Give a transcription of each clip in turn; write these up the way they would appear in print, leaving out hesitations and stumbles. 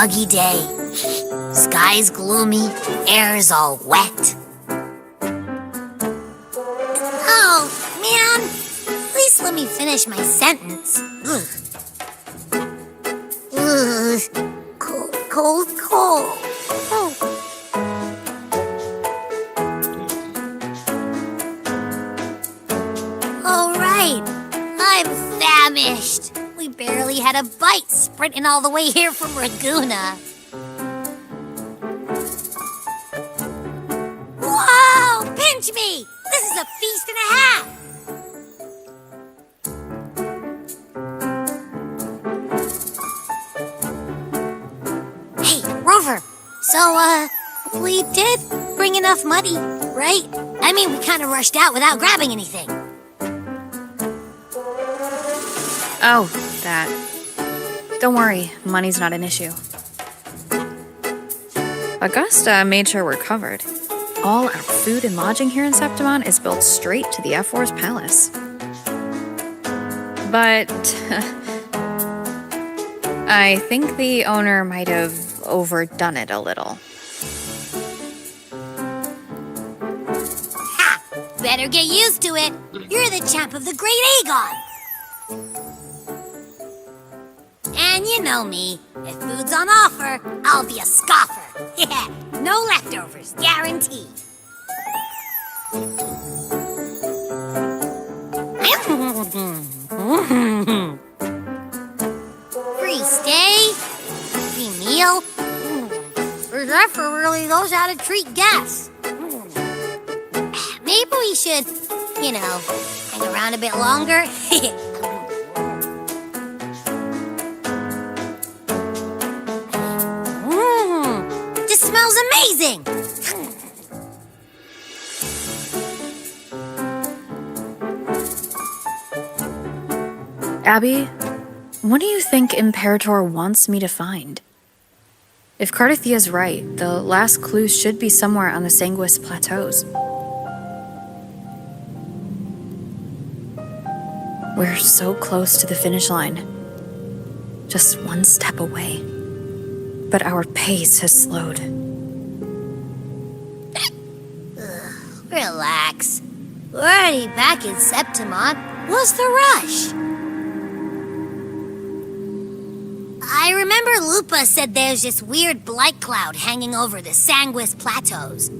muggy day. Sky's gloomy, air's all wet. Oh, man! At least let me finish my sentence. Ugh. Cold, cold, cold. Oh. All right, I'm famished. We barely had a bite sprinting all the way here from Laguna. Whoa! Pinch me! This is a feast and a half! Hey, Rover! So, we did bring enough money, right? I mean, we kind of rushed out without grabbing anything. Oh, that. Don't worry, money's not an issue. Augusta made sure we're covered. All our food and lodging here in Septimon is built straight to the F4's palace. But I think the owner might have overdone it a little. Ha! Better get used to it. You're the champ of the Great Aegon. And you know me. If food's on offer, I'll be a scoffer. Yeah, no leftovers, guaranteed. Free stay, free meal. This effort really knows how to treat guests. Maybe we should, hang around a bit longer. This smells amazing! Abby, what do you think Imperator wants me to find? If Cardathia's right, the last clues should be somewhere on the Sanguis Plateaus. We're so close to the finish line. Just one step away. But our pace has slowed. Relax. We're already back in Septimon. What's the rush? I remember Lupa said there's this weird blight cloud hanging over the Sanguis Plateaus.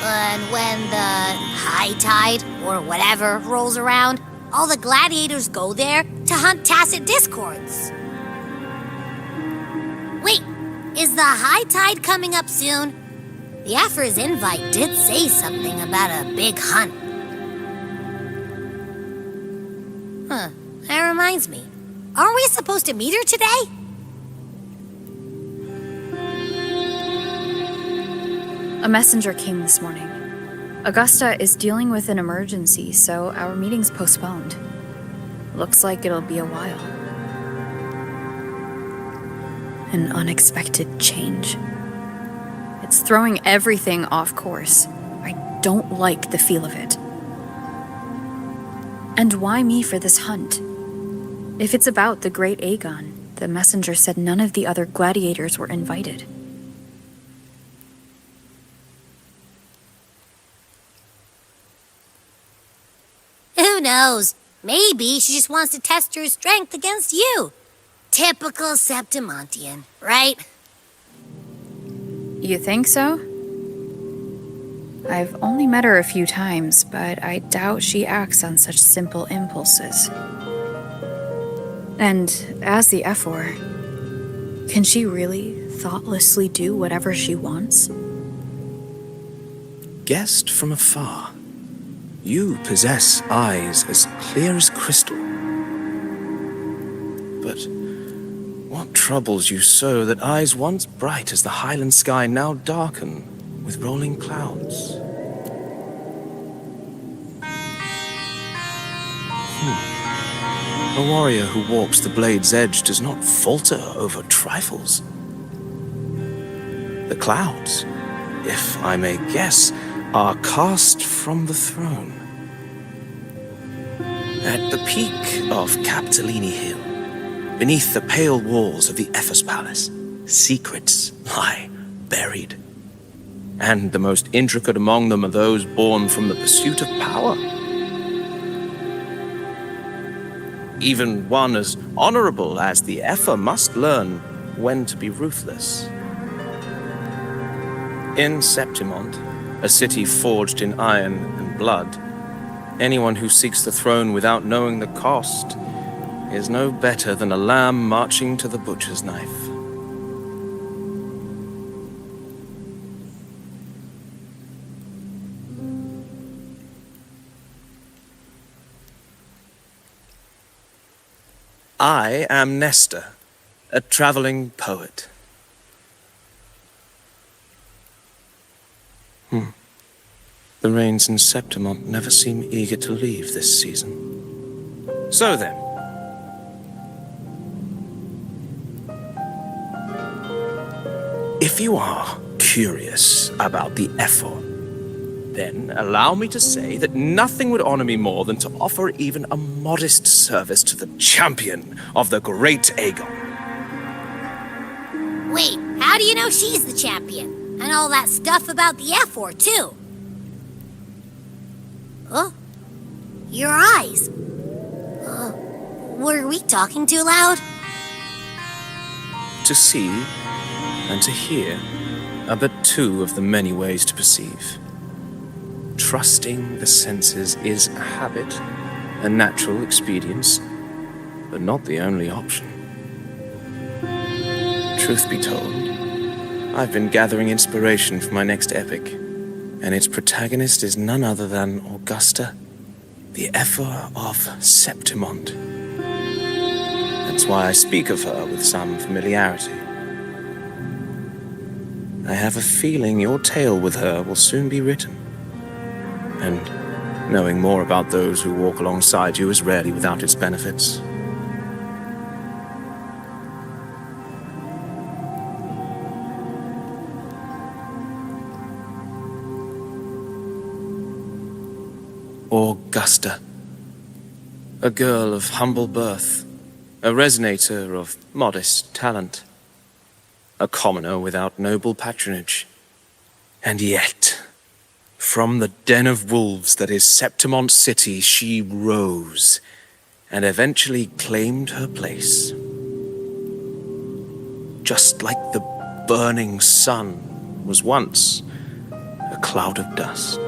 And when the high tide, or whatever, rolls around, all the gladiators go there to hunt tacit discords. Wait, is the high tide coming up soon? The Afra's invite did say something about a big hunt. Huh, that reminds me. Aren't we supposed to meet her today? A messenger came this morning. Augusta is dealing with an emergency, so our meeting's postponed. Looks like it'll be a while. An unexpected change. It's throwing everything off course. I don't like the feel of it. And why me for this hunt? If it's about the Great Aegon, the messenger said none of the other gladiators were invited. Who knows? Maybe she just wants to test her strength against you. Typical Septimontian, right? You think so? I've only met her a few times, but I doubt she acts on such simple impulses. And as the F4, can she really thoughtlessly do whatever she wants? Guessed from afar, you possess eyes as clear as crystal. But what troubles you so that eyes once bright as the highland sky now darken with rolling clouds? A warrior who walks the blade's edge does not falter over trifles. The clouds, if I may guess, are cast from the throne. At the peak of Capitolini Hill, beneath the pale walls of the Ephes Palace, secrets lie buried. And the most intricate among them are those born from the pursuit of power. Even one as honorable as the Epher must learn when to be ruthless. In Septimont, a city forged in iron and blood, anyone who seeks the throne without knowing the cost is no better than a lamb marching to the butcher's knife. I am Nestor, a traveling poet. The rains in Septimont never seem eager to leave this season. So then, if you are curious about the Ephor, then allow me to say that nothing would honor me more than to offer even a modest service to the champion of the great Aegon. Wait, how do you know she's the champion? And all that stuff about the F4, too? Huh? Your eyes. Were we talking too loud? To see and to hear are but two of the many ways to perceive. Trusting the senses is a habit, a natural expedience, but not the only option. Truth be told, I've been gathering inspiration for my next epic, and its protagonist is none other than Augusta, the Ephor of Septimont. That's why I speak of her with some familiarity. I have a feeling your tale with her will soon be written. And knowing more about those who walk alongside you is rarely without its benefits. Augusta, a girl of humble birth, a resonator of modest talent, a commoner without noble patronage, and yet, from the den of wolves that is Septimont City, she rose and eventually claimed her place. Just like the burning sun was once a cloud of dust.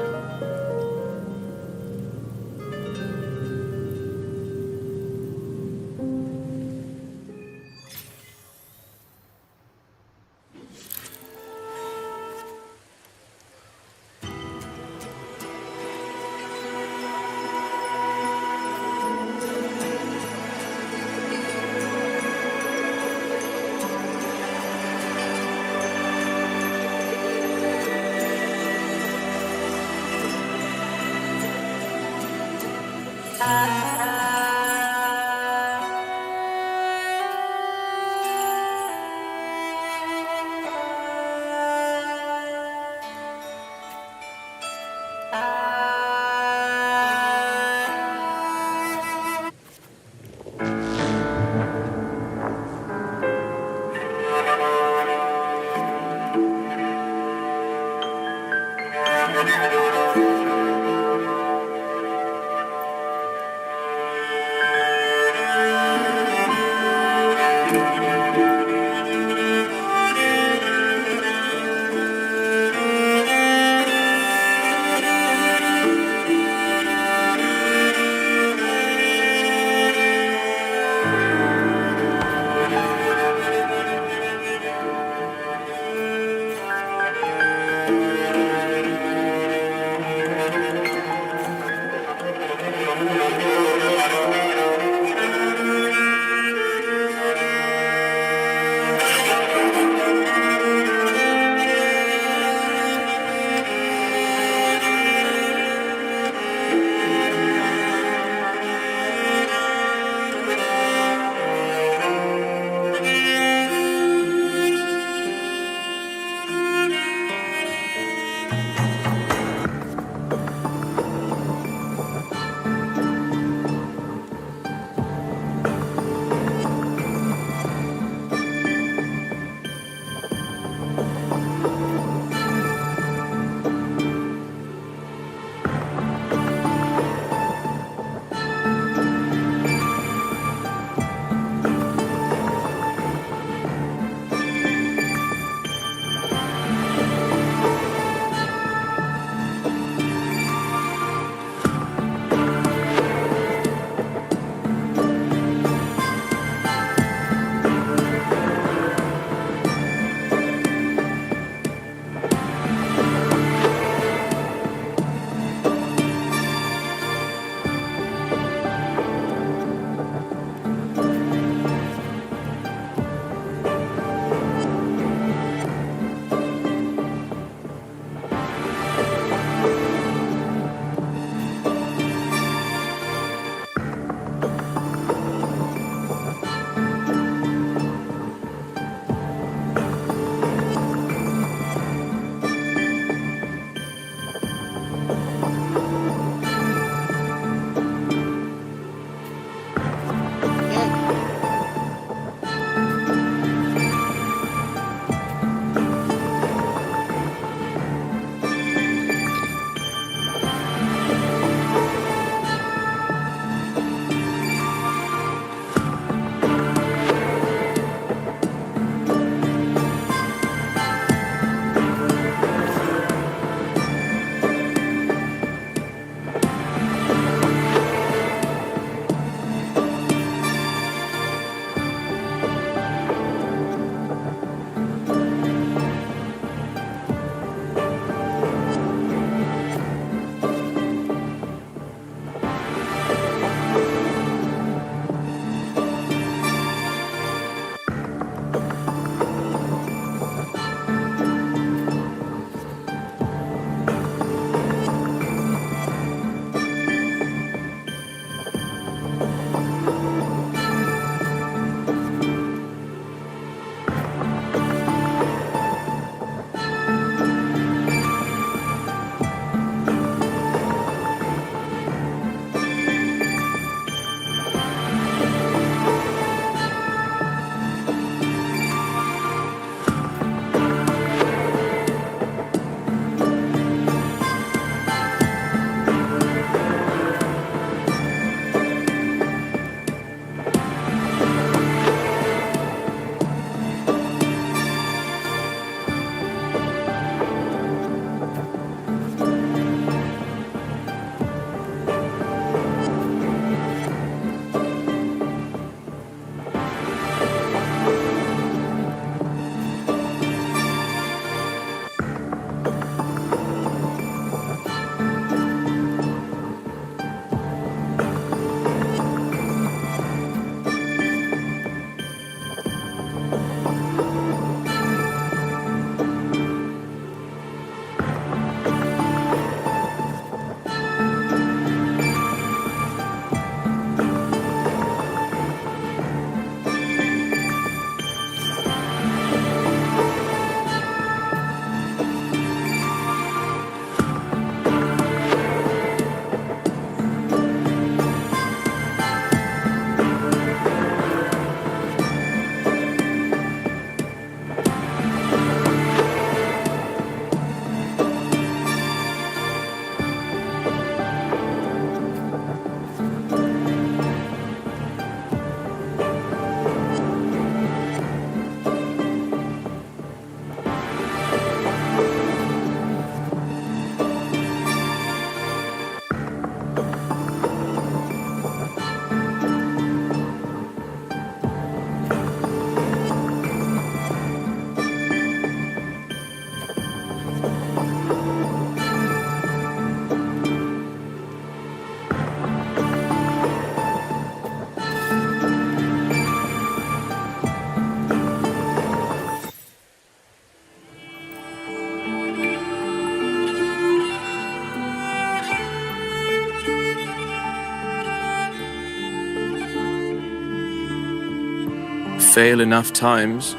fail enough times,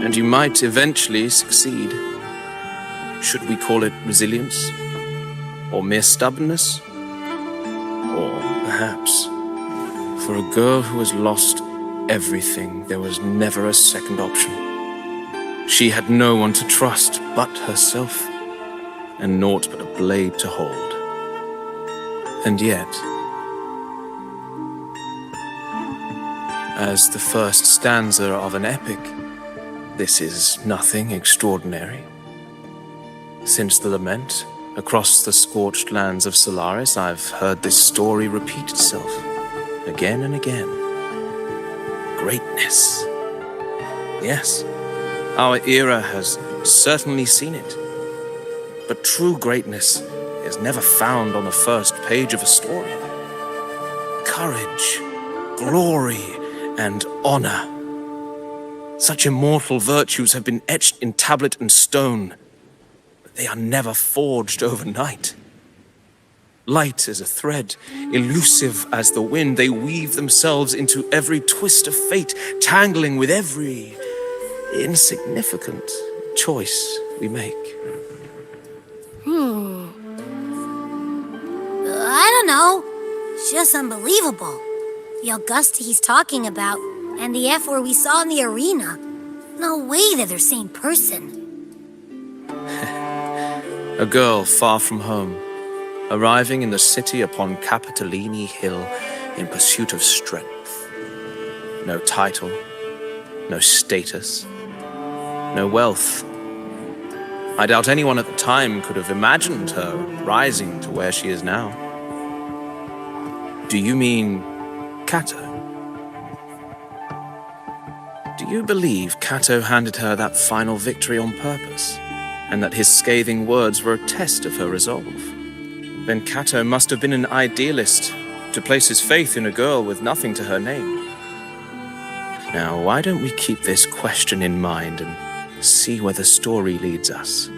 and you might eventually succeed. Should we call it resilience? Or mere stubbornness? Or perhaps, for a girl who has lost everything, there was never a second option. She had no one to trust but herself, and naught but a blade to hold. And yet, as the first stanza of an epic, this is nothing extraordinary. Since the lament, across the scorched lands of Solaris, I've heard this story repeat itself, again and again. Greatness. Yes, our era has certainly seen it. But true greatness is never found on the first page of a story. Courage, glory, and honor. Such immortal virtues have been etched in tablet and stone, but they are never forged overnight. Light as a thread, elusive as the wind, they weave themselves into every twist of fate, tangling with every insignificant choice we make. I don't know. It's just unbelievable. The Augusta he's talking about, and the F-word we saw in the arena. No way they're the same person. A girl far from home, arriving in the city upon Capitolini Hill in pursuit of strength. No title, no status, no wealth. I doubt anyone at the time could have imagined her rising to where she is now. Do you mean Kato? Do you believe Kato handed her that final victory on purpose, and that his scathing words were a test of her resolve? Then Kato must have been an idealist to place his faith in a girl with nothing to her name. Now, why don't we keep this question in mind and see where the story leads us?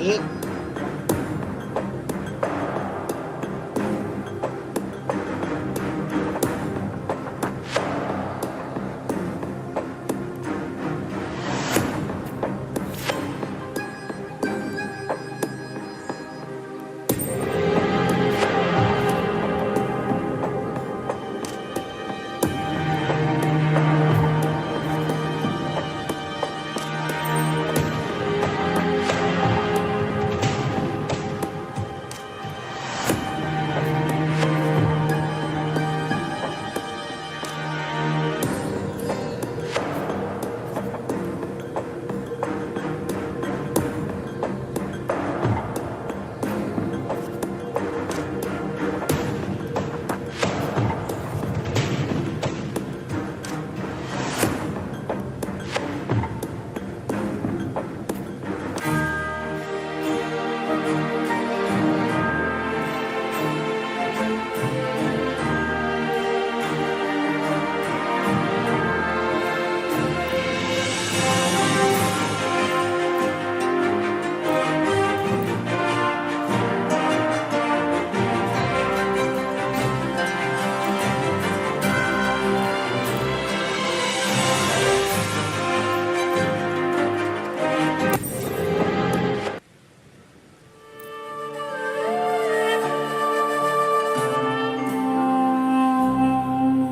okay?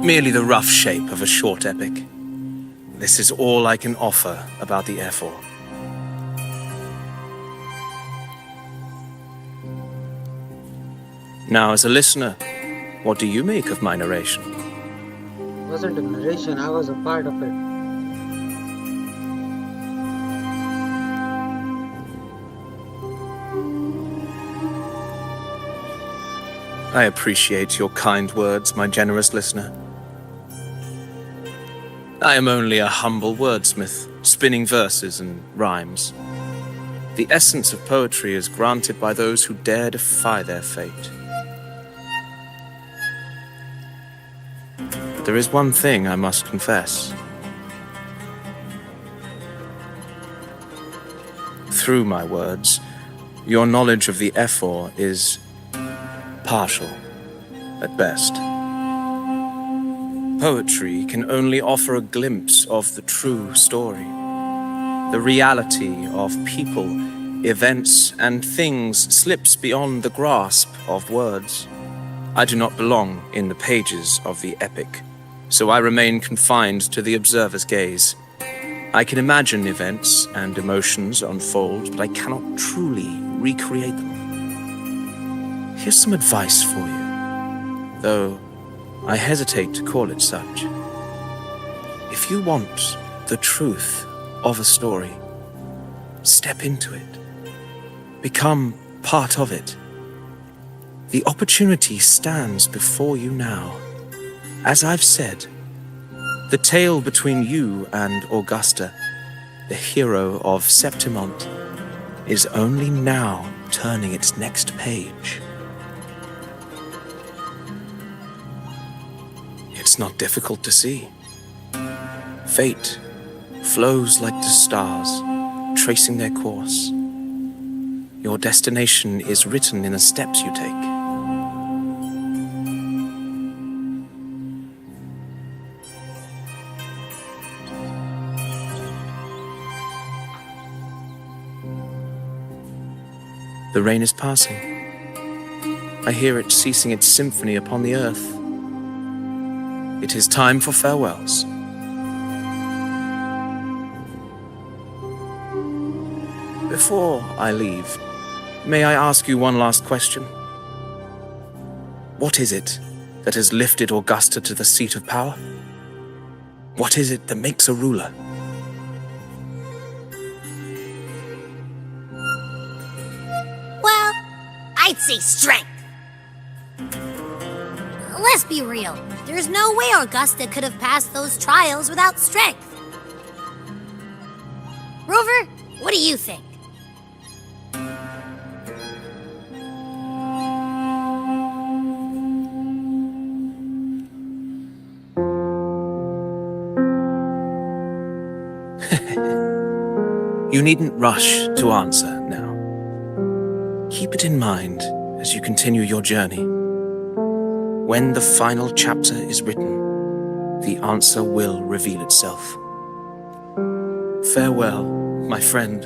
Merely the rough shape of a short epic. This is all I can offer about the Ephor. Now, as a listener, what do you make of my narration? It wasn't a narration, I was a part of it. I appreciate your kind words, my generous listener. I am only a humble wordsmith, spinning verses and rhymes. The essence of poetry is granted by those who dare defy their fate. There is one thing I must confess. Through my words, your knowledge of the Ephor is partial, at best. Poetry can only offer a glimpse of the true story, the reality of people, events, and things slips beyond the grasp of words. I do not belong in the pages of the epic, so I remain confined to the observer's gaze. I can imagine events and emotions unfold, but I cannot truly recreate them. Here's some advice for you, though I hesitate to call it such. If you want the truth of a story, step into it. Become part of it. The opportunity stands before you now. As I've said, the tale between you and Augusta, the hero of Septimont, is only now turning its next page. It's not difficult to see. Fate flows like the stars, tracing their course. Your destination is written in the steps you take. The rain is passing. I hear it ceasing its symphony upon the earth. It is time for farewells. Before I leave, may I ask you one last question? What is it that has lifted Augusta to the seat of power? What is it that makes a ruler? Well, I'd say strength. Let's be real. There's no way Augusta could have passed those trials without strength. Rover, what do you think? You needn't rush to answer now. Keep it in mind as you continue your journey. When the final chapter is written, the answer will reveal itself. Farewell, my friend.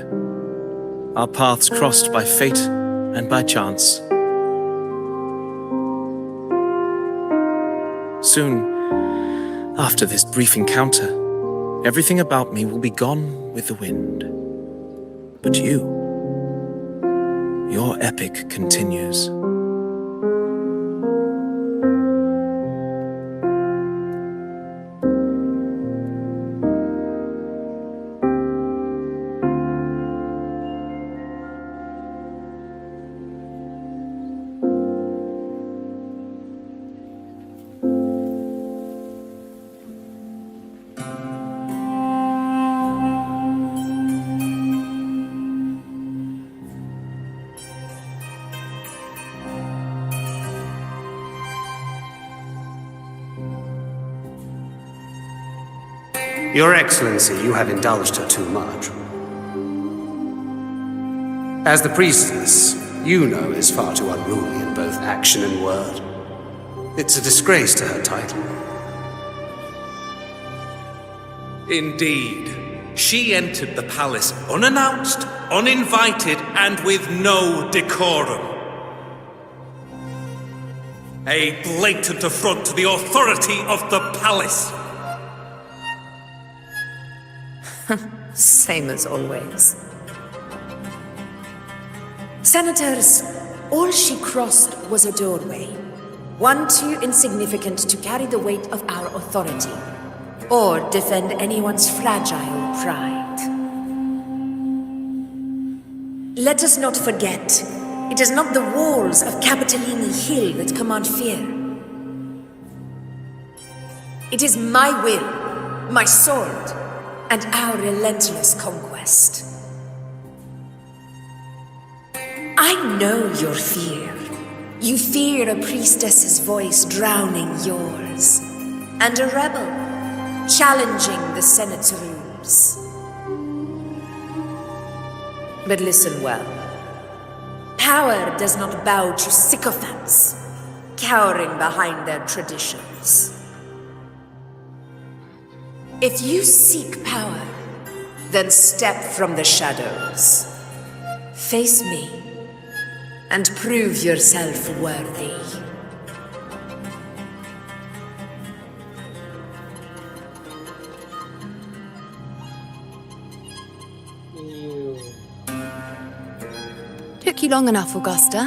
Our paths crossed by fate and by chance. Soon, after this brief encounter, everything about me will be gone with the wind. But your epic continues. Your Excellency, you have indulged her too much. As the priestess, Iuno is far too unruly in both action and word. It's a disgrace to her title. Indeed. She entered the palace unannounced, uninvited, and with no decorum. A blatant affront to the authority of the palace. Same as always. Senators, all she crossed was a doorway. One too insignificant to carry the weight of our authority, or defend anyone's fragile pride. Let us not forget, it is not the walls of Capitolini Hill that command fear. It is my will, my sword, and our relentless conquest. I know your fear. You fear a priestess's voice drowning yours, and a rebel challenging the Senate's rules. But listen well. Power does not bow to sycophants, cowering behind their traditions. If you seek power, then step from the shadows. Face me, and prove yourself worthy. Ew. Took you long enough, Augusta.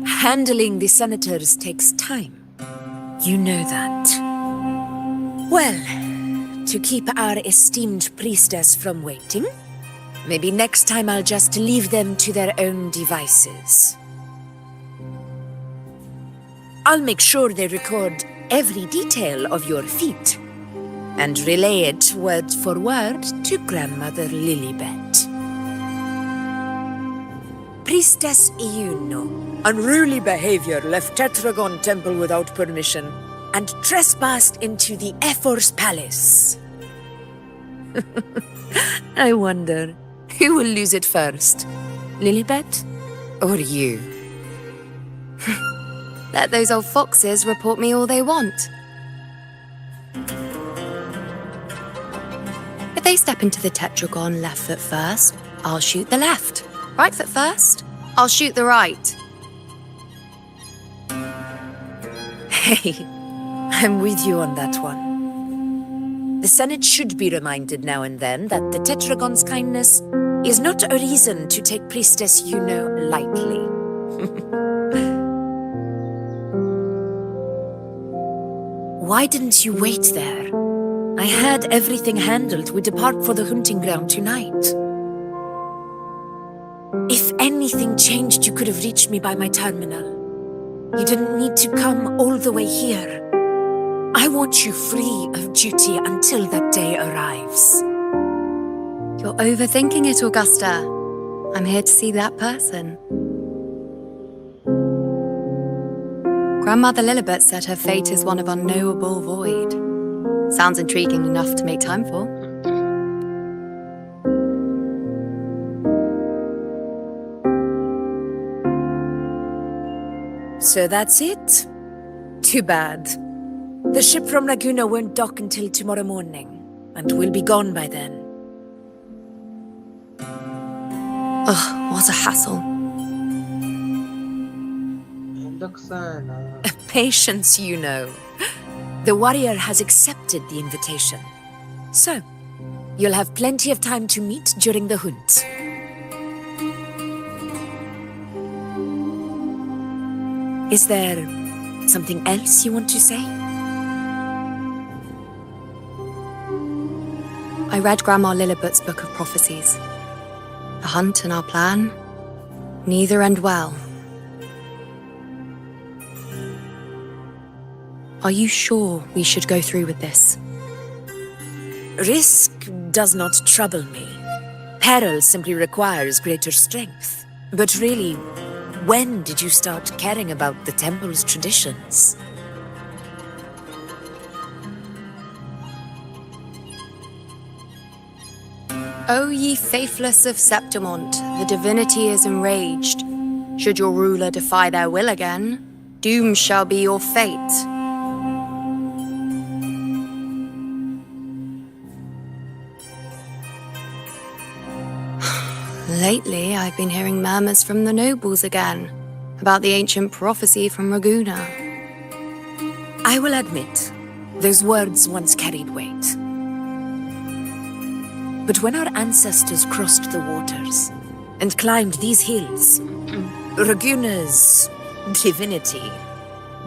Handling the senators takes time. You know that. Well, to keep our esteemed priestess from waiting, maybe next time I'll just leave them to their own devices. I'll make sure they record every detail of your feat, and relay it word for word to Grandmother Lilibet. Priestess Iuno, unruly behavior, left Tetragon Temple without permission, and trespassed into the Ephor's palace. I wonder, who will lose it first? Lilibet or you? Let those old foxes report me all they want. If they step into the tetragon left foot first, I'll shoot the left. Right foot first, I'll shoot the right. Hey, I'm with you on that one. The Senate should be reminded now and then that the Tetragon's kindness is not a reason to take Priestess Iuno lightly. Why didn't you wait there? I had everything handled. We depart for the hunting ground tonight. If anything changed, you could have reached me by my terminal. You didn't need to come all the way here. I want you free of duty until that day arrives. You're overthinking it, Augusta. I'm here to see that person. Grandmother Lilibet said her fate is one of unknowable void. Sounds intriguing enough to make time for. So that's it? Too bad. The ship from Laguna won't dock until tomorrow morning, and we'll be gone by then. Ugh, what a hassle. Augusta and Patience, you know. The warrior has accepted the invitation. So, you'll have plenty of time to meet during the hunt. Is there something else you want to say? I read Grandma Lilliput's Book of Prophecies. The hunt and our plan, neither end well. Are you sure we should go through with this? Risk does not trouble me. Peril simply requires greater strength. But really, when did you start caring about the temple's traditions? O ye faithless of Septimont, the divinity is enraged. Should your ruler defy their will again, doom shall be your fate. Lately, I've been hearing murmurs from the nobles again, about the ancient prophecy from Raguna. I will admit, those words once carried weight. But when our ancestors crossed the waters and climbed these hills, Raguna's divinity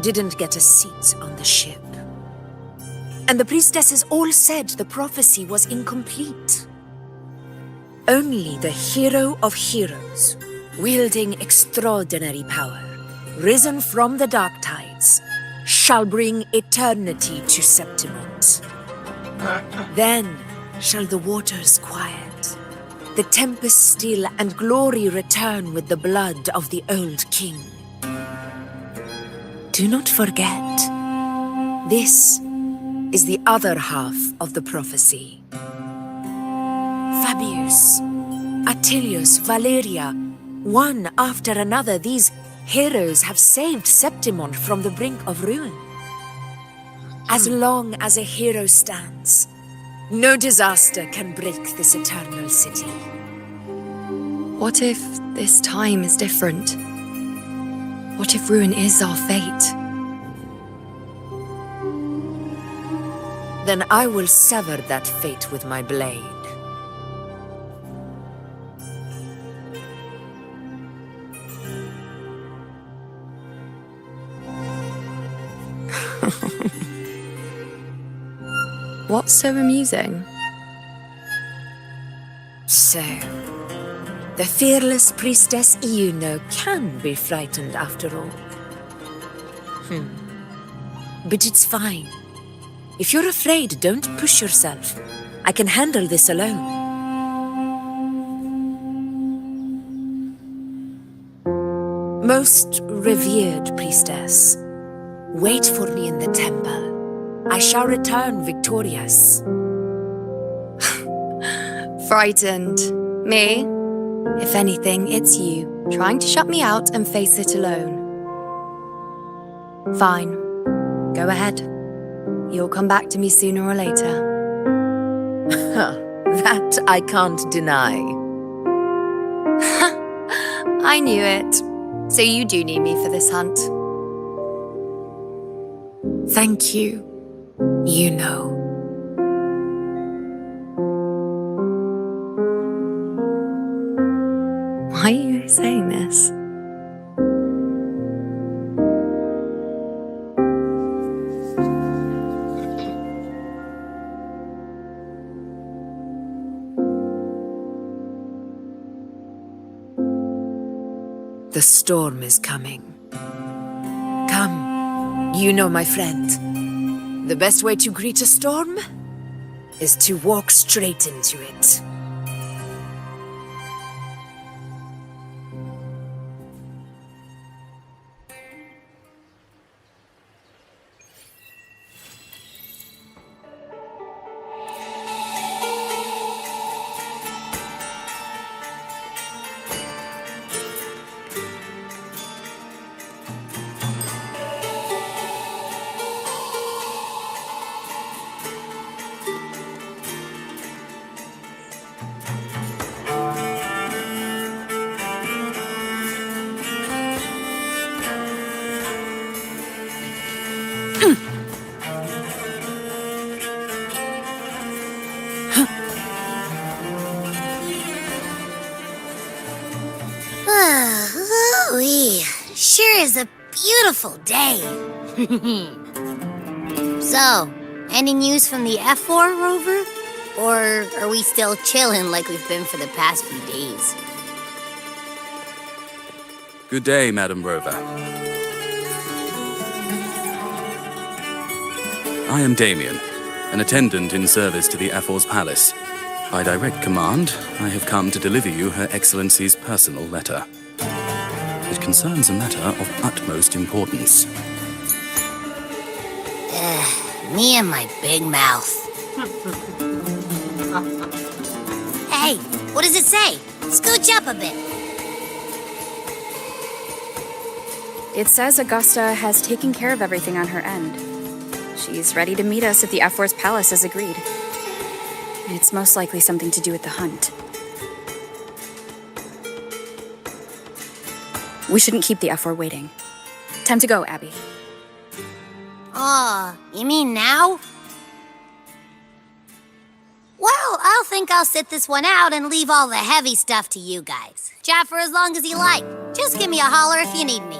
didn't get a seat on the ship. And the priestesses all said the prophecy was incomplete. Only the hero of heroes, wielding extraordinary power, risen from the dark tides, shall bring eternity to Septimont. Then shall the waters quiet, the tempest still, and glory return with the blood of the old king. Do not forget, this is the other half of the prophecy. Fabius, Attilius, Valeria, one after another, these heroes have saved Septimont from the brink of ruin. As long as a hero stands, no disaster can break this eternal city. What if this time is different? What if ruin is our fate? Then I will sever that fate with my blade. What's so amusing? So, the fearless priestess Iuno can be frightened after all. But it's fine. If you're afraid, don't push yourself. I can handle this alone. Most revered priestess, wait for me in the temple. I shall return victorious. Frightened. Me? If anything, it's you, trying to shut me out and face it alone. Fine. Go ahead. You'll come back to me sooner or later. That I can't deny. I knew it. So you do need me for this hunt. Thank you, you know. Why are you saying this? The storm is coming. Come, you know, my friend. The best way to greet a storm is to walk straight into it. Ooh-wee, sure is a beautiful day. So, any news from the F4 rover? Or are we still chilling like we've been for the past few days? Good day, Madam Rover. I am Damien, an attendant in service to the F4's palace. By direct command, I have come to deliver you Her Excellency's personal letter. It concerns a matter of utmost importance. Me and my big mouth. Hey, what does it say? Scooch up a bit. It says Augusta has taken care of everything on her end. She's ready to meet us at the F4's palace as agreed. It's most likely something to do with the hunt. We shouldn't keep the F4 waiting. Time to go, Abby. Aw, you mean now? Well, I'll think I'll sit this one out and leave all the heavy stuff to you guys. Chat for as long as you like. Just give me a holler if you need me.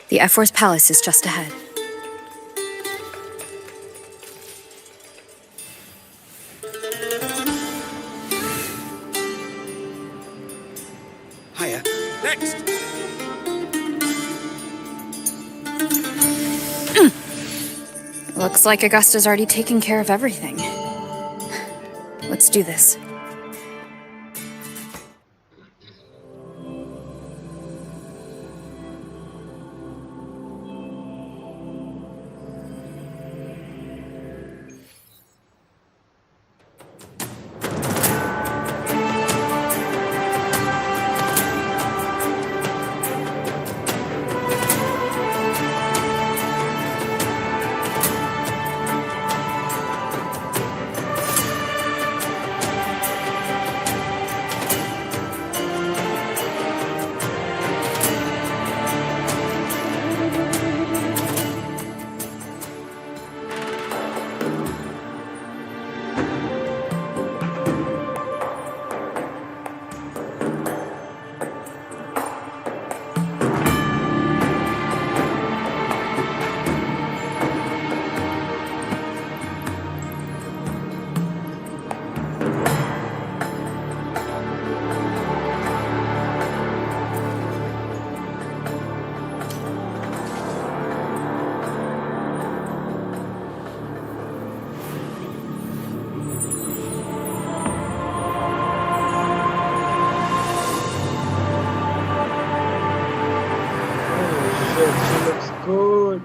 The F4's palace is just ahead. Higher. Next! Looks like Augusta's already taken care of everything. Let's do this. She looks good.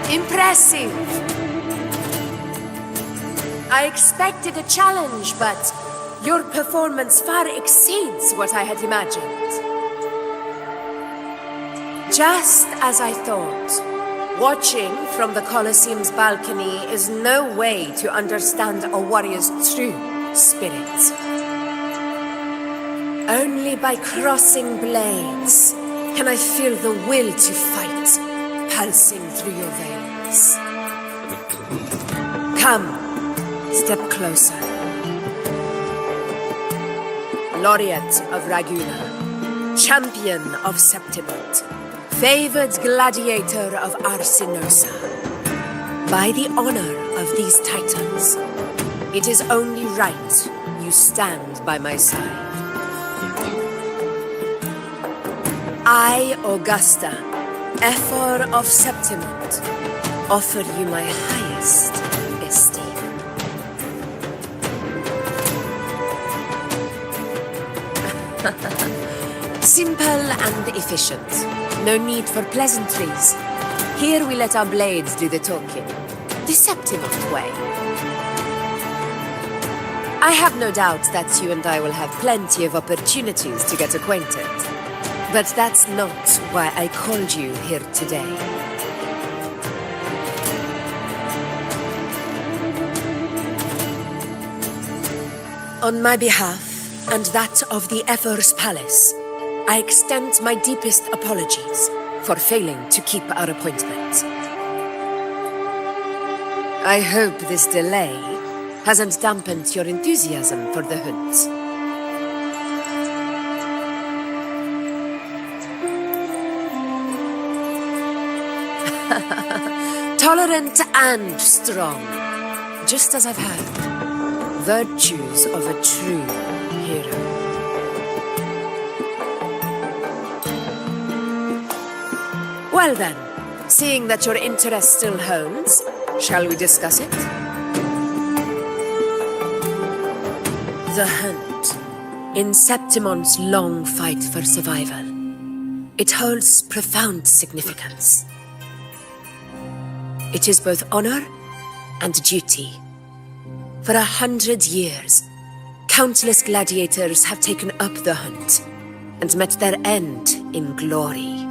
Impressive. I expected a challenge, but your performance far exceeds what I had imagined. Just as I thought, watching from the Colosseum's balcony is no way to understand a warrior's true spirit. Only by crossing blades can I feel the will to fight pulsing through your veins. Come, step closer. Laureate of Raguna, champion of Septimont, favored gladiator of Arsinosa. By the honor of these titans, it is only right you stand by my side. I, Augusta, Ephor of Septimont, offer you my highest esteem. Simple and efficient. No need for pleasantries. Here we let our blades do the talking. The Septimont way. I have no doubt that you and I will have plenty of opportunities to get acquainted. But that's not why I called you here today. On my behalf, and that of the Ephor's Palace, I extend my deepest apologies for failing to keep our appointment. I hope this delay hasn't dampened your enthusiasm for the hunt. Tolerant and strong, just as I've heard. Virtues of a true hero. Well then, seeing that your interest still holds, shall we discuss it? The hunt. In Septimont's long fight for survival, it holds profound significance. It is both honor and duty. For 100 years, countless gladiators have taken up the hunt and met their end in glory.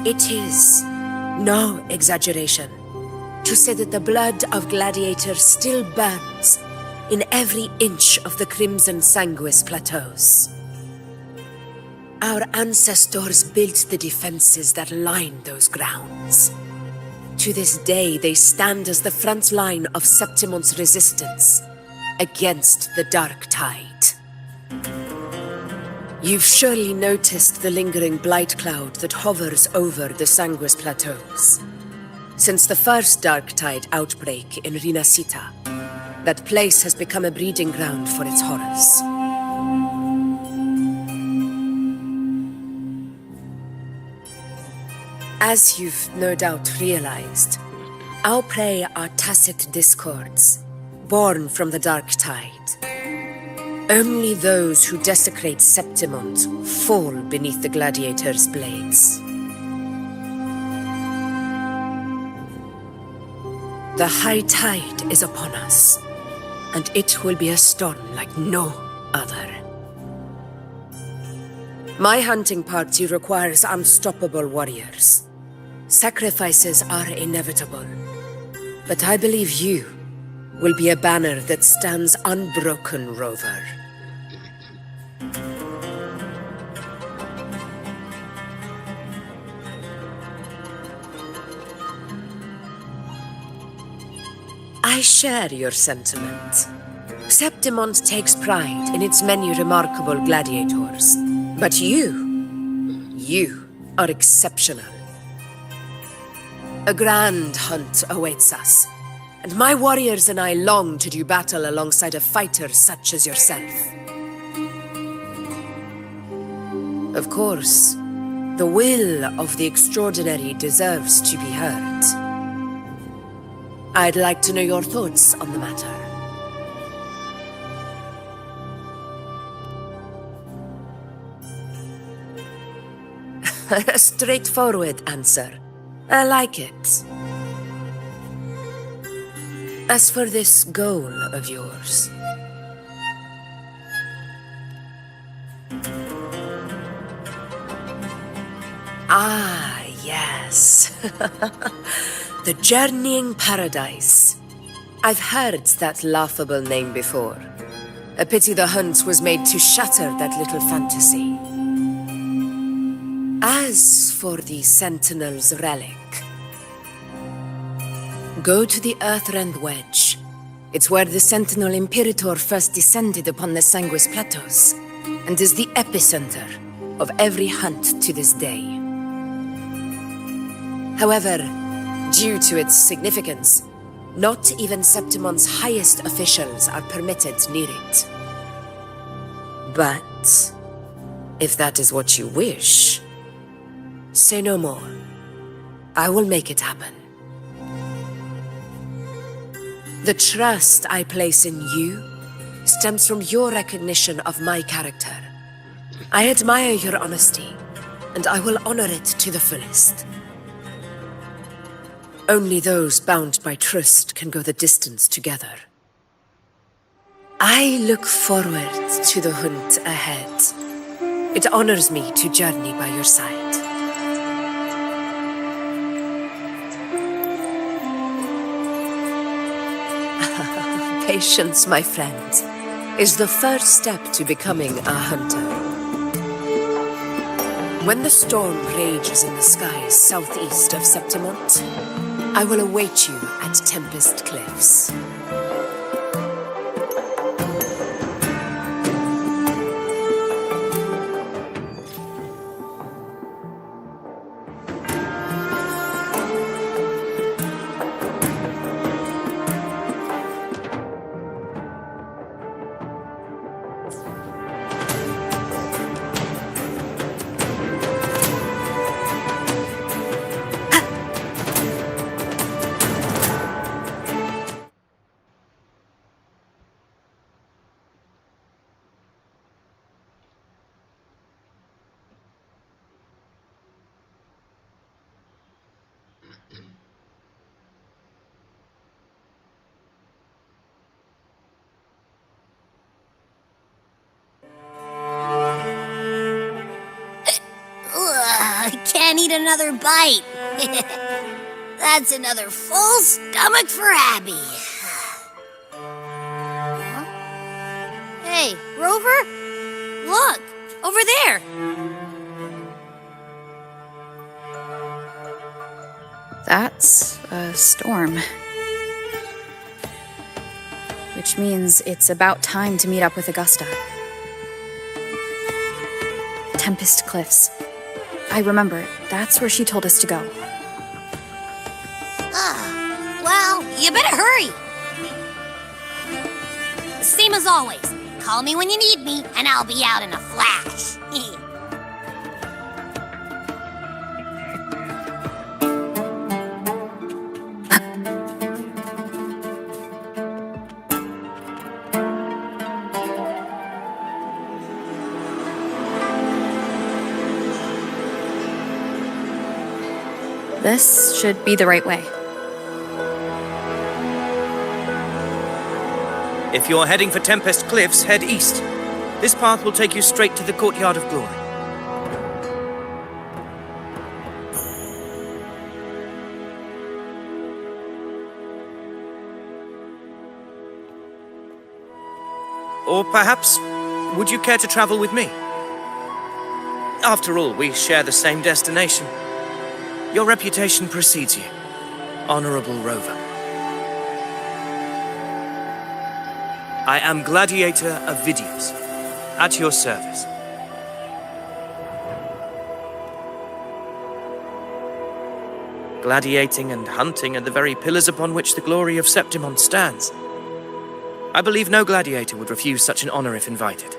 It is no exaggeration to say that the blood of gladiators still burns in every inch of the Crimson Sanguis plateaus. Our ancestors built the defenses that line those grounds. To this day, they stand as the front line of Septimont's resistance against the Dark Tide. You've surely noticed the lingering blight cloud that hovers over the Sanguis plateaus. Since the first Dark Tide outbreak in Rinasita, that place has become a breeding ground for its horrors. As you've no doubt realized, our prey are tacit discords, born from the Dark Tide. Only those who desecrate Septimont fall beneath the gladiators' blades. The high tide is upon us, and it will be a storm like no other. My hunting party requires unstoppable warriors. Sacrifices are inevitable, but I believe you will be a banner that stands unbroken, Rover. I share your sentiment. Septimont takes pride in its many remarkable gladiators, but you are exceptional. A grand hunt awaits us, and my warriors and I long to do battle alongside a fighter such as yourself. Of course, the will of the extraordinary deserves to be heard. I'd like to know your thoughts on the matter. A straightforward answer. I like it. As for this goal of yours... Ah, yes. The Journeying Paradise. I've heard that laughable name before. A pity the hunt was made to shatter that little fantasy. As for the Sentinel's relic, go to the Earthrend Wedge. It's where the Sentinel Imperator first descended upon the Sanguis Plateaus, and is the epicenter of every hunt to this day. However, due to its significance, not even Septimont's highest officials are permitted near it. But If that is what you wish, say no more. I will make it happen. The trust I place in you stems from your recognition of my character. I admire your honesty, and I will honor it to the fullest. Only those bound by trust can go the distance together. I look forward to the hunt ahead. It honors me to journey by your side. Patience, my friend, is the first step to becoming a hunter. When the storm rages in the skies southeast of Septimont, I will await you at Tempest Cliffs. I can't eat another bite. That's another full stomach for Abby. Huh? Hey, Rover? Look, over there. That's a storm. Which means it's about time to meet up with Augusta. Tempest Cliffs. I remember, that's where she told us to go. Well, you better hurry. Same as always. Call me when you need me, and I'll be out in a flash. This should be the right way. If you're heading for Tempest Cliffs, head east. This path will take you straight to the Courtyard of Glory. Or perhaps, would you care to travel with me? After all, we share the same destination. Your reputation precedes you, Honorable Rover. I am Gladiator of Vidius, at your service. Gladiating and hunting are the very pillars upon which the glory of Septimont stands. I believe no gladiator would refuse such an honor if invited.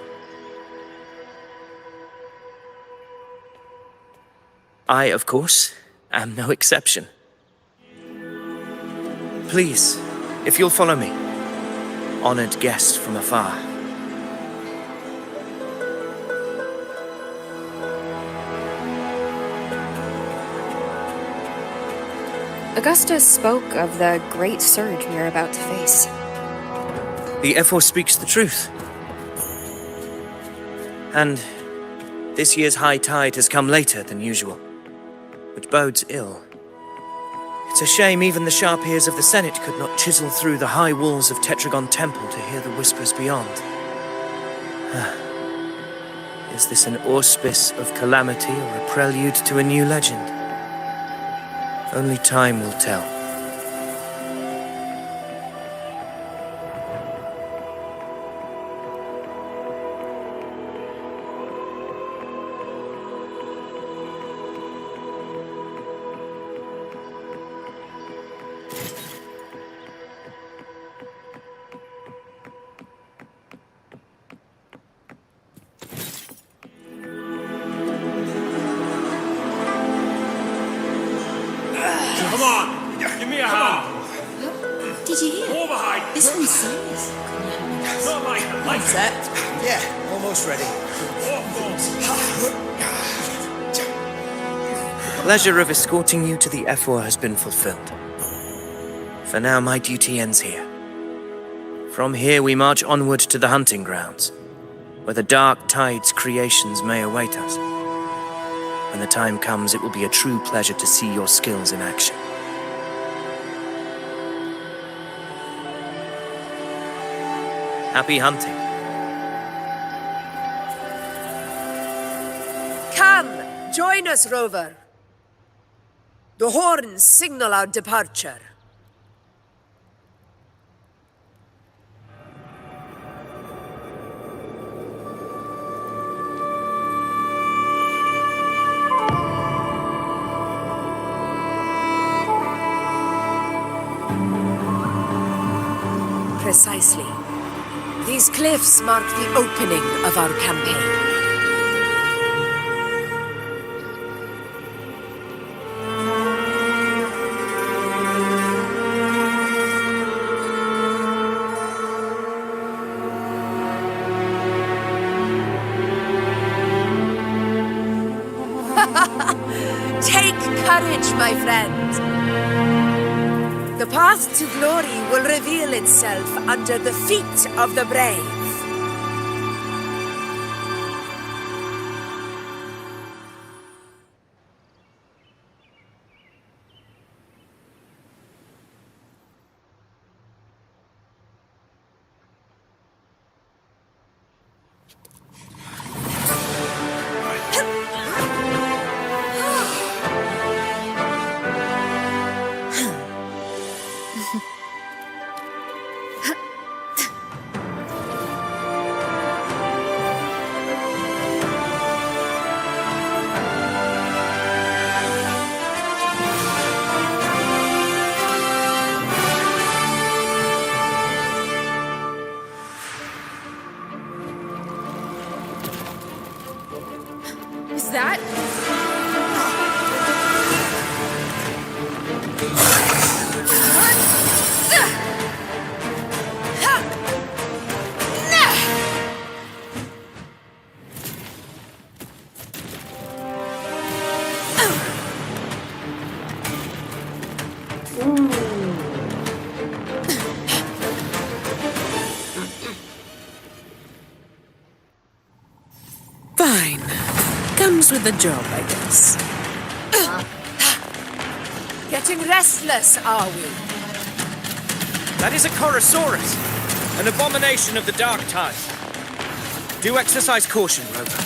I, of course, am no exception. Please, if you'll follow me, honored guest from afar. Augusta spoke of the great surge we are about to face. The Ephor speaks the truth. And this year's high tide has come later than usual, which bodes ill. It's a shame even the sharp ears of the Senate could not chisel through the high walls of Tetragon Temple to hear the whispers beyond. Is this an auspice of calamity or a prelude to a new legend? Only time will tell. Set? Yeah, almost ready. Pleasure of escorting you to the F4 has been fulfilled. For now, my duty ends here. From here, we march onward to the hunting grounds, where the Dark Tide's creations may await us. When the time comes, it will be a true pleasure to see your skills in action. Happy hunting. Come, join us, Rover. The horns signal our departure. Precisely. These cliffs mark the opening of our campaign. Take courage, my friend. The path to glory will reveal itself under the feet of the brave. Is that? Fine. Comes with the job, I guess. Getting restless, are we? That is a Chorosaurus, an abomination of the Dark Tide. Do exercise caution, Rover.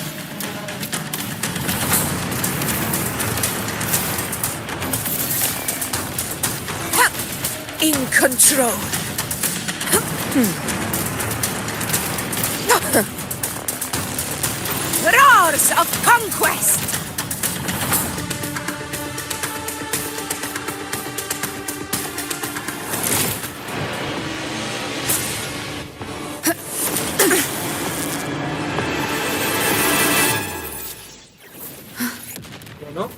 In control. Roars of conquest! No?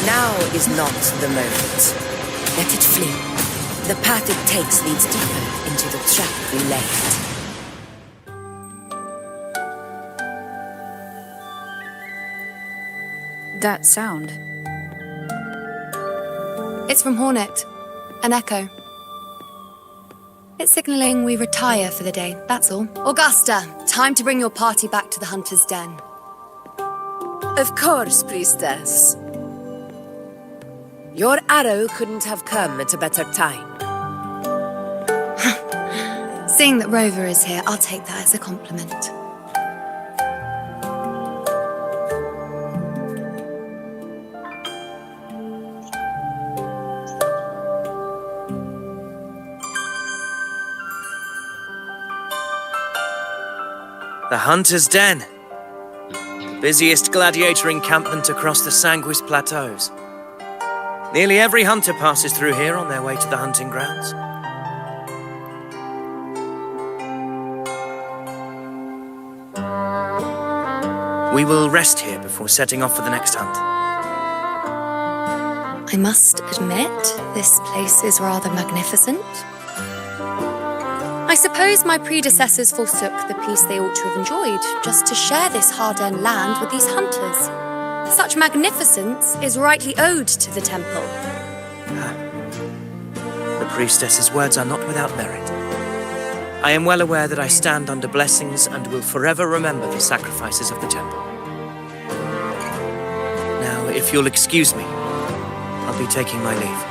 Now is not the moment. Let it flee. The path it takes leads deeper into the trap we laid. That sound. It's from Hornet. An echo. It's signaling we retire for the day, that's all. Augusta, time to bring your party back to the Hunter's Den. Of course, Priestess. Your arrow couldn't have come at a better time. Seeing that Rover is here, I'll take that as a compliment. The Hunter's Den. The busiest gladiator encampment across the Sanguis Plateaus. Nearly every hunter passes through here on their way to the hunting grounds. We will rest here before setting off for the next hunt. I must admit, this place is rather magnificent. I suppose my predecessors forsook the peace they ought to have enjoyed just to share this hard-earned land with these hunters. Such magnificence is rightly owed to the temple. The priestess's words are not without merit. I am well aware that I stand under blessings and will forever remember the sacrifices of the temple. Now, if you'll excuse me, I'll be taking my leave.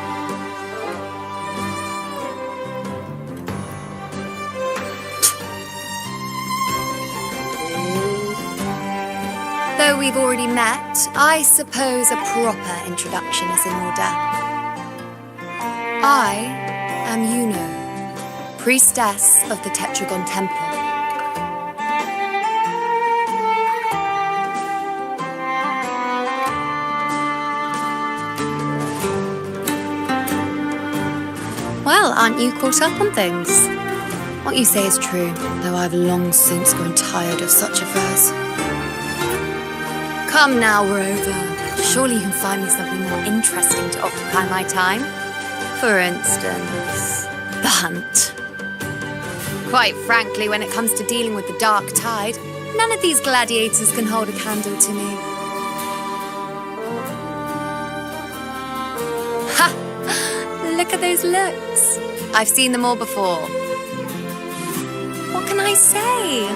Though we've already met, I suppose a proper introduction is in order. I am Iuno, priestess of the Tetragon Temple. Well, aren't you caught up on things? What you say is true, though I've long since grown tired of such affairs. Come now, Rover. Surely you can find me something more interesting to occupy my time. For instance, the hunt. Quite frankly, when it comes to dealing with the dark tide, none of these gladiators can hold a candle to me. Ha! Look at those looks. I've seen them all before. What can I say?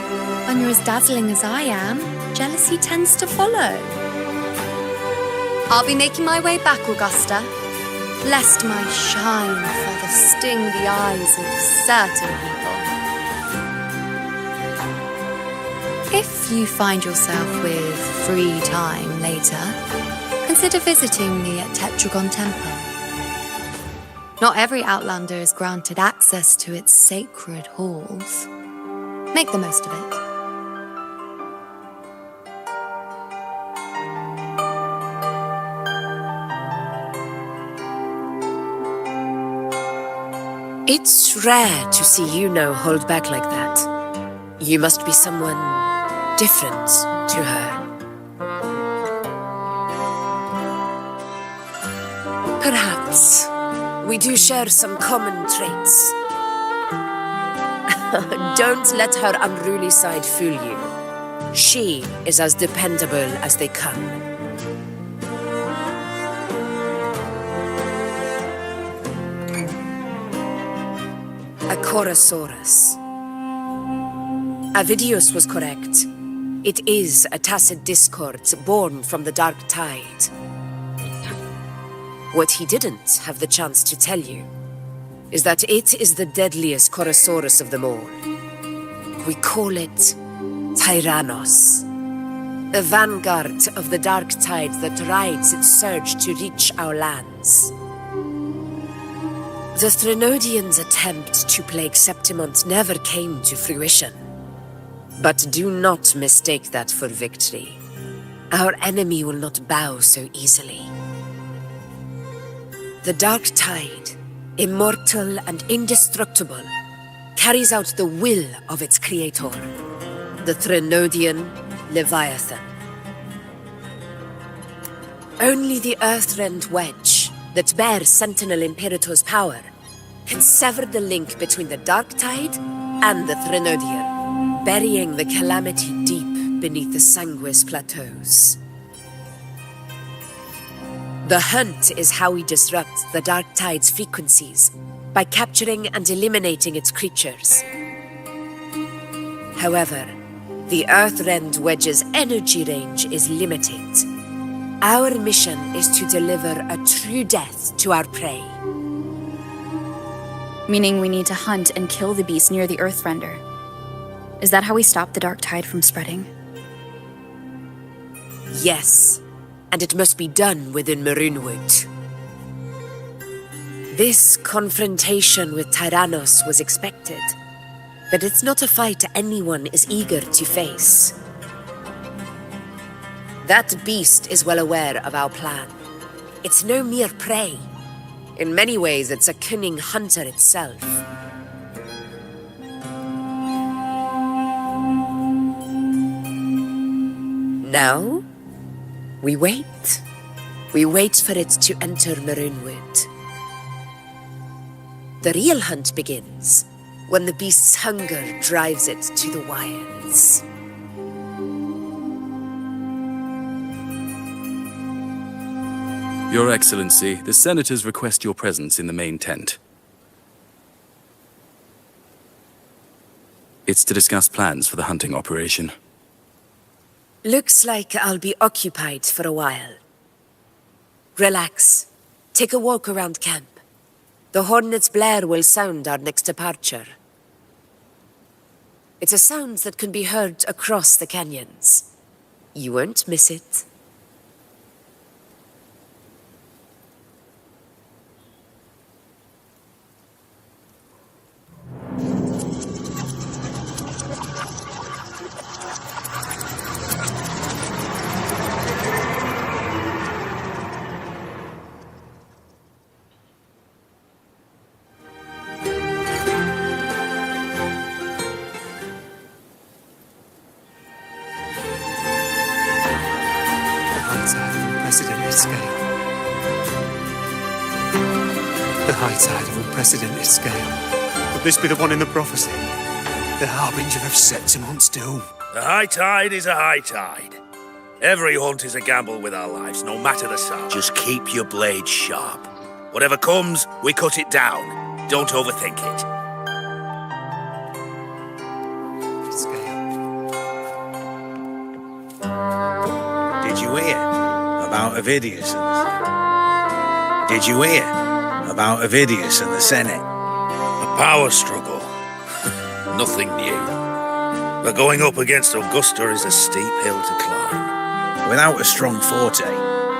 When you're as dazzling as I am, jealousy tends to follow. I'll be making my way back, Augusta, lest my shine further sting the eyes of certain people. If you find yourself with free time later, consider visiting me at Tetragon Temple. Not every Outlander is granted access to its sacred halls. Make the most of it. It's rare to see Iuno hold back like that. You must be someone different to her. Perhaps we do share some common traits. Don't let her unruly side fool you. She is as dependable as they come. A Chorosaurus. Avidius was correct. It is a tacit discord born from the dark tide. What he didn't have the chance to tell you is that it is the deadliest Chorosaurus of them all. We call it Tyrannos, the vanguard of the dark tide that rides its surge to reach our lands. The Threnodians' attempt to plague Septimont never came to fruition. But do not mistake that for victory. Our enemy will not bow so easily. The dark tide, immortal and indestructible, carries out the will of its creator, the Threnodian Leviathan. Only the Earthrend Wedge that bears Sentinel Imperator's power can sever the link between the dark tide and the Threnodian, burying the calamity deep beneath the Sanguis plateaus. The hunt is how we disrupt the dark tide's frequencies by capturing and eliminating its creatures. However, the Earthrend Wedge's energy range is limited. Our mission is to deliver a true death to our prey. Meaning we need to hunt and kill the beast near the Earthrender. Is that how we stop the dark tide from spreading? Yes, and it must be done within Maroonwood. This confrontation with Tyrannos was expected, but it's not a fight anyone is eager to face. That beast is well aware of our plan. It's no mere prey. In many ways, it's a cunning hunter itself. Now, we wait. We wait for it to enter Maroonwood. The real hunt begins when the beast's hunger drives it to the wilds. Your Excellency, the Senators request your presence in the main tent. It's to discuss plans for the hunting operation. Looks like I'll be occupied for a while. Relax. Take a walk around camp. The hornet's blare will sound our next departure. It's a sound that can be heard across the canyons. You won't miss it. The high tide of unprecedented scale. Could this be the one in the prophecy? The harbinger of Septimont's doom. The high tide is a high tide. Every hunt is a gamble with our lives, no matter the size. Just keep your blade sharp. Whatever comes, we cut it down. Don't overthink it. Did you hear about Ovidius and Did you hear about Ovidius and the Senate? A power struggle. Nothing new. But going up against Augusta is a steep hill to climb. Without a strong forte,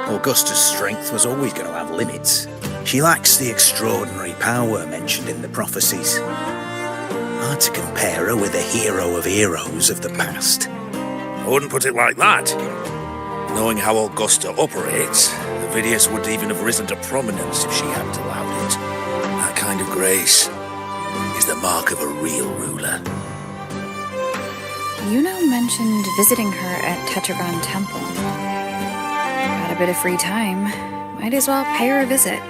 Augusta's strength was always going to have limits. She lacks the extraordinary power mentioned in the prophecies. Hard to compare her with a hero of heroes of the past. I wouldn't put it like that. Knowing how Augusta operates, Ovidius would even have risen to prominence if she hadn't allowed it. That kind of grace is the mark of a real ruler. Iuno mentioned visiting her at Tetragon Temple. Got a bit of free time. Might as well pay her a visit.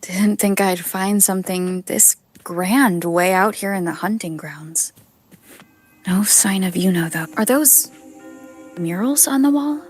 Didn't think I'd find something this grand way out here in the hunting grounds. No sign of Iuno, though. Are those murals on the wall?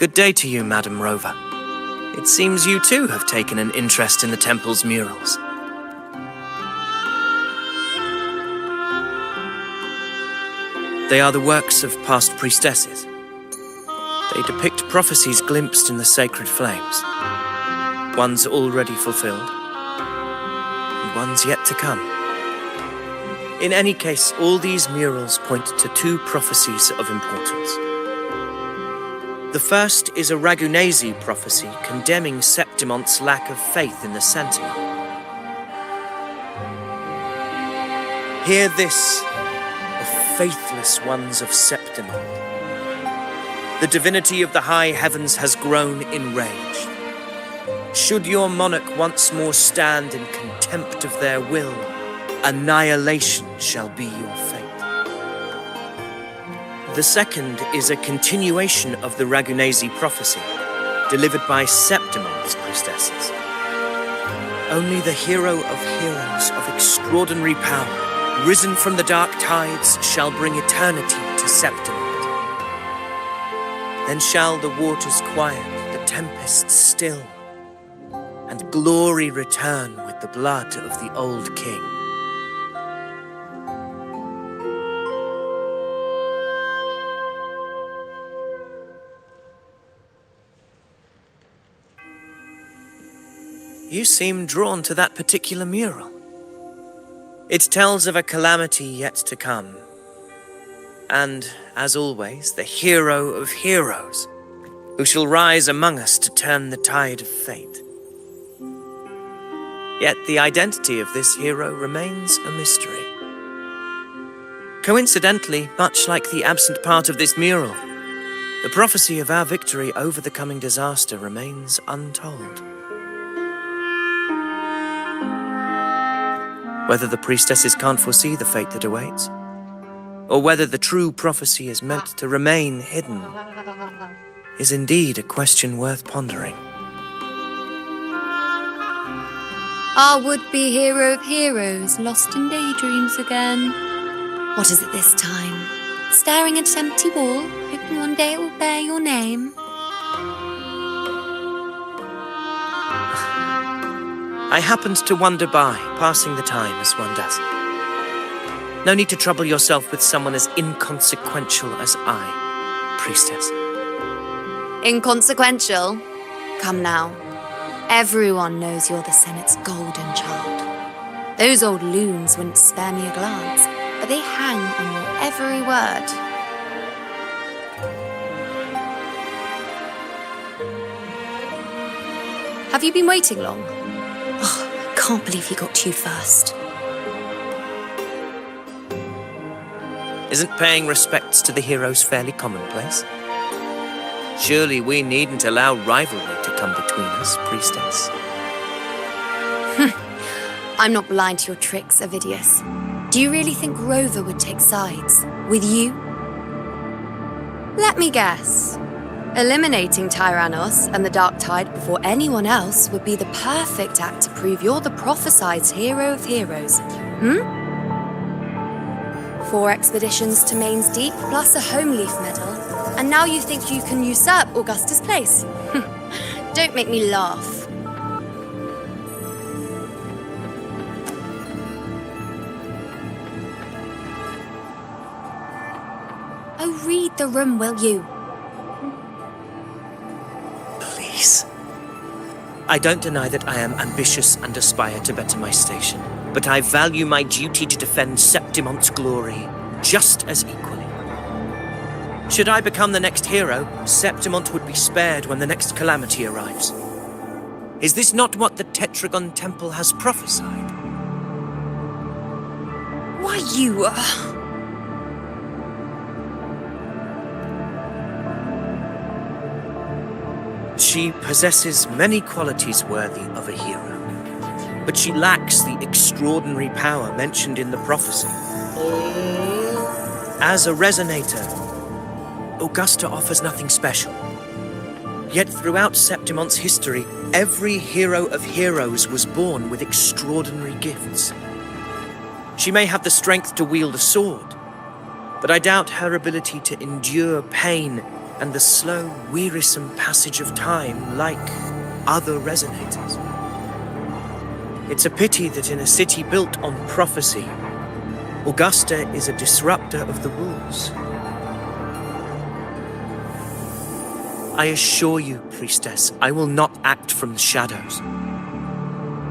Good day to you, Madam Rover. It seems you too have taken an interest in the temple's murals. They are the works of past priestesses. They depict prophecies glimpsed in the sacred flames. Ones already fulfilled, and ones yet to come. In any case, all these murals point to two prophecies of importance. The first is a Ragunesi prophecy condemning Septimonte's lack of faith in the Sentinel. Hear this, the faithless ones of Septimont. The divinity of the high heavens has grown enraged. Should your monarch once more stand in contempt of their will, annihilation shall be your fate. The second is a continuation of the Ragunesi prophecy, delivered by Septimonte's priestesses. Only the hero of heroes of extraordinary power, risen from the dark tides, shall bring eternity to Septimont. Then shall the waters quiet, the tempests still, and glory return with the blood of the old king. You seem drawn to that particular mural. It tells of a calamity yet to come. And, as always, the hero of heroes, who shall rise among us to turn the tide of fate. Yet the identity of this hero remains a mystery. Coincidentally, much like the absent part of this mural, the prophecy of our victory over the coming disaster remains untold. Whether the priestesses can't foresee the fate that awaits, or whether the true prophecy is meant to remain hidden, is indeed a question worth pondering. Our would-be hero of heroes, lost in daydreams again. What is it this time? Staring at an empty wall, hoping one day it will bear your name? I happened to wander by, passing the time as one does. No need to trouble yourself with someone as inconsequential as I, priestess. Inconsequential? Come now. Everyone knows you're the Senate's golden child. Those old loons wouldn't spare me a glance, but they hang on your every word. Have you been waiting long? Oh, I can't believe you got to you first. Isn't paying respects to the heroes fairly commonplace? Surely we needn't allow rivalry to come between us, priestess. I'm not blind to your tricks, Avidius. Do you really think Rover would take sides? With you? Let me guess. Eliminating Tyrannos and the Dark Tide before anyone else would be the perfect act to prove you're the prophesied hero of heroes. 4 expeditions to Main's Deep, plus a home leaf medal, and now you think you can usurp Augusta's place? Don't make me laugh. Oh, read the room, will you? Please. I don't deny that I am ambitious and aspire to better my station, but I value my duty to defend Septimonte's glory just as equally. Should I become the next hero, Septimonte would be spared when the next calamity arrives. Is this not what the Tetragon Temple has prophesied? Why, you... She possesses many qualities worthy of a hero, but she lacks the extraordinary power mentioned in the prophecy. As a resonator, Augusta offers nothing special. Yet throughout Septimonte's history, every hero of heroes was born with extraordinary gifts. She may have the strength to wield a sword, but I doubt her ability to endure pain and the slow, wearisome passage of time like other resonators. It's a pity that in a city built on prophecy, Augusta is a disruptor of the rules. I assure you, Priestess, I will not act from the shadows.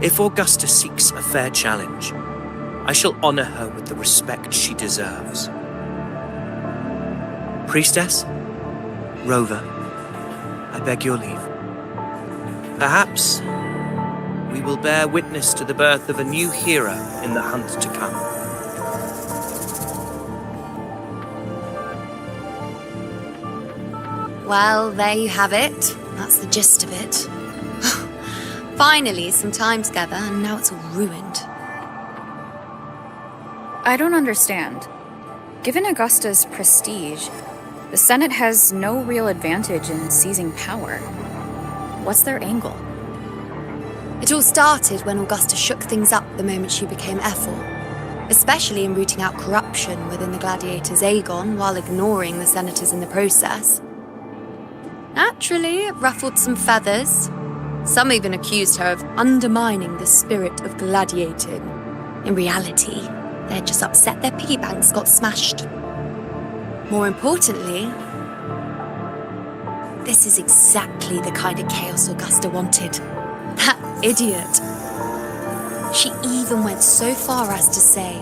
If Augusta seeks a fair challenge, I shall honor her with the respect she deserves. Priestess, Rover, I beg your leave. Perhaps we will bear witness to the birth of a new hero in the hunt to come. Well, there you have it. That's the gist of it. Finally, some time together, and now it's all ruined. I don't understand. Given Augusta's prestige, the Senate has no real advantage in seizing power. What's their angle? It all started when Augusta shook things up the moment she became Ephor, especially in rooting out corruption within the gladiators' Aegon while ignoring the senators in the process. Naturally, it ruffled some feathers. Some even accused her of undermining the spirit of gladiating. In reality, they'd just upset their piggy banks got smashed. More importantly, this is exactly the kind of chaos Augusta wanted. That idiot. She even went so far as to say,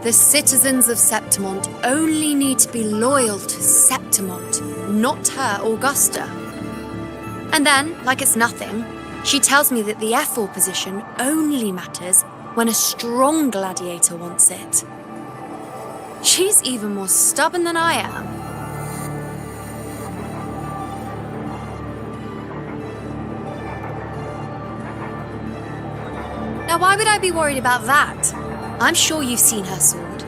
the citizens of Septimont only need to be loyal to Septimont, not her, Augusta. And then, like it's nothing, she tells me that the Ephor position only matters when a strong gladiator wants it. She's even more stubborn than I am. Now, why would I be worried about that? I'm sure you've seen her sword.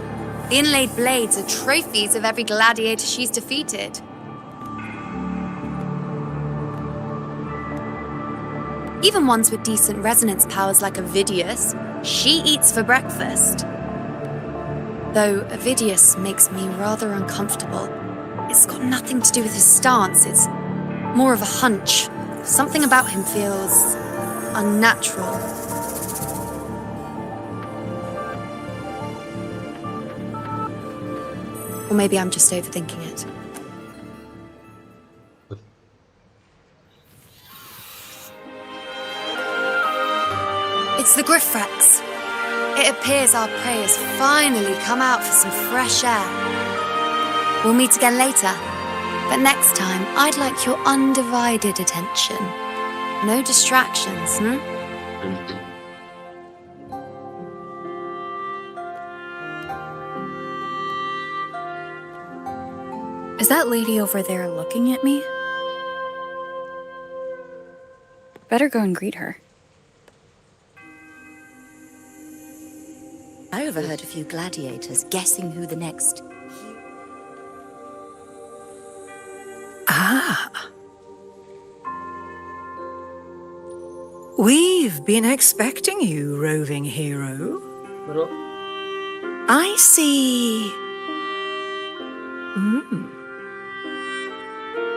The inlaid blades are trophies of every gladiator she's defeated. Even ones with decent resonance powers like Avidius, she eats for breakfast. Though Avidius makes me rather uncomfortable. It's got nothing to do with his stance, it's more of a hunch. Something about him feels unnatural. Or maybe I'm just overthinking it. It's the Griffrex. It appears our prey has finally come out for some fresh air. We'll meet again later, but next time I'd like your undivided attention. No distractions, Is that lady over there looking at me? Better go and greet her. I overheard a few gladiators guessing who the next... Ah. We've been expecting you, roving hero. Bro. I see...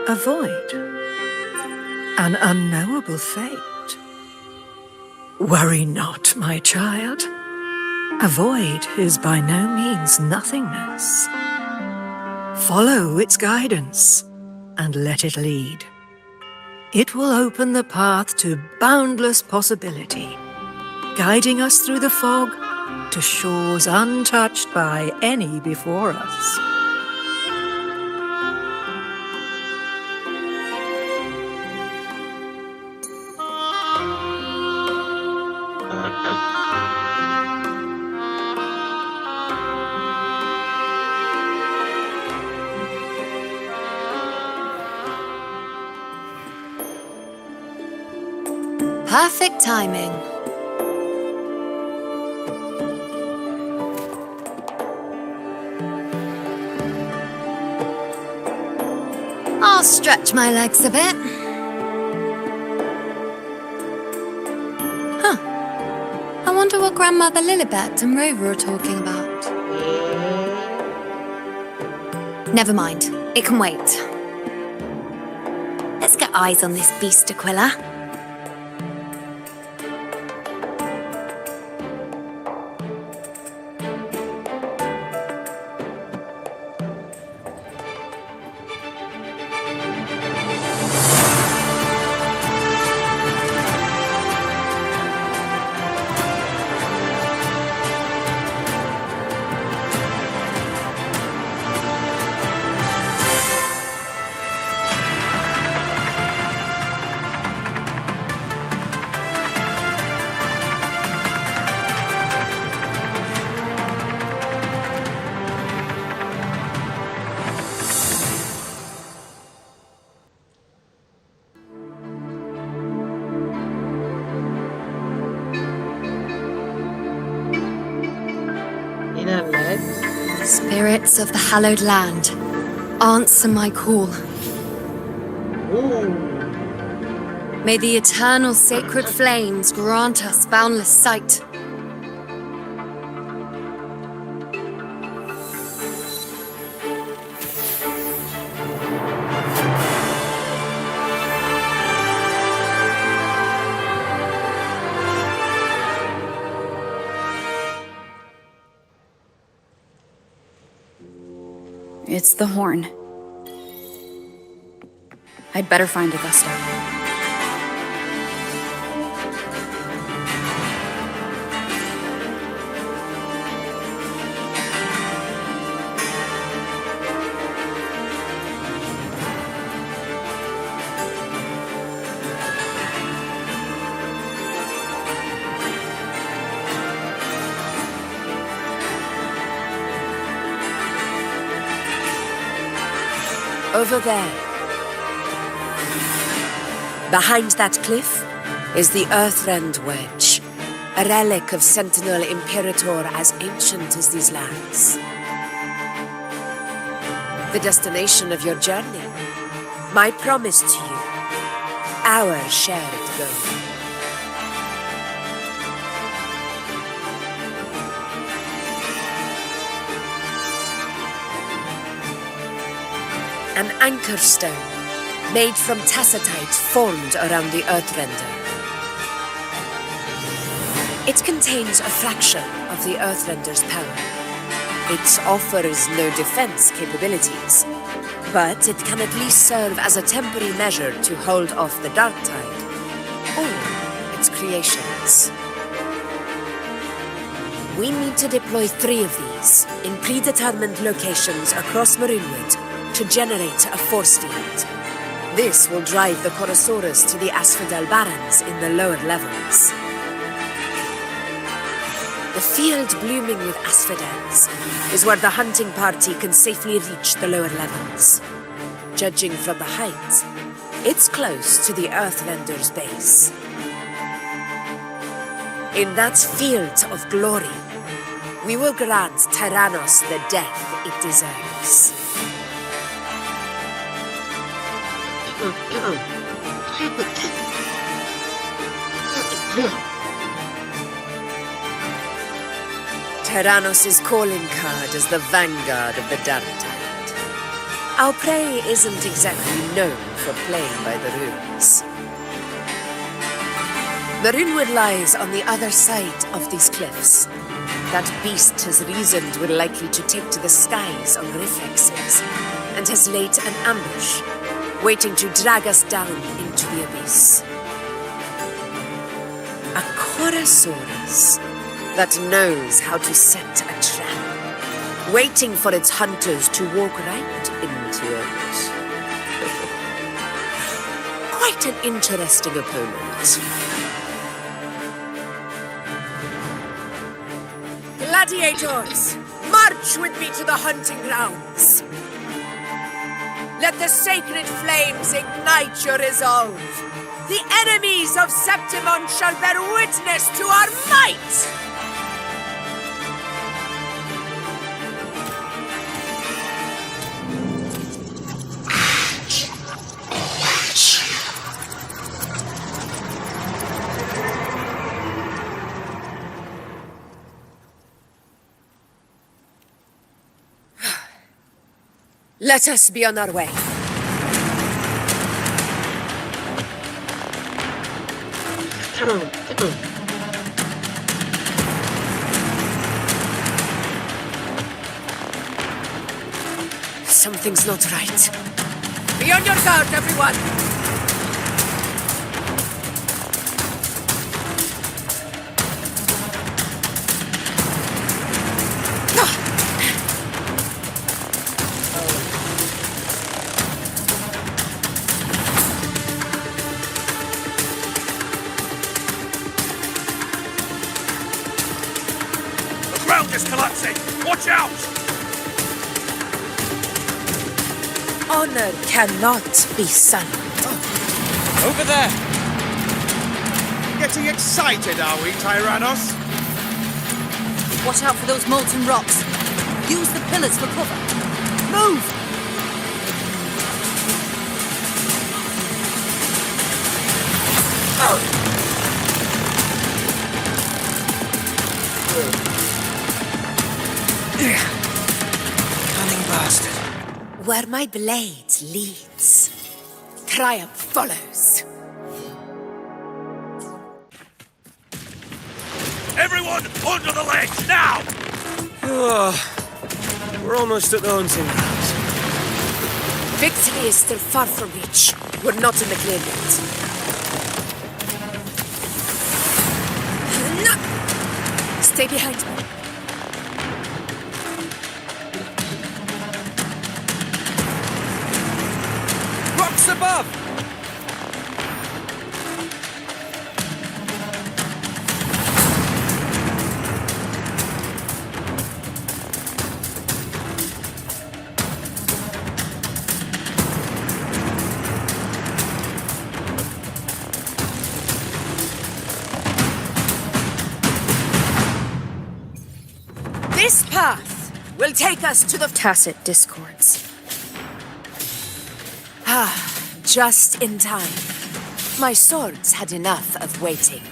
A void. An unknowable fate. Worry not, my child. A void is by no means nothingness. Follow its guidance and let it lead. It will open the path to boundless possibility, guiding us through the fog to shores untouched by any before us. Perfect timing. I'll stretch my legs a bit. Huh. I wonder what Grandmother Lilibet and Rover are talking about. Never mind. It can wait. Let's get eyes on this beast, Aquila. Inner light. Spirits of the hallowed land, answer my call. Ooh. May the eternal sacred flames grant us boundless sight. It's the horn. I'd better find Augusta. Over there. Behind that cliff is the Earthrend Wedge, a relic of Sentinel Imperator as ancient as these lands. The destination of your journey, my promise to you, our shared goal. An anchor stone, made from tacitite formed around the Earthrender. It contains a fraction of the Earthrender's power. It offers no defense capabilities, but it can at least serve as a temporary measure to hold off the dark tide, or its creations. We need to deploy 3 of these in predetermined locations across Maroonwood to generate a force field. This will drive the Chorosaurus to the Asphodel Barrens in the lower levels. The field blooming with asphodels is where the hunting party can safely reach the lower levels. Judging from the height, it's close to the Earthrender's base. In that field of glory, we will grant Tyrannos the death it deserves. Tyrannos' calling card is the vanguard of the Dark Tide. Our prey isn't exactly known for playing by the rules. Maroonwood lies on the other side of these cliffs. That beast has reasoned we're likely to take to the skies on reflexes, and has laid an ambush, waiting to drag us down into the abyss. A Chorosaurus that knows how to set a trap, waiting for its hunters to walk right into it. Quite an interesting opponent. Gladiators, march with me to the hunting grounds. Let the sacred flames ignite your resolve. The enemies of Septimon shall bear witness to our might! Let us be on our way. Something's not right. Be on your guard, everyone! The ground is collapsing! Watch out! Honor cannot be sullied. Over there! Getting excited, are we, Tyrannos? Watch out for those molten rocks. Use the pillars for cover. Move! Cunning bastard. Where my blade leads, triumph follows. Everyone, under the ledge, now! We're almost at the hunting grounds. Victory is still far from reach. We're not in the clear yet. Stay behind me. Rocks above! This path will take us to the... Tacit discords. Just in time. My swords had enough of waiting.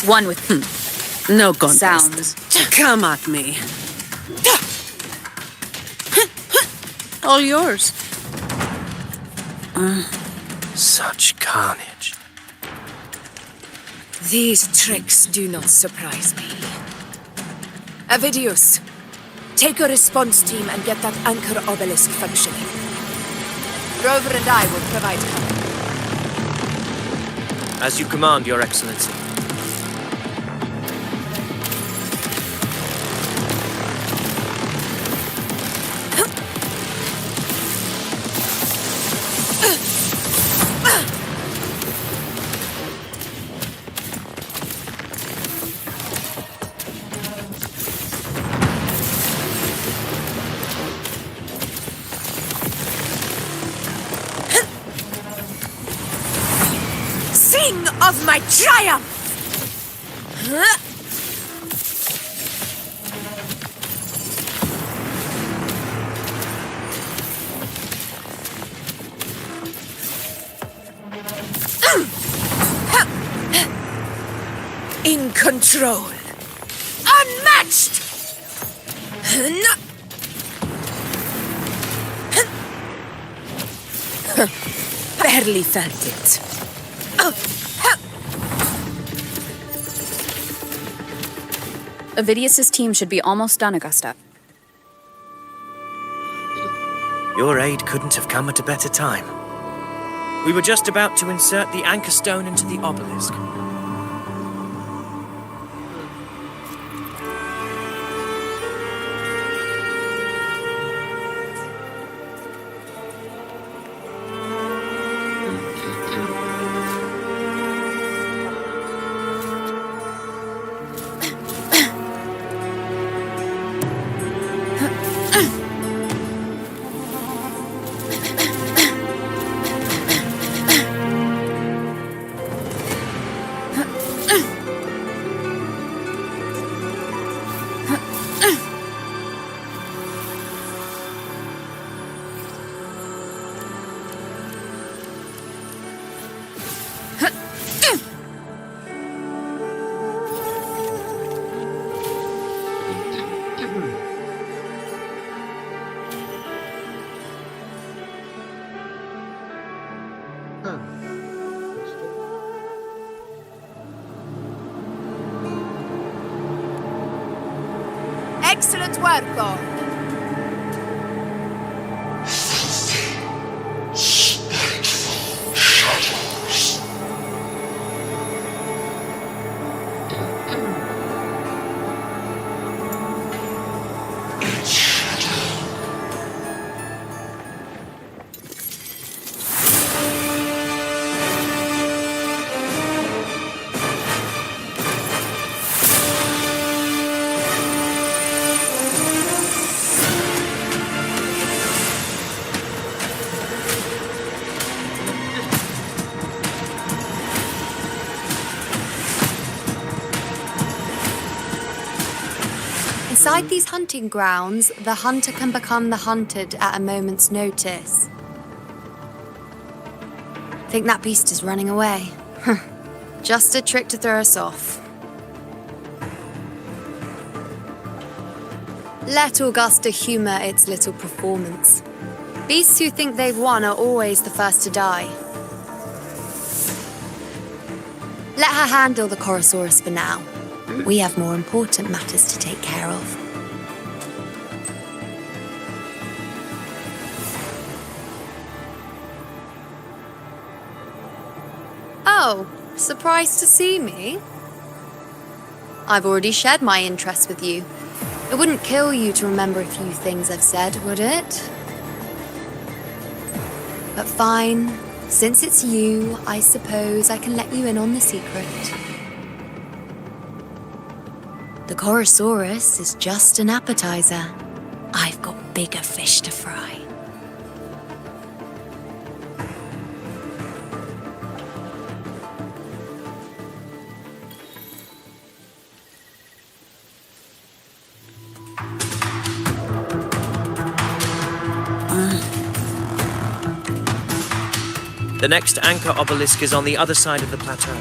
One with No contest. sounds. Come at me. All yours. Such carnage. These tricks do not surprise me. Avidius, take a response team and get that anchor obelisk functioning. Rover and I will provide cover. As you command, Your Excellency. Sing of my triumph! In control. Unmatched! Barely felt it. Avidius's team should be almost done, Augusta. Your aid couldn't have come at a better time. We were just about to insert the anchor stone into the obelisk. Huh. Excellent work, all. Inside these hunting grounds, the hunter can become the hunted at a moment's notice. Think that beast is running away? Just a trick to throw us off. Let Augusta humor its little performance. Beasts who think they've won are always the first to die. Let her handle the Chorosaurus for now. We have more important matters to take care of. Oh, surprised to see me? I've already shared my interest with you. It wouldn't kill you to remember a few things I've said, would it? But fine. Since it's you, I suppose I can let you in on the secret. The Chorosaurus is just an appetizer. I've got bigger fish to fry. The next anchor obelisk is on the other side of the plateau.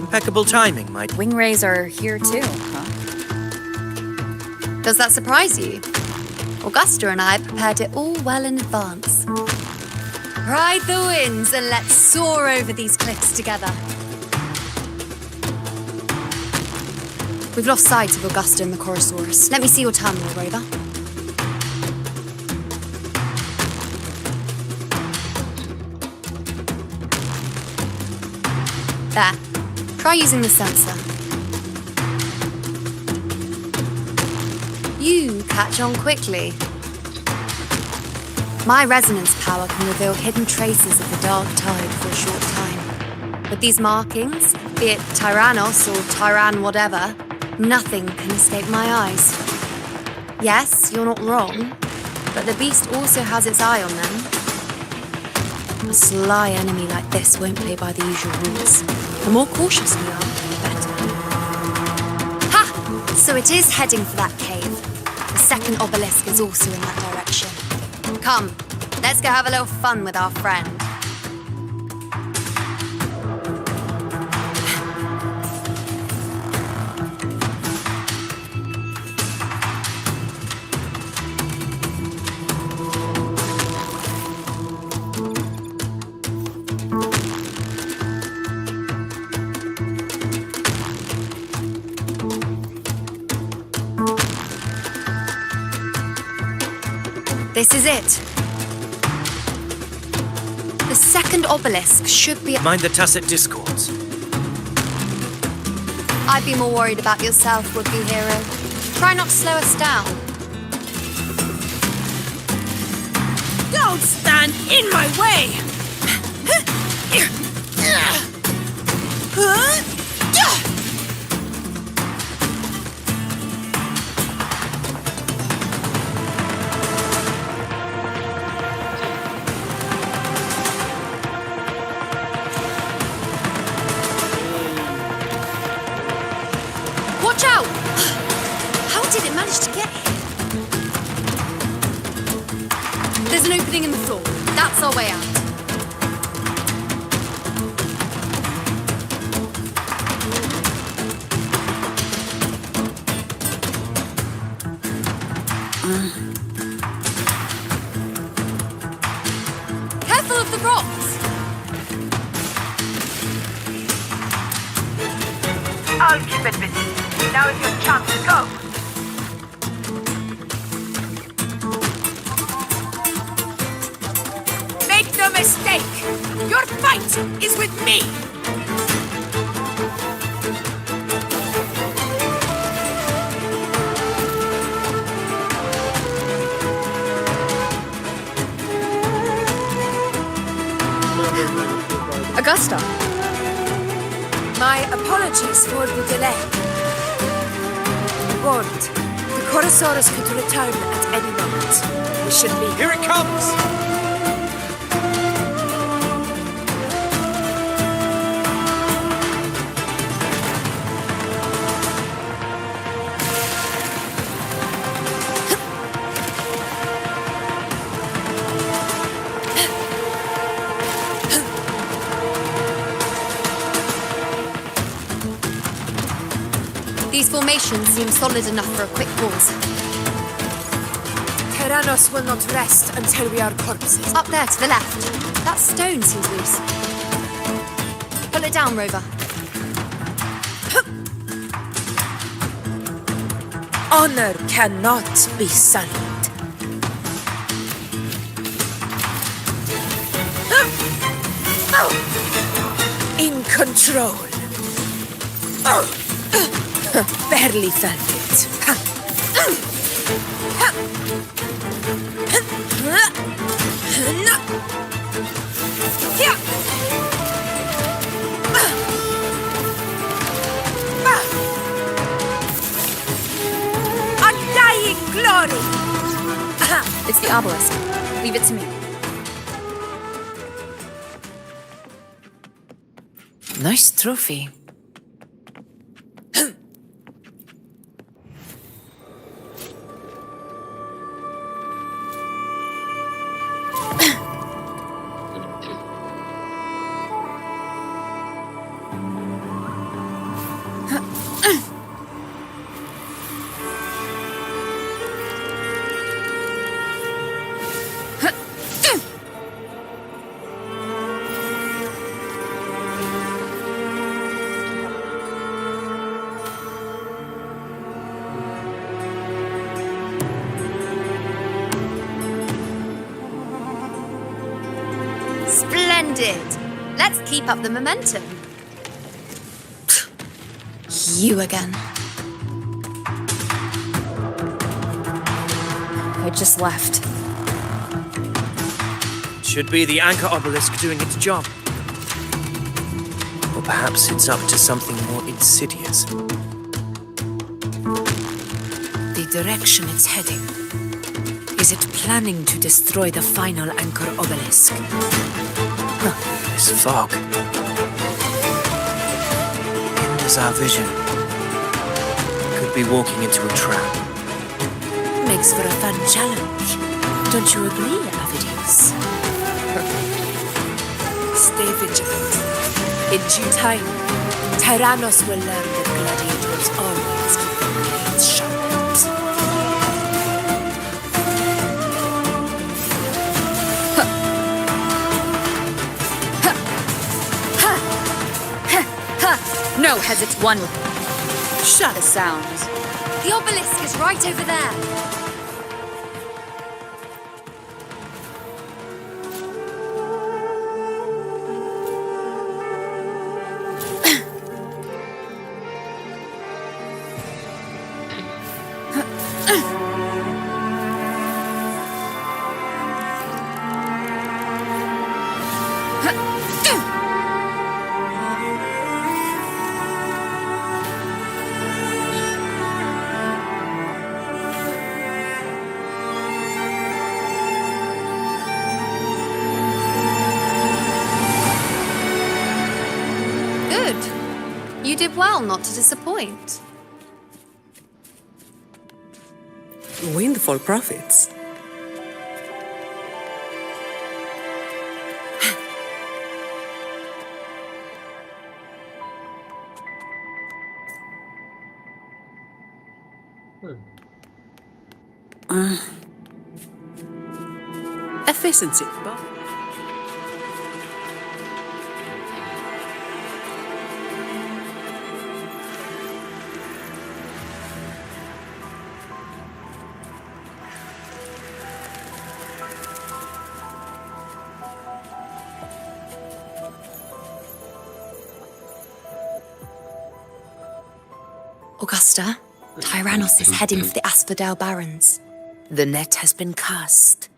Impeccable timing, my... Wing rays are here too, huh? Does that surprise you? Augusta and I prepared it all well in advance. Ride the winds and let's soar over these cliffs together. We've lost sight of Augusta and the Chorosaurus. Let me see your terminal, Rover. There. Try using the sensor. You catch on quickly. My resonance power can reveal hidden traces of the dark tide for a short time. With these markings, be it Tyrannos or Tyran whatever, nothing can escape my eyes. Yes, you're not wrong, but the beast also has its eye on them. A sly enemy like this won't play by the usual rules. The more cautious we are, the better. Ha! So it is heading for that cave. The second obelisk is also in that direction. Come, let's go have a little fun with our friend. This is it. The second obelisk should be... Mind the tacit discords. I'd be more worried about yourself, would-be hero. Try not to slow us down. Don't stand in my way! Watch out! How did it manage to get here? There's an opening in the floor. That's our way out. of the rocks! I'll keep it busy. Now is your chance to go. Make no mistake! Your fight is with me! Augusta! My apologies for the delay. Warned, the Chorosaurus could return at any moment. We should leave. Here it comes! These formations seem solid enough for a quick pause. Tyrannos will not rest until we are corpses. Up there to the left. That stone seems loose. Pull it down, Rover. Honor cannot be sullied. In control. Barely felt it. Undying glory! It's the obelisk. Leave it to me. Nice trophy. Splendid! Let's keep up the momentum. You again. I just left. Should be the anchor obelisk doing its job. Or perhaps it's up to something more insidious. The direction it's heading. Is it planning to destroy the final anchor obelisk? This fog. Hinders our vision. Could be walking into a trap. Makes for a fun challenge. Don't you agree, Avidius? Stay vigilant. In due time, Tyrannos will learn that gladiators always keep their blades sharpened. No, has its one with Shut the sound. The obelisk is right over there. You did well not to disappoint. Windfall profits. Efficiency. Augusta, Tyrannos is heading for the Asphodel Barrens. The net has been cast.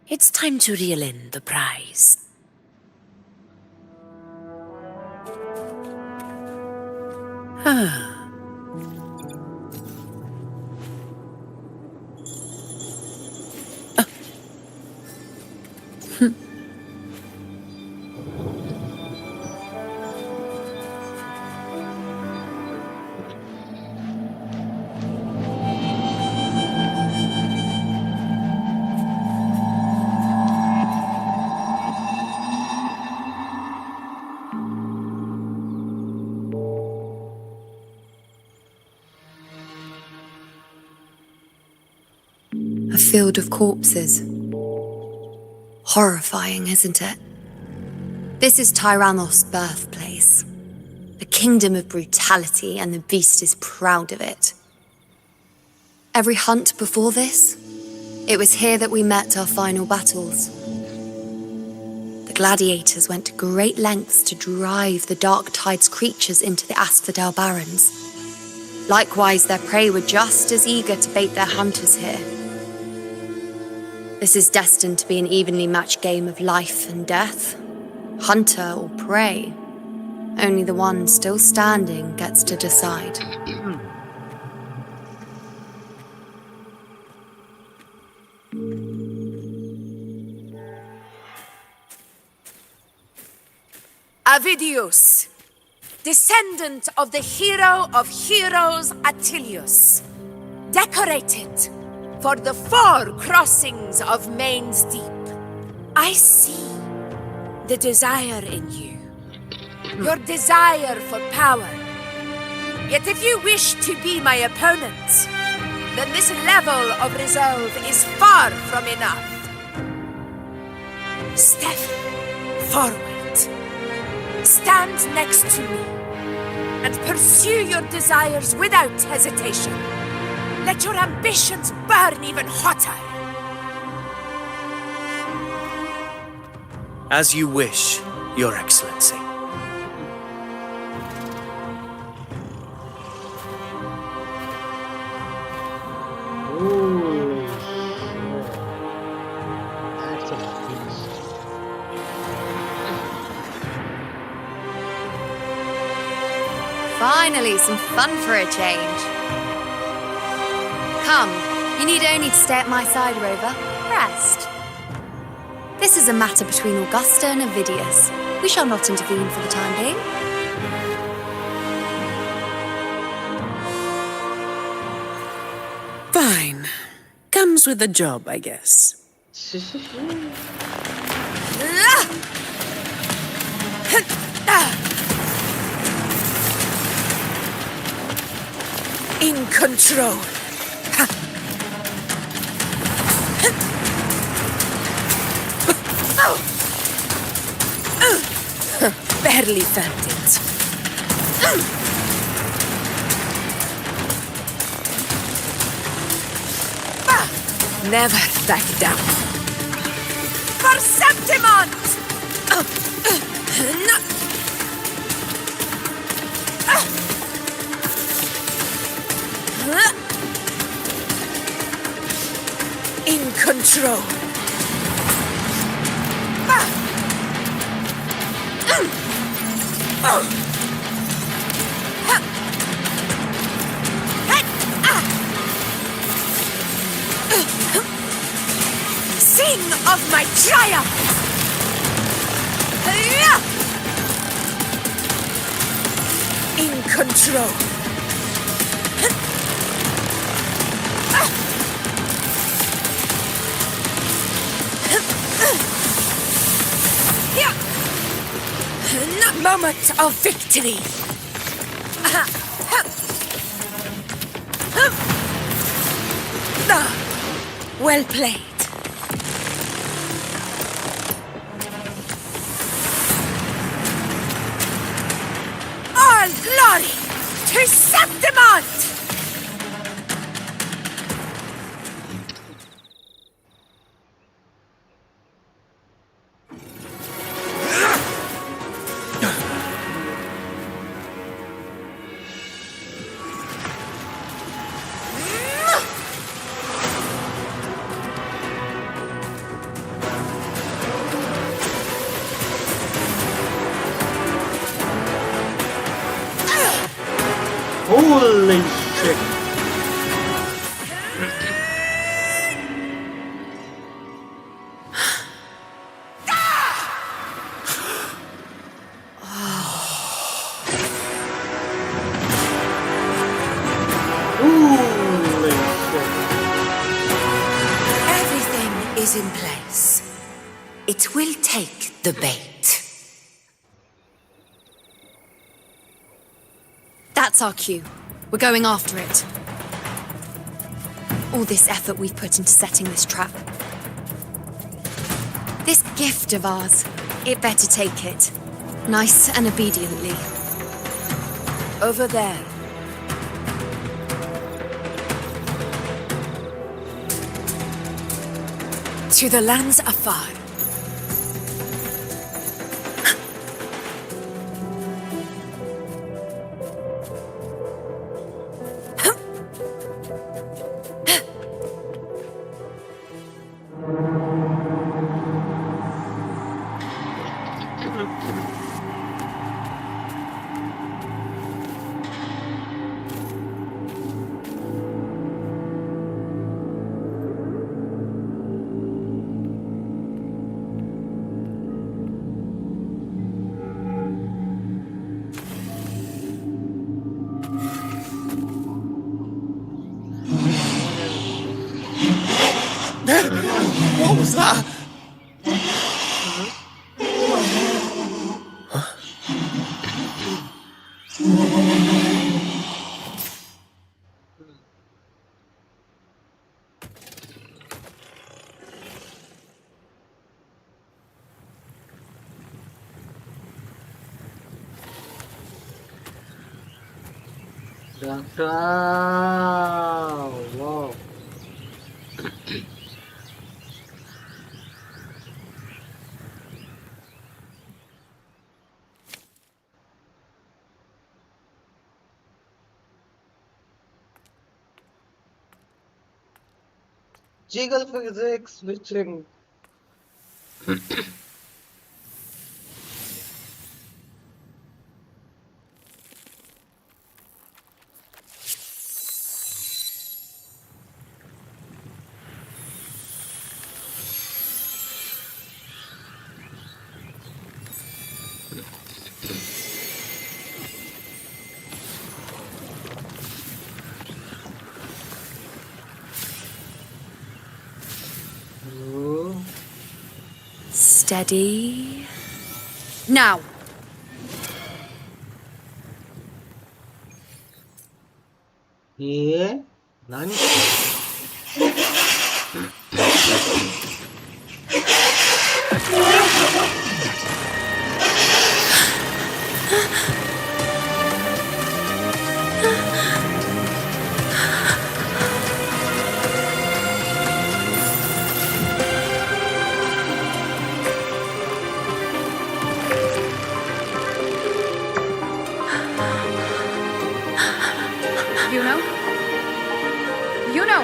It's time to reel in the prize. A field of corpses. Horrifying, isn't it? This is Tyrannos' birthplace. A kingdom of brutality, and the beast is proud of it. Every hunt before this, it was here that we met our final battles. The gladiators went to great lengths to drive the Dark Tide's creatures into the Asphodel Barrens. Likewise, their prey were just as eager to bait their hunters here. This is destined to be an evenly matched game of life and death. Hunter or prey. Only the one still standing gets to decide. Avidius, descendant of the hero of heroes Attilius, decorated for the 4 crossings of Main's Deep. I see the desire in you, your desire for power. Yet if you wish to be my opponent, then this level of resolve is far from enough. Step forward, stand next to me, and pursue your desires without hesitation. Let your ambitions burn even hotter. As you wish, Your Excellency. Holy shit. That's a beast. Finally, some fun for a change. Come, you need only to stay at my side, Rover. Rest. This is a matter between Augusta and Avidius. We shall not intervene for the time being. Fine. Comes with the job, I guess. In control. Barely felt it. Never back down. For Septimont! In control. Sing of my triumph! In control. Moment of victory. Well played. All glory to Septimont! Holy shit. Holy shit. Everything is in place. It will take the bait. That's our cue. We're going after it. All this effort we've put into setting this trap. This gift of ours, it better take it. Nice and obediently. Over there. To the lands afar. What was that? Doctor. Wow. Jiggle physics switching. Steady. Now! Yeah. Nani? Iuno? Iuno!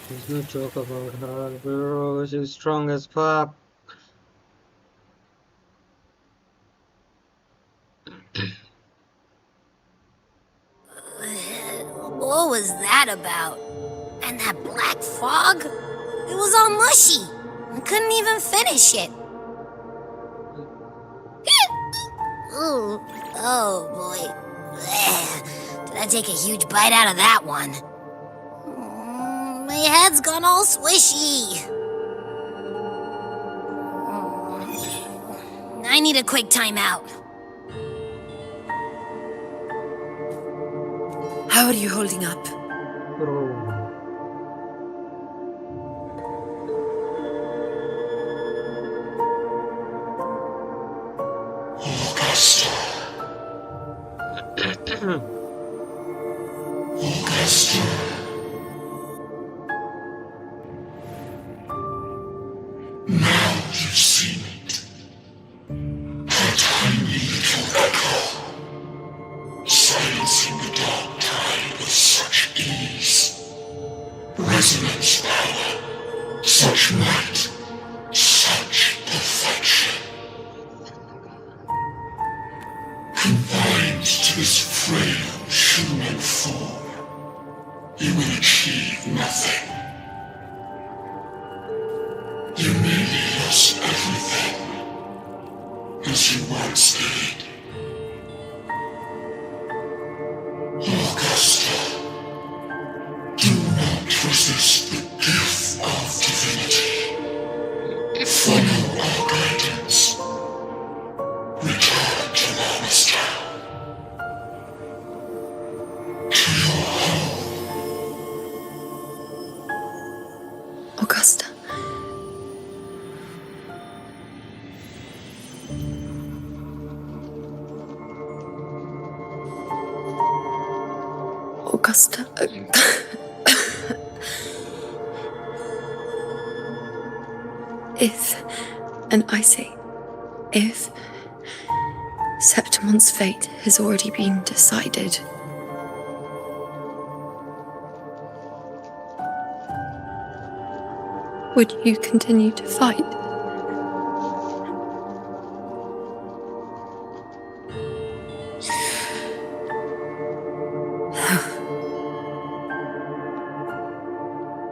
There's no joke about her, bro. She's strong as fuck. What was that about? And that black fog? It was all mushy. I couldn't even finish it. Ooh, oh boy. Did I take a huge bite out of that one? My head's gone all swishy. I need a quick timeout. How are you holding up? Bro. Augusta. Augusta. Now you've seen it. Her tiny little echo. resonance power, such might, such perfection. Confined to this frail human form, you will achieve nothing. You nearly lost everything, as you once did. Augusta, do not resist the gift of divinity. Follow our guidance. Return to Augusta. To your home. Augusta. Augusta. If, and I say, if Septimon's fate has already been decided, would you continue to fight?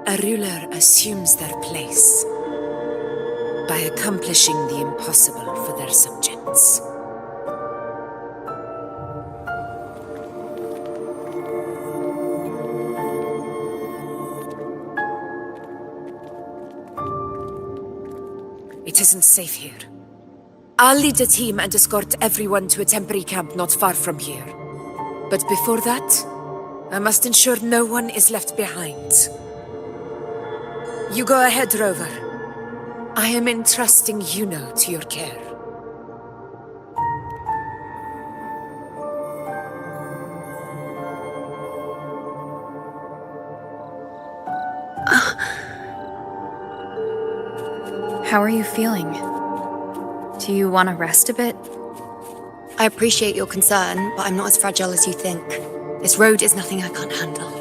A ruler assumes their place by accomplishing the impossible for their subjects. It isn't safe here. I'll lead a team and escort everyone to a temporary camp not far from here. But before that, I must ensure no one is left behind. You go ahead, Rover. I am entrusting Iuno to your care. How are you feeling? Do you want to rest a bit? I appreciate your concern, but I'm not as fragile as you think. This road is nothing I can't handle.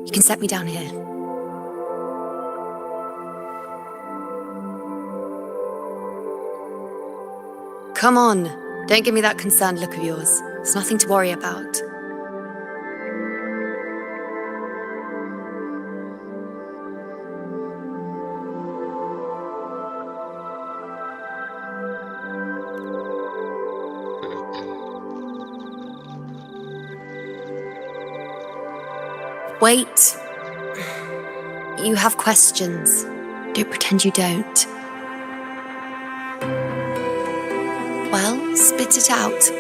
You can set me down here. Come on, don't give me that concerned look of yours. It's nothing to worry about. Wait. You have questions. Don't pretend you don't. Well, spit it out.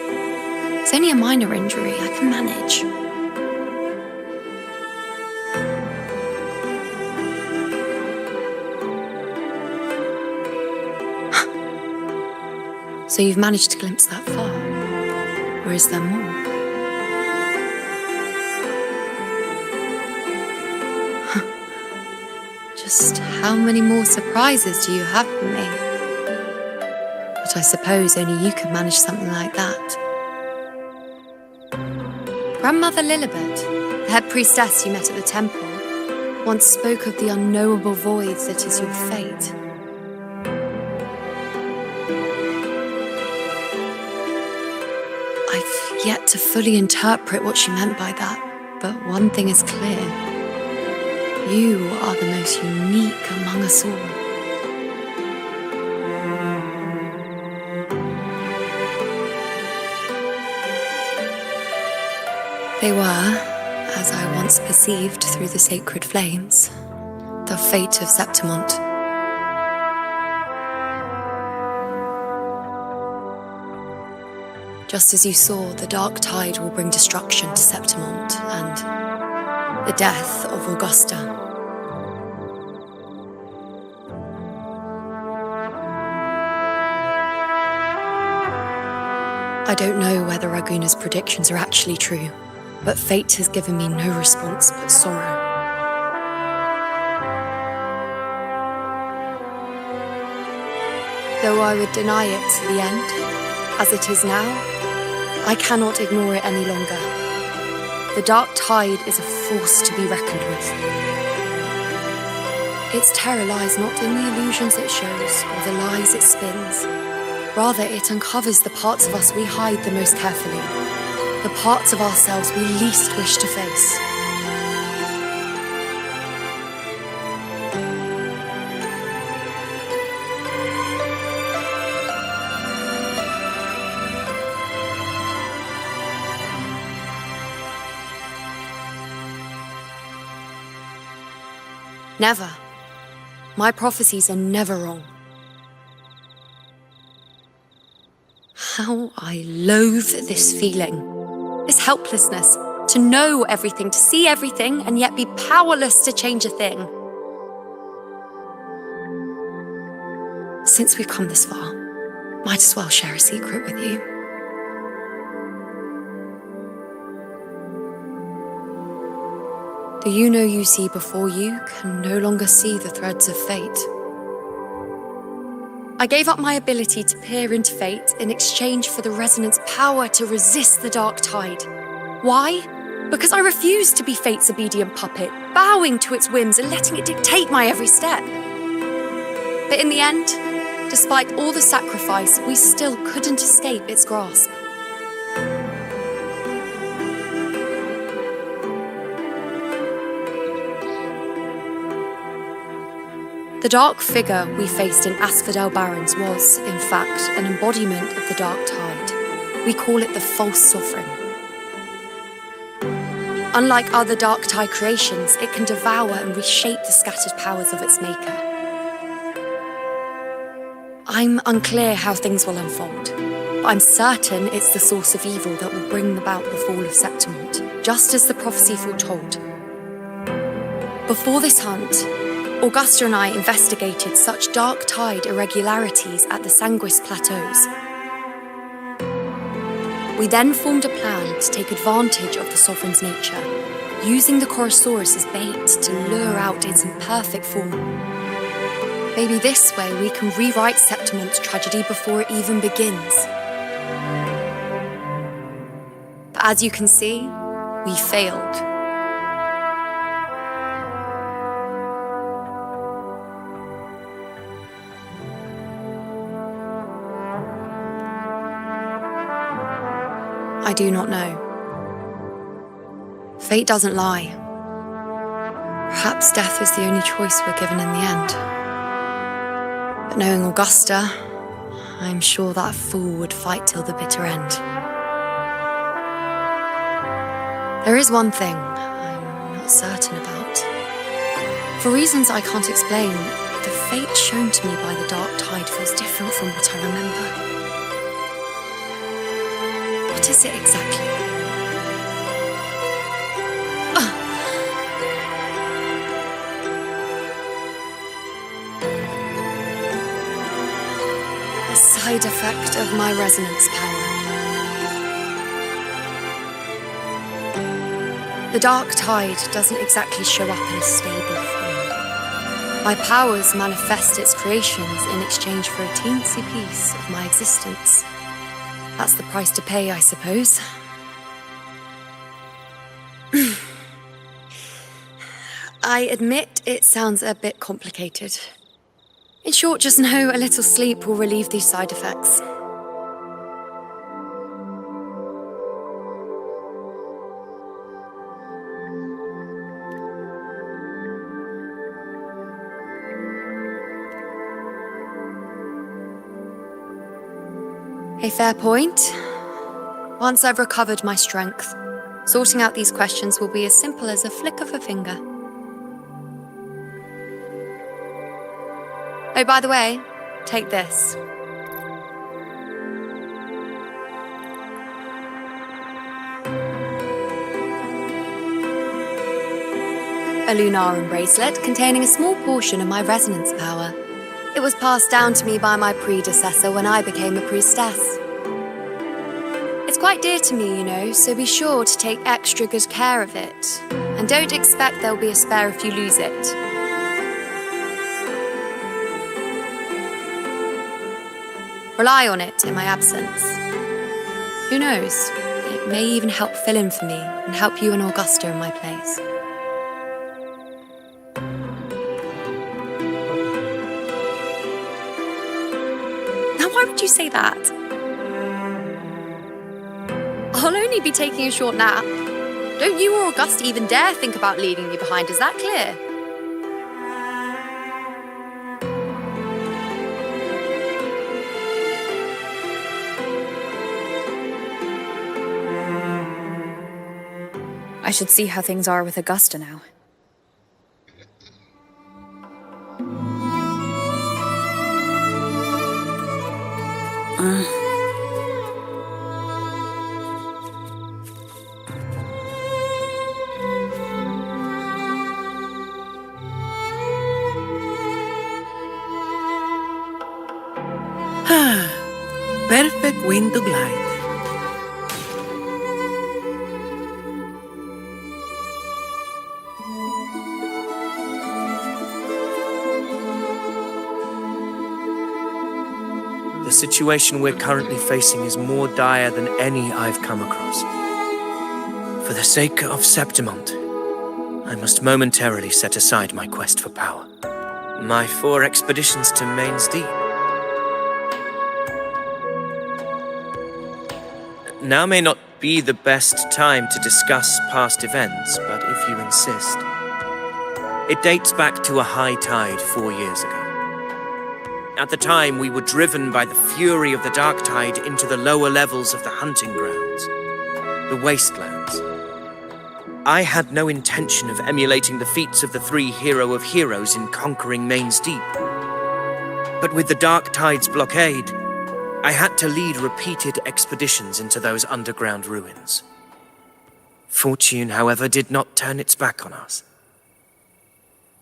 It's only a minor injury. I can manage. So you've managed to glimpse that far? Or is there more? Just how many more surprises do you have for me? But I suppose only you could manage something like that. Grandmother Lilibet, the head priestess you met at the temple, once spoke of the unknowable void that is your fate. I've yet to fully interpret what she meant by that, but one thing is clear. You are the most unique among us all. They were, as I once perceived through the sacred flames, the fate of Septimont. Just as you saw, the dark tide will bring destruction to Septimont and the death of Augusta. I don't know whether Raguna's predictions are actually true, but fate has given me no response but sorrow. though I would deny it to the end, as it is now, I cannot ignore it any longer. The dark tide is a force to be reckoned with. Its terror lies not in the illusions it shows or the lies it spins. Rather, it uncovers the parts of us we hide the most carefully, the parts of ourselves we least wish to face. Never. My prophecies are never wrong. How I loathe this feeling, this helplessness, to know everything, to see everything, and yet be powerless to change a thing. Since we've come this far, might as well share a secret with you. The Iuno you see before you can no longer see the threads of fate. I gave up my ability to peer into fate in exchange for the resonance power to resist the dark tide. Why? Because I refused to be fate's obedient puppet, bowing to its whims and letting it dictate my every step. But in the end, despite all the sacrifice, we still couldn't escape its grasp. The dark figure we faced in Asphodel Barrens was, in fact, an embodiment of the dark tide. We call it the false sovereign. Unlike other dark tide creations, it can devour and reshape the scattered powers of its maker. I'm unclear how things will unfold, but I'm certain it's the source of evil that will bring about the fall of Septimont, just as the prophecy foretold. Before this hunt, Augusta and I investigated such dark tide irregularities at the Sanguis Plateaus. We then formed a plan to take advantage of the sovereign's nature, using the Chorosaurus as bait to lure out its imperfect form. Maybe this way we can rewrite Septimont's tragedy before it even begins. But as you can see, we failed. I do not know. Fate doesn't lie. Perhaps death is the only choice we're given in the end. But knowing Augusta, I'm sure that fool would fight till the bitter end. There is one thing I'm not certain about. For reasons I can't explain, the fate shown to me by the dark tide feels different from what I remember. What is it exactly? A side effect of my resonance power. The dark tide doesn't exactly show up in a stable form. My powers manifest its creations in exchange for a teensy piece of my existence. That's the price to pay, I suppose. I admit it sounds a bit complicated. In short, just know a little sleep will relieve these side effects. A fair point. Once I've recovered my strength, sorting out these questions will be as simple as a flick of a finger. Oh, by the way, take this. A Lunarum bracelet containing a small portion of my resonance power. It was passed down to me by my predecessor when I became a priestess. It's quite dear to me, you know, so be sure to take extra good care of it. And don't expect there'll be a spare if you lose it. Rely on it in my absence. Who knows? It may even help fill in for me and help you and Augusta in my place. Now, why would you say that? I'll only be taking a short nap. Don't you or Augusta even dare think about leaving me behind, is that clear? I should see how things are with Augusta now. Perfect wind to glide. The situation we're currently facing is more dire than any I've come across. For the sake of Septimont, I must momentarily set aside my quest for power. My 4 expeditions to Main's Deep. Now may not be the best time to discuss past events, but if you insist. It dates back to a high tide 4 years ago. At the time, we were driven by the fury of the dark tide into the lower levels of the hunting grounds, the wastelands. I had no intention of emulating the feats of the 3 hero of heroes in conquering Main's Deep. But with the dark tide's blockade, I had to lead repeated expeditions into those underground ruins. Fortune, however, did not turn its back on us.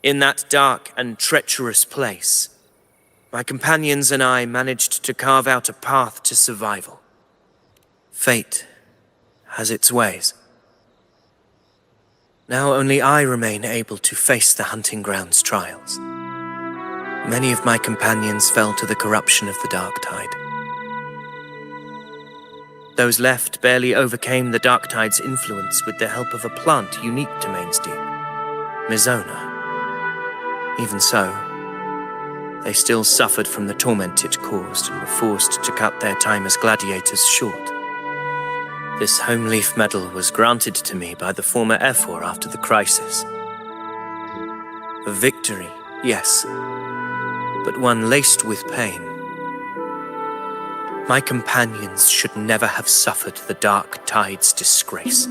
In that dark and treacherous place, my companions and I managed to carve out a path to survival. Fate has its ways. Now only I remain able to face the hunting grounds' trials. Many of my companions fell to the corruption of the dark tide. Those left barely overcame the dark tide's influence with the help of a plant unique to Main's Deep, Mizona. Even so, they still suffered from the torment it caused and were forced to cut their time as gladiators short. This home leaf medal was granted to me by the former Ephor after the crisis. A victory, yes, but one laced with pain. My companions should never have suffered the dark tide's disgrace.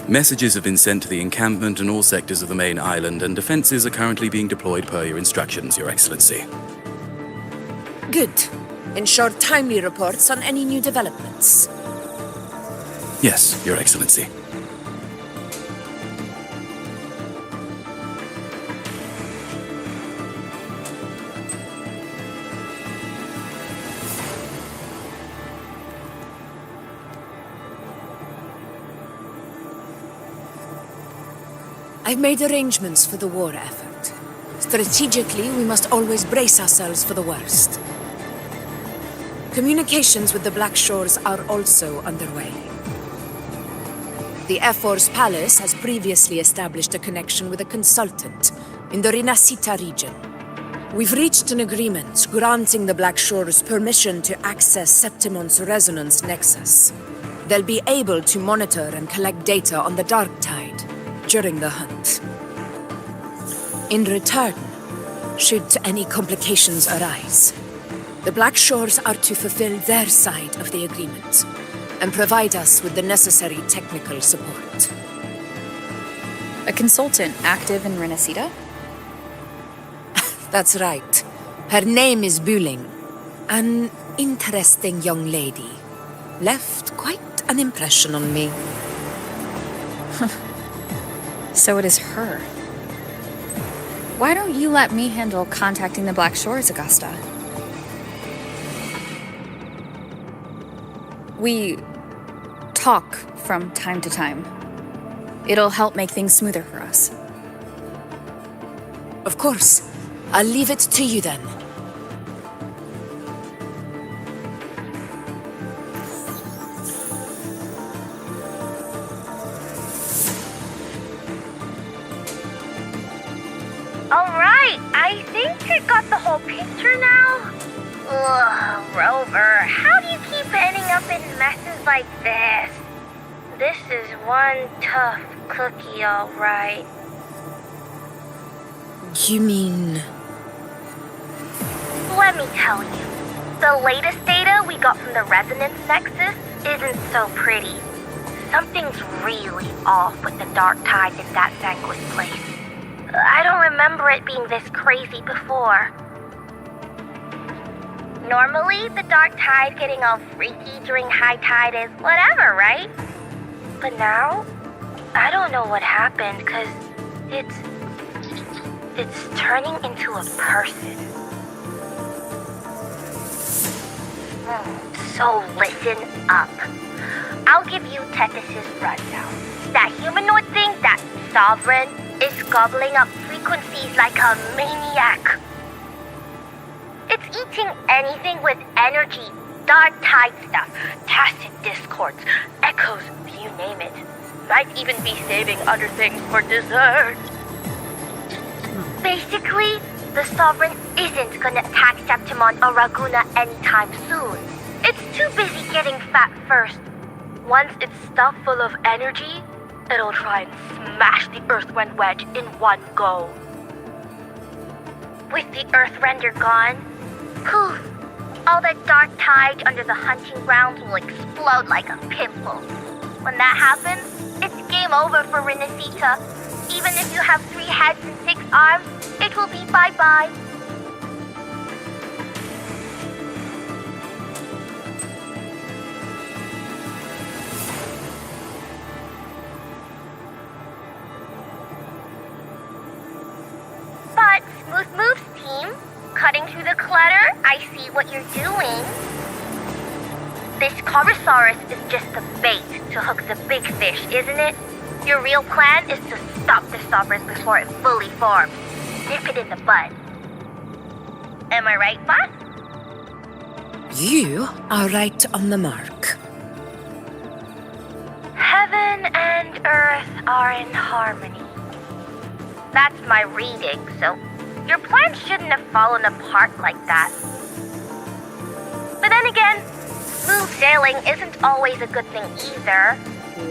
Messages have been sent to the encampment and all sectors of the main island, and defenses are currently being deployed per your instructions, Your Excellency. Good. Ensure timely reports on any new developments. Yes, Your Excellency. I've made arrangements for the war effort. Strategically, we must always brace ourselves for the worst. Communications with the Black Shores are also underway. The Ephor's palace has previously established a connection with a consultant in the Rinascita region. We've reached an agreement granting the Black Shores permission to access Septimont's resonance nexus. They'll be able to monitor and collect data on the Dark Tide during the hunt. In return, should any complications arise, the Black Shores are to fulfill their side of the agreement and provide us with the necessary technical support. A consultant active in Rinascita? That's right. Her name is Buling. An interesting young lady. Left quite an impression on me. So it is her. Why don't you let me handle contacting the Black Shores, Augusta? We talk from time to time. It'll help make things smoother for us. Of course. I'll leave it to you then. Alright, I think I got the whole picture now. Ugh, Rover, how do you keep ending up in messes like this? This is one tough cookie, alright. You mean... Let me tell you, the latest data we got from the resonance nexus isn't so pretty. Something's really off with the dark tides in that Sanguis place. I don't remember it being this crazy before. Normally, the dark tide getting all freaky during high tide is whatever, right? But now, I don't know what happened, cause it's turning into a person. So listen up. I'll give you Tethys' rundown. That humanoid thing, that Sovereign, is gobbling up frequencies like a maniac. It's eating anything with energy, dark tide stuff, tacit discords, echoes, you name it. Might even be saving other things for dessert. Basically, the Sovereign isn't gonna attack Septimon or Raguna anytime soon. It's too busy getting fat first. Once it's stuffed full of energy, it'll try and smash the Earthrend wedge in one go. With the Earthrender gone, poof, all that dark tide under the hunting grounds will explode like a pimple. When that happens, it's game over for Renacita. Even if you have 3 heads and 6 arms, it will be bye-bye. But, Smooth Moves team, cutting through the clutter, I see what you're doing. This Corosaurus is just the bait to hook the big fish, isn't it? Your real plan is to stop the Sovereign before it fully forms. Nip it in the bud. Am I right, boss? You are right on the mark. Heaven and Earth are in harmony. That's my reading, so your plan shouldn't have fallen apart like that. But then again, smooth sailing isn't always a good thing either.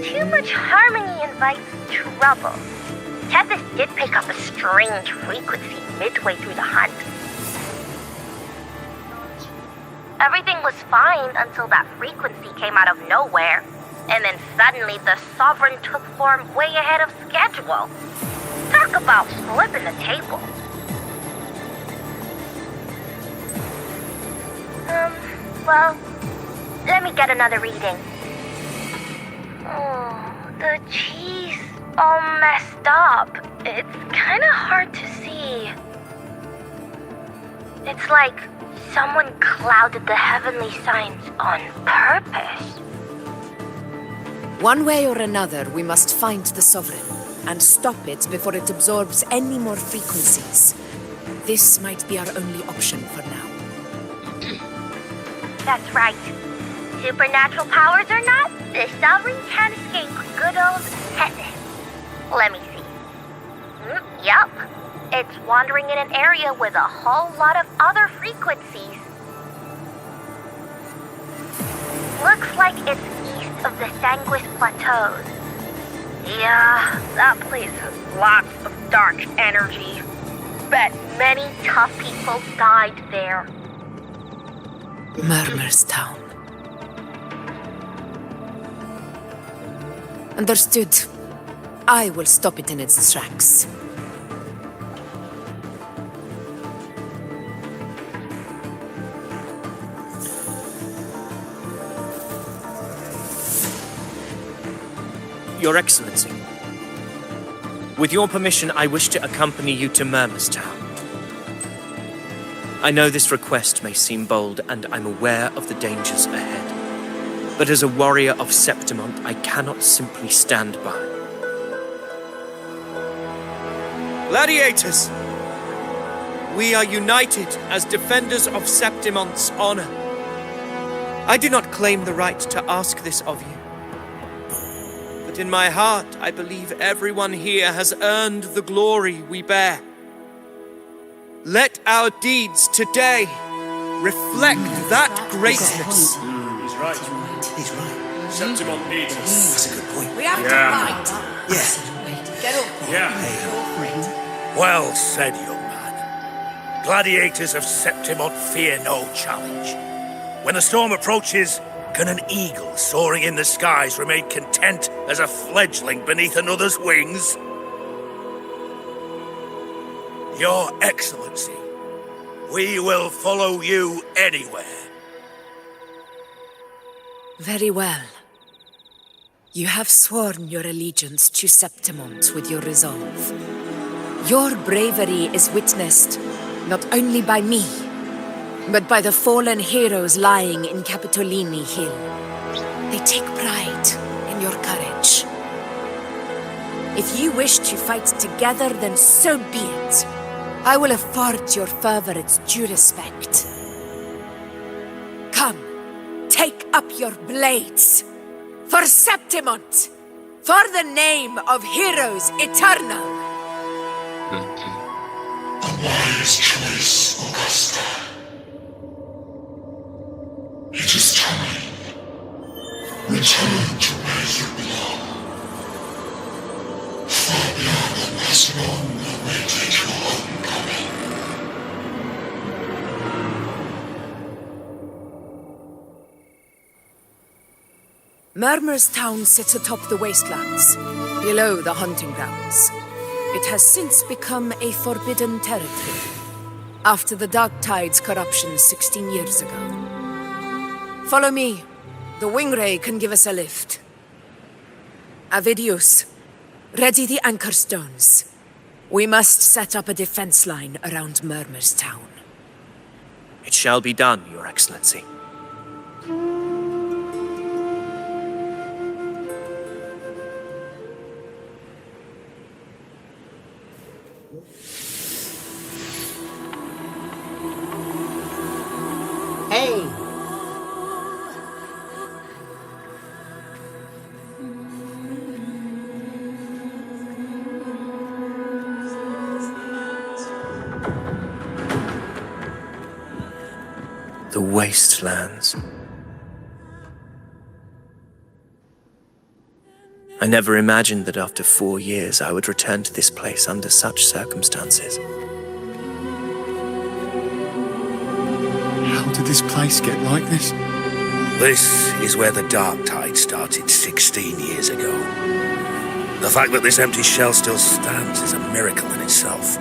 Too much harmony invites trouble. Tethys did pick up a strange frequency midway through the hunt. Everything was fine until that frequency came out of nowhere, and then suddenly the Sovereign took form way ahead of schedule. Talk about flipping the table. Well, let me get another reading. Oh, the cheese all messed up. It's kind of hard to see. It's like someone clouded the heavenly signs on purpose. One way or another, we must find the Sovereign and stop it before it absorbs any more frequencies. This might be our only option for now. That's right. Supernatural powers or not, the Sovereign can't escape good old Tethys. Let me see. Yup. It's wandering in an area with a whole lot of other frequencies. Looks like it's east of the Sanguis Plateaus. Yeah, that place has lots of dark energy. Bet many tough people died there. Murmur's Town. Understood. I will stop it in its tracks. Your Excellency, With your permission, I wish to accompany you to Murmur's Town. I know this request may seem bold, and I'm aware of the dangers ahead. But as a warrior of Septimont, I cannot simply stand by. Gladiators! We are united as defenders of Septimont's honor. I do not claim the right to ask this of you. But in my heart, I believe everyone here has earned the glory we bear. Let our deeds today reflect that greatness. He's right. He's right. Septimont needs us. That's a good point. We have to fight. Yeah. Get up. Yeah. Well said, young man. Gladiators of Septimont fear no challenge. When the storm approaches, can an eagle soaring in the skies remain content as a fledgling beneath another's wings? Your Excellency, we will follow you anywhere. Very well. You have sworn your allegiance to Septimont with your resolve. Your bravery is witnessed not only by me, but by the fallen heroes lying in Capitolini Hill. They take pride in your courage. If you wish to fight together, then so be it. I will afford your fervor its due respect. Come, take up your blades. For Septimont! For the name of heroes eternal! A wise choice, Augusta. It is time. Return to where you belong. Fabiana has long awaited your homecoming. Murmur's Town sits atop the wastelands, below the hunting grounds. It has since become a forbidden territory, after the Dark Tide's corruption 16 years ago. Follow me. The Wingray can give us a lift. Avidius, ready the anchor stones. We must set up a defense line around Murmur's Town. It shall be done, Your Excellency. Hey! The wastelands. I never imagined that after 4 years I would return to this place under such circumstances. How did this place get like this? This is where the Dark Tide started 16 years ago. The fact that this empty shell still stands is a miracle in itself.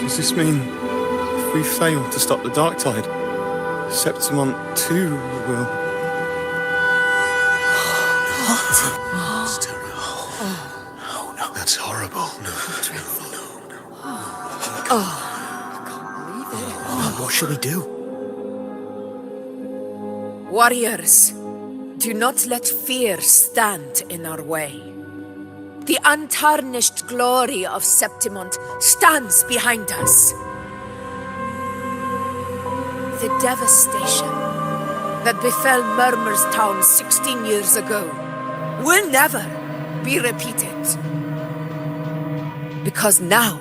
Does this mean if we fail to stop the Dark Tide, Septimont too will... That's terrible. Oh, no. That's horrible. No. What shall we do? Warriors, do not let fear stand in our way. The untarnished glory of Septimont stands behind us. The devastation that befell Murmur's Town 16 years ago will never be repeated. Because now,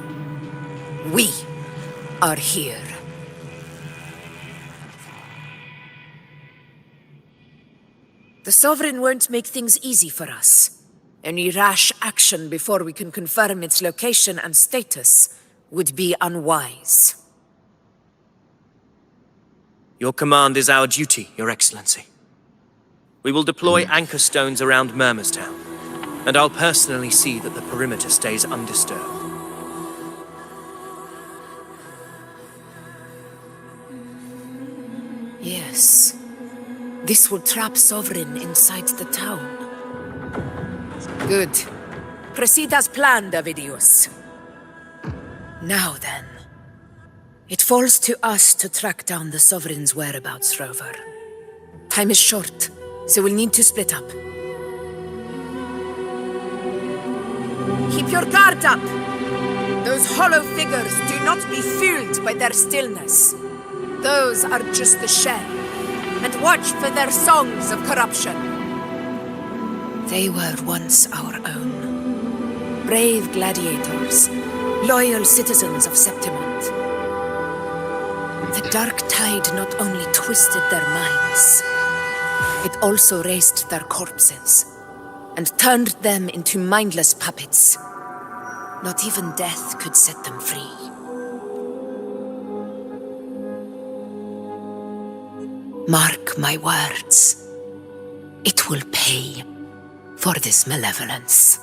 we are here. The Sovereign won't make things easy for us. Any rash action before we can confirm its location and status would be unwise. Your command is our duty, Your Excellency. We will deploy anchor stones around Murmur's Town, and I'll personally see that the perimeter stays undisturbed. Yes. This will trap Sovereign inside the town. Good. Proceed as planned, Avidius. Now then. It falls to us to track down the Sovereign's whereabouts, Rover. Time is short, so we'll need to split up. Keep your guard up! Those hollow figures do not be fooled by their stillness. Those are just the shell. And watch for their songs of corruption. They were once our own. Brave gladiators, loyal citizens of Septimont. The dark tide not only twisted their minds, it also raised their corpses and turned them into mindless puppets. Not even death could set them free. Mark my words. It will pay for this malevolence.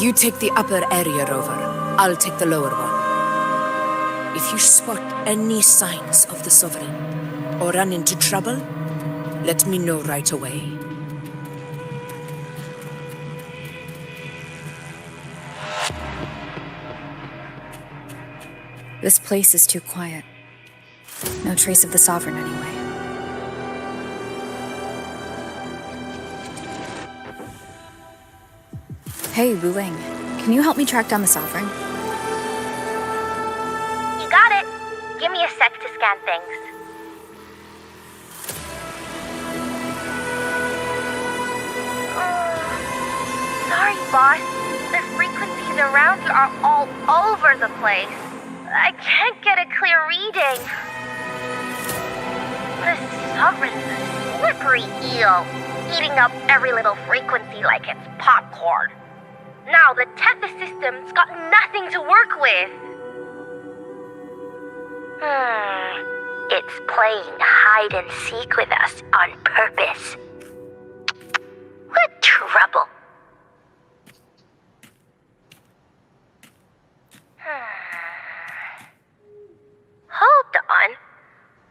You take the upper area, Rover. I'll take the lower one. If you spot any signs of the Sovereign, or run into trouble, let me know right away. This place is too quiet. No trace of the Sovereign anyway. Hey, Wu Ling, can you help me track down the Sovereign? You got it. Give me a sec to scan things. Sorry, boss. The frequencies around you are all over the place. I can't get a clear reading. The Sovereign's a slippery eel, eating up every little frequency like it's popcorn. Now the Tethys system's got nothing to work with. It's playing hide and seek with us on purpose. What trouble. Hold on.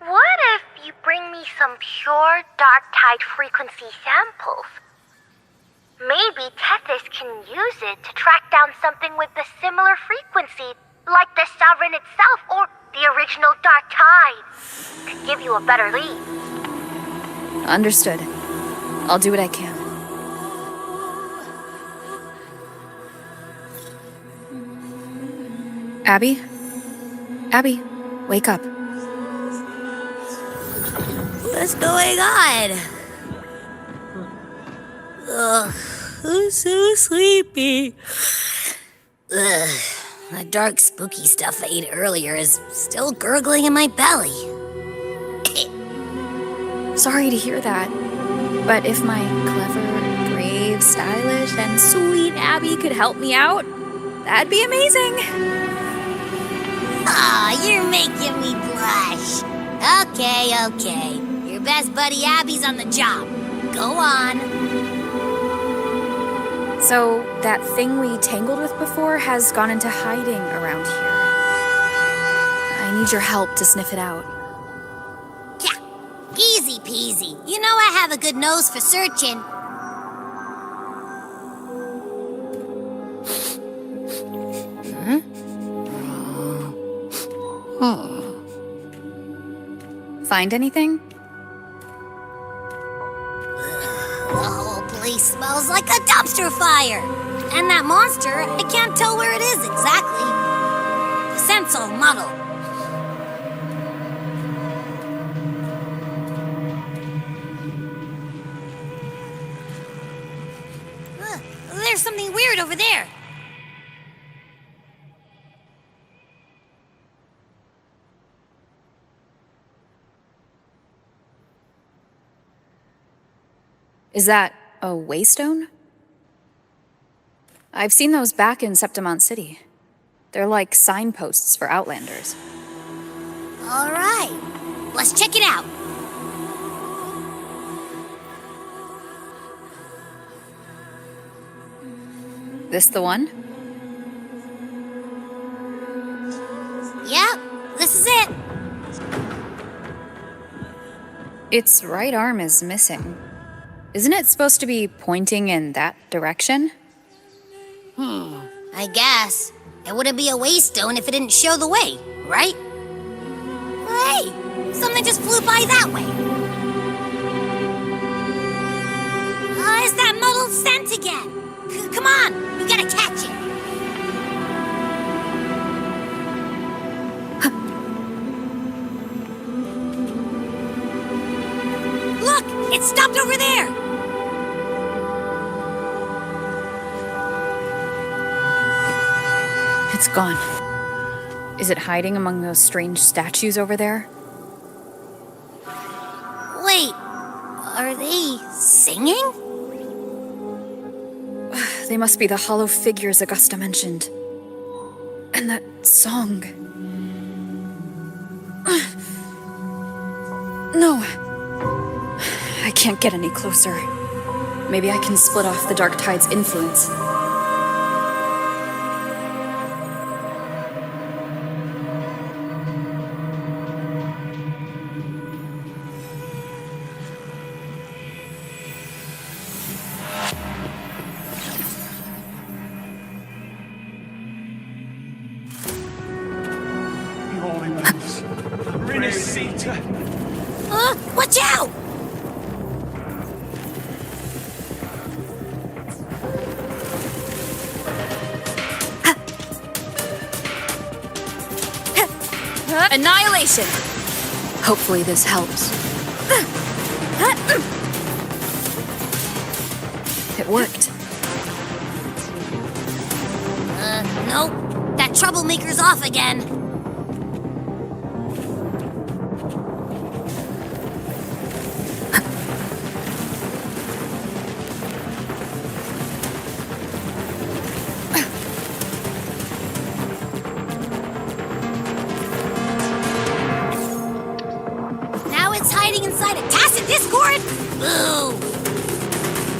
What if you bring me some pure dark tide frequency samples? Maybe Tethys can use it to track down something with a similar frequency, like the Sovereign itself or the original dark tide. Could give you a better lead. Understood. I'll do what I can. Abby? Abby, wake up. What's going on? Ugh, I'm so sleepy. Ugh, that dark, spooky stuff I ate earlier is still gurgling in my belly. Sorry to hear that. But if my clever, brave, stylish, and sweet Abby could help me out, that'd be amazing. Aw, you're making me blush. Okay. Your best buddy Abby's on the job. Go on. So, that thing we tangled with before has gone into hiding around here. I need your help to sniff it out. Yeah, easy peasy. You know I have a good nose for searching. Find anything? The whole place smells like a dumpster fire. And that monster, I can't tell where it is exactly. The scent's all muddled. There's something weird over there. Is that a waystone? I've seen those back in Septimont City. They're like signposts for Outlanders. All right, let's check it out. This the one? Yep, this is it. Its right arm is missing. Isn't it supposed to be pointing in that direction? I guess. It wouldn't be a waystone if it didn't show the way, right? Hey! Something just flew by that way. It's that muddled scent again. Come on, we gotta catch it. Look, it stopped over there. It's gone. Is it hiding among those strange statues over there? Wait, are they singing? They must be the hollow figures Augusta mentioned. And that song. No. I can't get any closer. Maybe I can split off the Dark Tide's influence. Watch out! Annihilation! Hopefully this helps. It worked. Nope. That troublemaker's off again.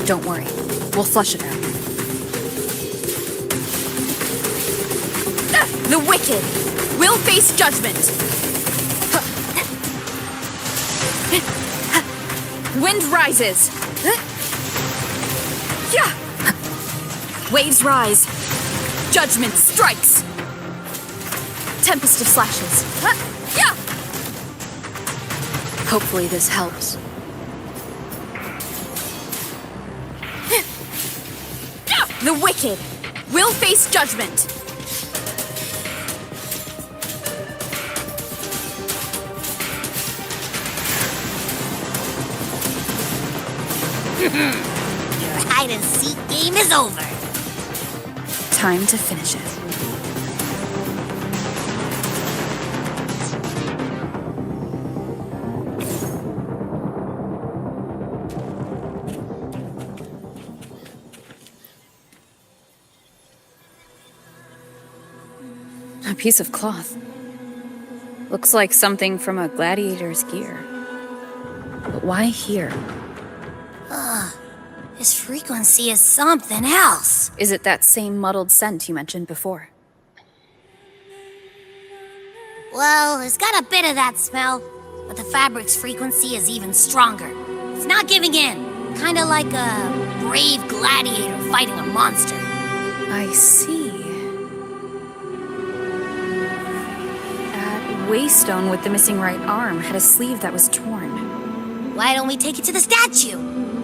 Don't worry. We'll flush it out. The wicked will face judgment. Wind rises. Waves rise. Judgment strikes. Tempest of slashes. Hopefully this helps. The wicked will face judgment. Your hide-and-seek game is over. Time to finish it. A piece of cloth. Looks like something from a gladiator's gear. But why here? This frequency is something else. Is it that same muddled scent you mentioned before? Well, it's got a bit of that smell, but the fabric's frequency is even stronger. It's not giving in. Kinda like a brave gladiator fighting a monster. I see. Waystone with the missing right arm had a sleeve that was torn. Why don't we take it to the statue?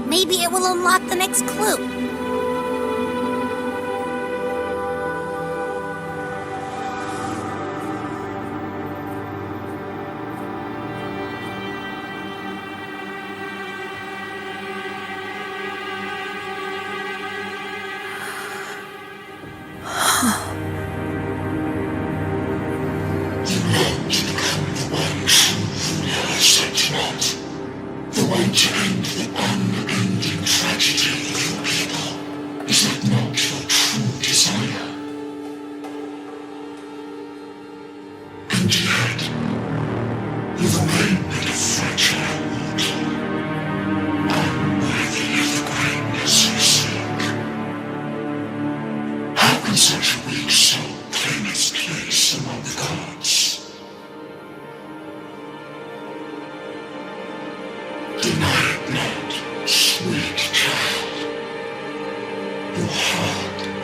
Maybe it will unlock the next clue.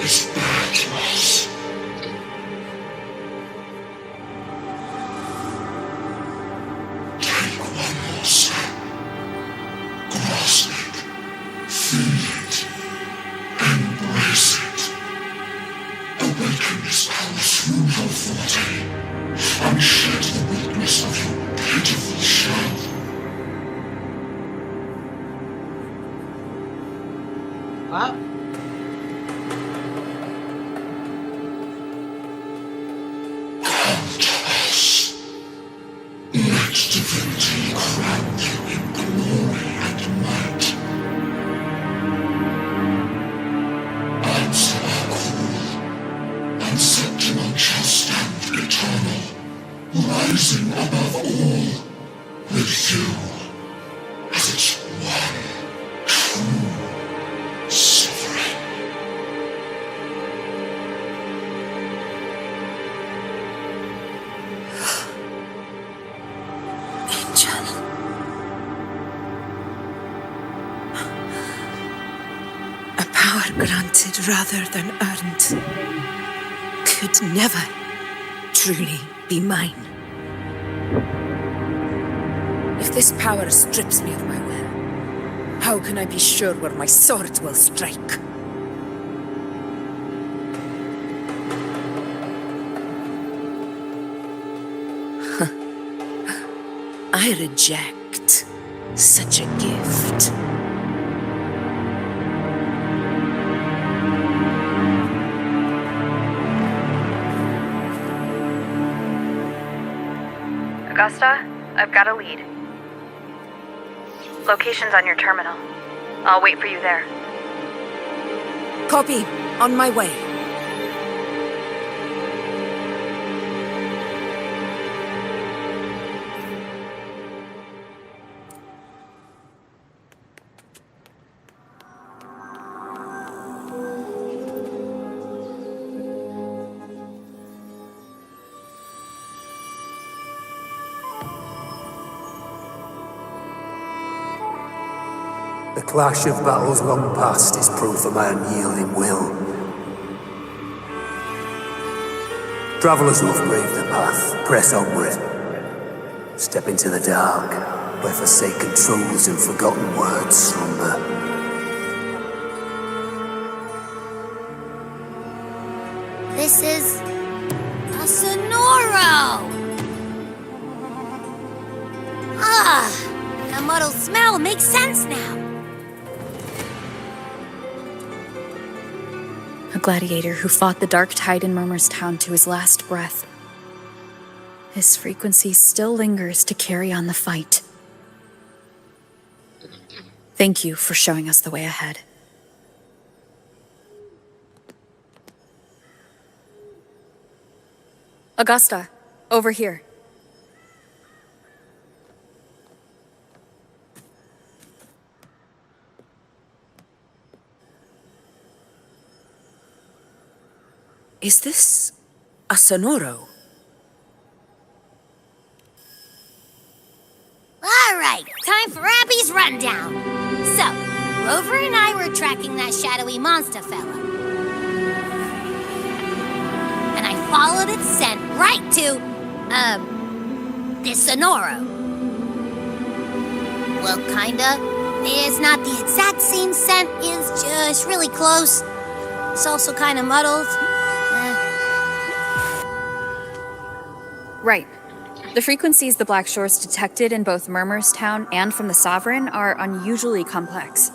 is bare to us. Take one more step. Grasp it. Feel it. Embrace it. Awaken this power through your forte, and shed the weakness of your pitiful shell. What? Come to us. Let divinity crown you in glory and might. Answer our call, and Septimon shall stand eternal, rising above all, with you as its one true sovereign. Angel. A power granted rather than earned could never truly be mine. If this power strips me of my will, how can I be sure where my sword will strike? I reject such a gift. Augusta, I've got a lead. Location's on your terminal. I'll wait for you there. Copy. On my way. The clash of battles long past is proof of my unyielding will. Travellers who have braved the path, press onward. Step into the dark, where forsaken truths and forgotten words slumber. This is a Sonoro! Ah, that muddled smell makes sense now. A gladiator who fought the dark tide in Murmur's Town to his last breath. His frequency still lingers to carry on the fight. Thank you for showing us the way ahead. Augusta, over here. Is this a Sonoro? All right, time for Abby's rundown. So, Rover and I were tracking that shadowy monster fella. And I followed its scent right to, this Sonoro. Well, kinda. It's not the exact same scent, it's just really close. It's also kinda muddled. Right. The frequencies the Black Shores detected in both Murmur's Town and from the Sovereign are unusually complex.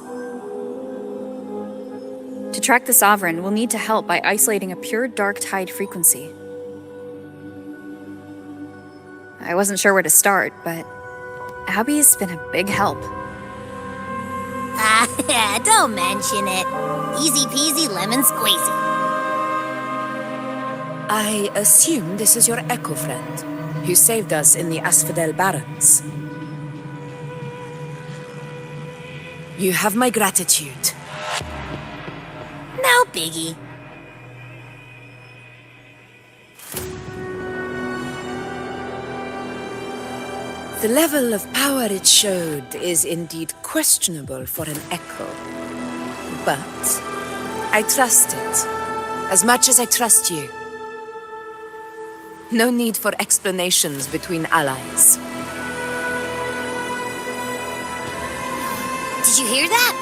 To track the Sovereign, we'll need to help by isolating a pure dark tide frequency. I wasn't sure where to start, but Abby's been a big help. Don't mention it. Easy peasy lemon squeezy. I assume this is your echo friend, who saved us in the Asphodel Barrens. You have my gratitude. No biggie. The level of power it showed is indeed questionable for an echo. But I trust it. As much as I trust you, no need for explanations between allies. Did you hear that?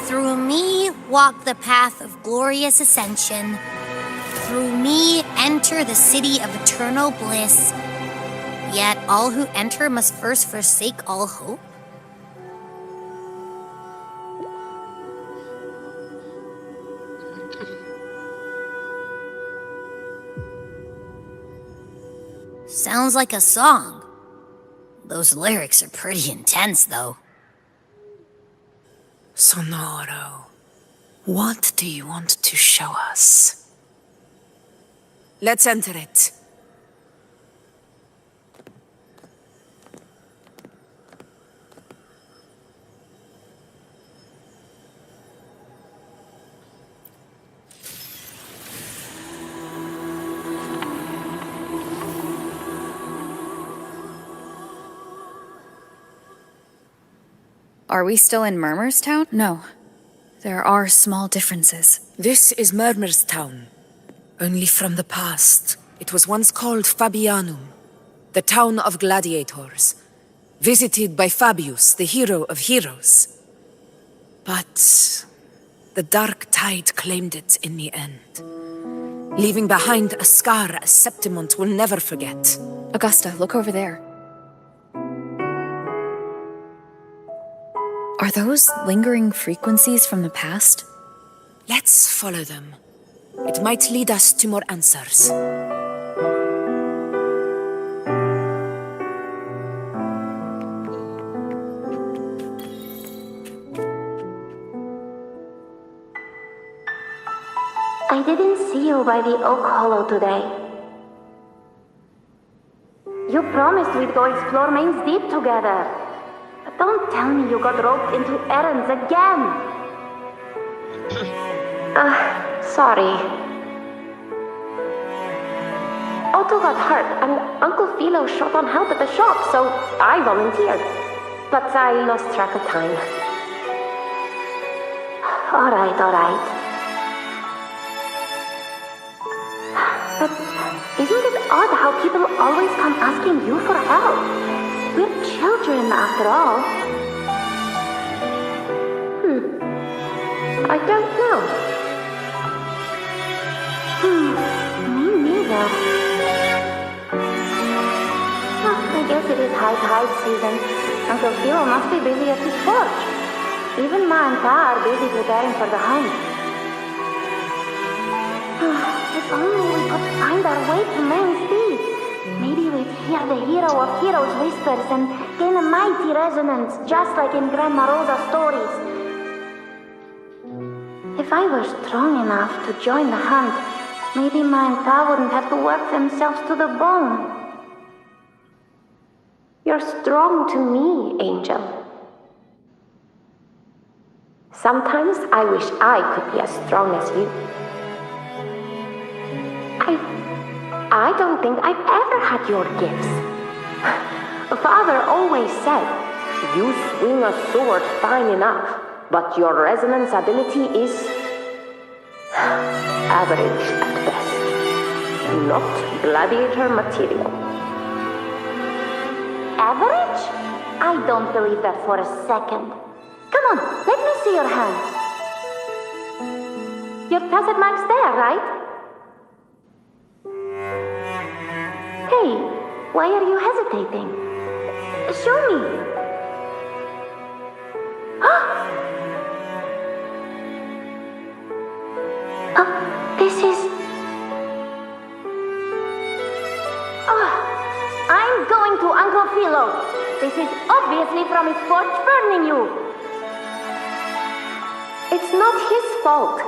Through me walk the path of glorious ascension. Through me enter the city of eternal bliss. Yet all who enter must first forsake all hope. Sounds like a song. Those lyrics are pretty intense, though. Sonoro, what do you want to show us? Let's enter it. Are we still in Murmur's Town? No. There are small differences. This is Murmur's Town. Only from the past. It was once called Fabianum, the town of gladiators, visited by Fabius, the hero of heroes. But the dark tide claimed it in the end, leaving behind a scar Septimont will never forget. Augusta, look over there. Are those lingering frequencies from the past? Let's follow them. It might lead us to more answers. I didn't see you by the Oak Hollow today. You promised we'd go explore Main's Deep together. But don't tell me you got roped into errands again. Sorry. Otto got hurt and Uncle Philo shot on help at the shop, so I volunteered. But I lost track of time. Alright. But isn't it odd how people always come asking you for help? We're children, after all. I don't know. Me neither. Well, I guess it is high tide season. Uncle Philo must be busy at his forge. Even Ma and Pa are busy preparing for the hunt. If only we could find our way to Main's Deep. Maybe we'd hear the hero of heroes whispers and gain a mighty resonance, just like in Grandma Rosa's stories. If I were strong enough to join the hunt, maybe Ma and Pa wouldn't have to work themselves to the bone. You're strong to me, Angel. Sometimes I wish I could be as strong as you. I don't think I've ever had your gifts. Father always said, you swing a sword fine enough, but your resonance ability is average at best. Not gladiator material. Average? I don't believe that for a second. Come on, let me see your hand. Your tacit mark's there, right? Hey, why are you hesitating? Show me. This is... I'm going to Uncle Philo. This is obviously from his forge burning you. It's not his fault.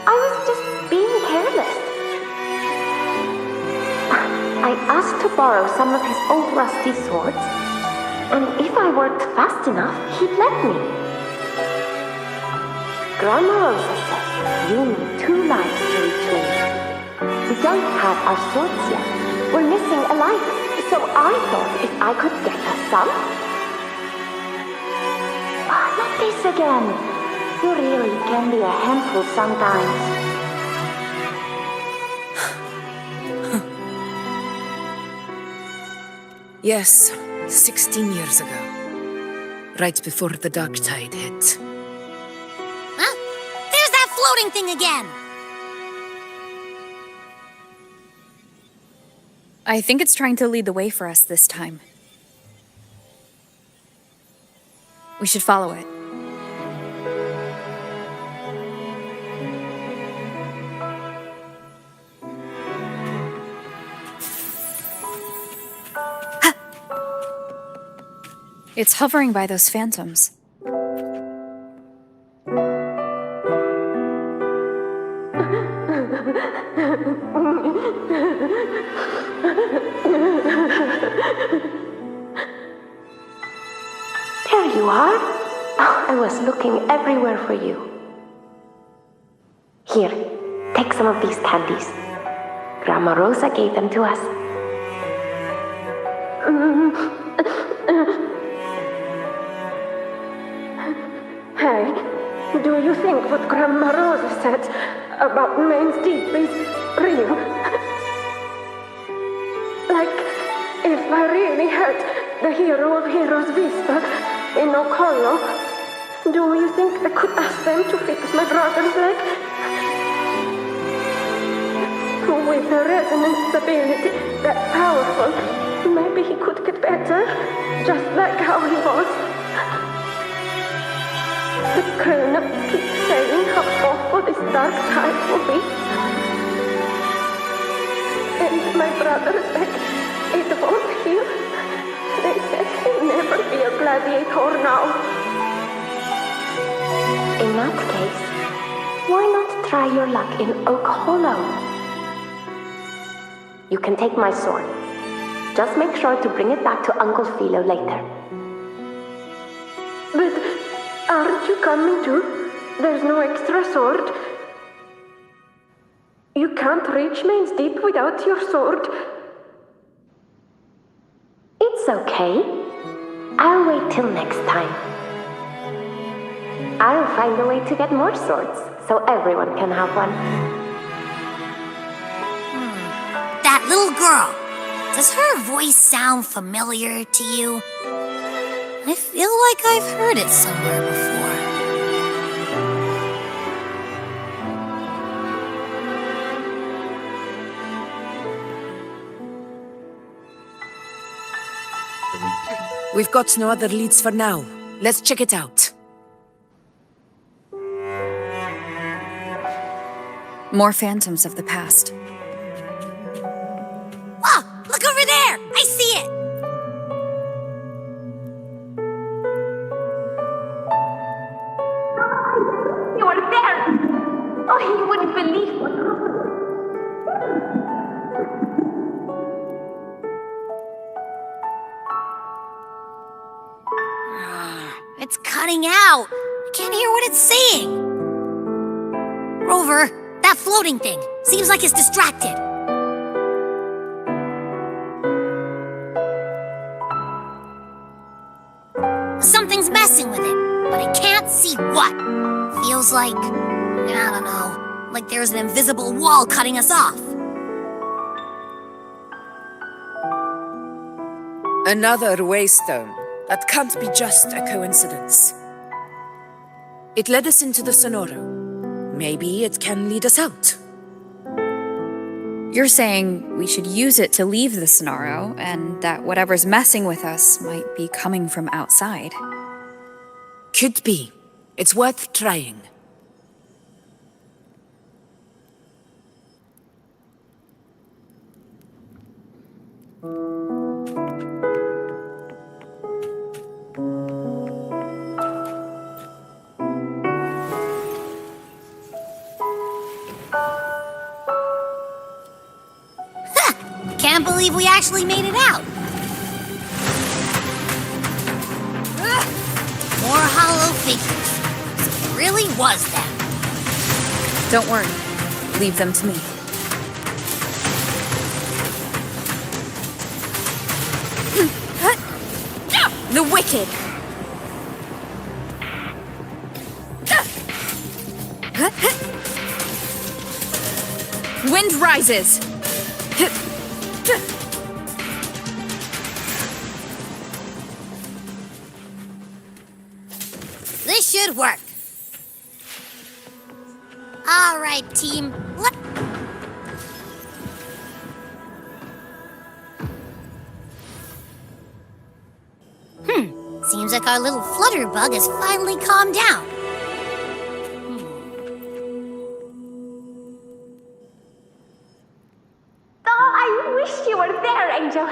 I was just being careless. I asked to borrow some of his old rusty swords, and if I worked fast enough, he'd let me. Grandma Rosa said you need 2 lives to retrieve. We don't have our swords yet. We're missing a life, so I thought if I could get us some... not this again. You really can be a handful sometimes. Yes, 16 years ago. Right before the dark tide hit. Huh? There's that floating thing again! I think it's trying to lead the way for us this time. We should follow it. It's hovering by those phantoms. There you are. Oh, I was looking everywhere for you. Here, take some of these candies. Grandma Rosa gave them to us. Hey, do you think what Grandma Rosa said about Main's Deep is real? Like, if I really had the hero of heroes whisper in Okolo, do you think I could ask them to fix my brother's leg? With a resonance ability that powerful, maybe he could get better, just like how he was. The grown-ups keep saying how awful this dark tide will be. And my brother's leg, it won't heal. They said he'll never be a gladiator now. In that case, why not try your luck in Oak Hollow? You can take my sword. Just make sure to bring it back to Uncle Philo later. But aren't you coming too? There's no extra sword. You can't reach Main's Deep without your sword. It's okay. I'll wait till next time. I'll find a way to get more swords, so everyone can have one. That little girl. Does her voice sound familiar to you? I feel like I've heard it somewhere before. We've got no other leads for now. Let's check it out. More phantoms of the past. Oh, look over there! I see it! You are there! Oh, you wouldn't believe what It's cutting out. I can't hear what it's saying. Rover, that floating thing. Seems like it's distracted. Something's messing with it, but I can't see what. Feels like, I don't know, like there's an invisible wall cutting us off. Another waystone. That can't be just a coincidence. It led us into the Sonoro. Maybe it can lead us out. You're saying we should use it to leave the Sonoro, and that whatever's messing with us might be coming from outside. Could be. It's worth trying. Can't believe we actually made it out. More hollow figures. It really was them. Don't worry. Leave them to me. The wicked! Wind rises! This should work. All right, team. Seems like our little flutterbug has finally calmed down. Oh, I wish you were there, Angel.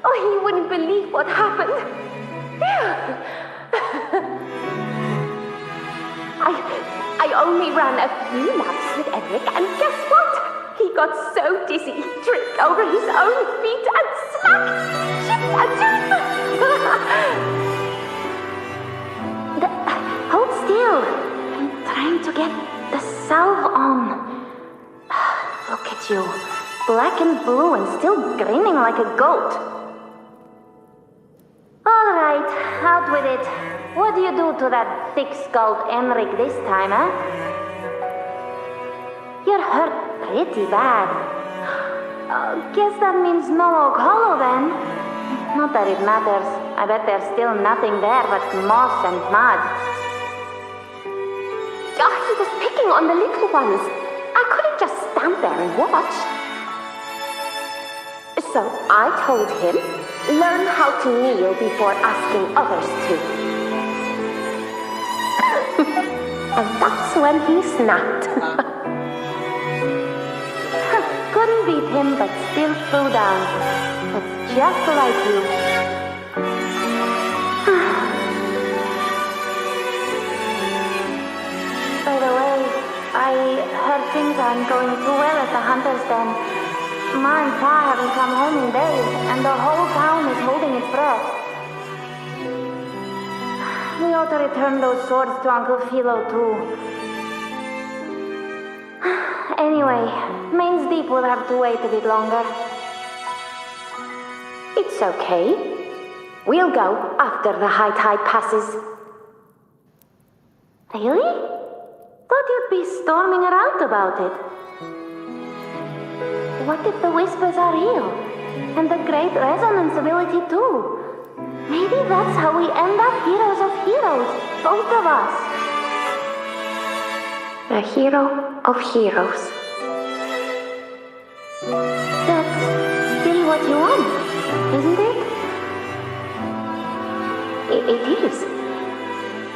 Oh, you wouldn't believe what happened. I only ran a few laps with Eric, and guess what? He got so dizzy he tripped over his own feet and smacked, chipped a tooth. Hold still. I'm trying to get the salve on. Look at you. Black and blue and still grinning like a goat. All right, out with it. What do you do to that thick-skulled Enric this time, huh? You're hurt pretty bad. Guess that means no Oak Hollow then. Not that it matters. I bet there's still nothing there but moss and mud. Oh, he was picking on the little ones. I couldn't just stand there and watch. So I told him, learn how to kneel before asking others to. And that's when he snapped. Couldn't beat him, but still threw down. It's just like you. By the way, I heard things aren't going too well at the Hunter's Den. Ma and Pa haven't come home in days, and the whole town is holding its breath. We ought to return those swords to Uncle Philo, too. Anyway, Main's Deep will have to wait a bit longer. It's okay. We'll go after the high tide passes. Really? Thought you'd be storming around about it. What if the whispers are real? And the great resonance ability too? Maybe that's how we end up heroes of heroes, both of us. A hero of heroes. That's still what you want, isn't it? It is.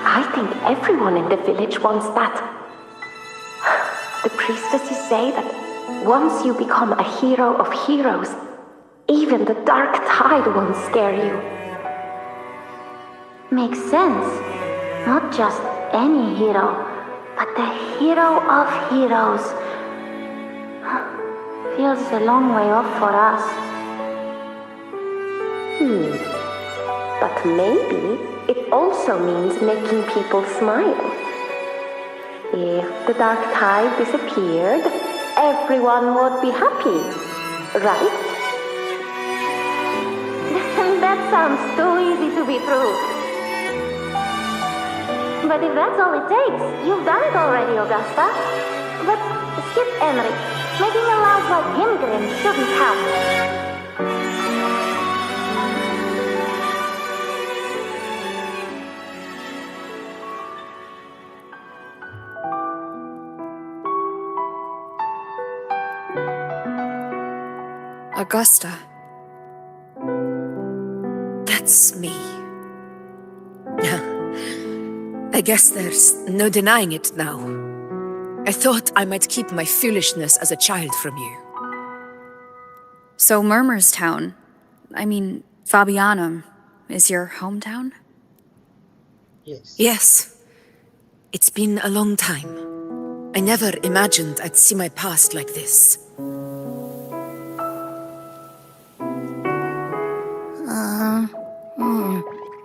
I think everyone in the village wants that. The priestesses say that once you become a hero of heroes, even the dark tide won't scare you. Makes sense. Not just any hero, but the hero of heroes. Feels a long way off for us. But maybe it also means making people smile. If the dark tide disappeared, everyone would be happy, right? That sounds too easy to be true. But if that's all it takes, you've done it already, Augusta. But skip Enric. Making a laugh like him grin shouldn't count. Augusta. That's me. I guess there's no denying it now. I thought I might keep my foolishness as a child from you. So Murmur's town, Fabianum, is your hometown? Yes. It's been a long time. I never imagined I'd see my past like this.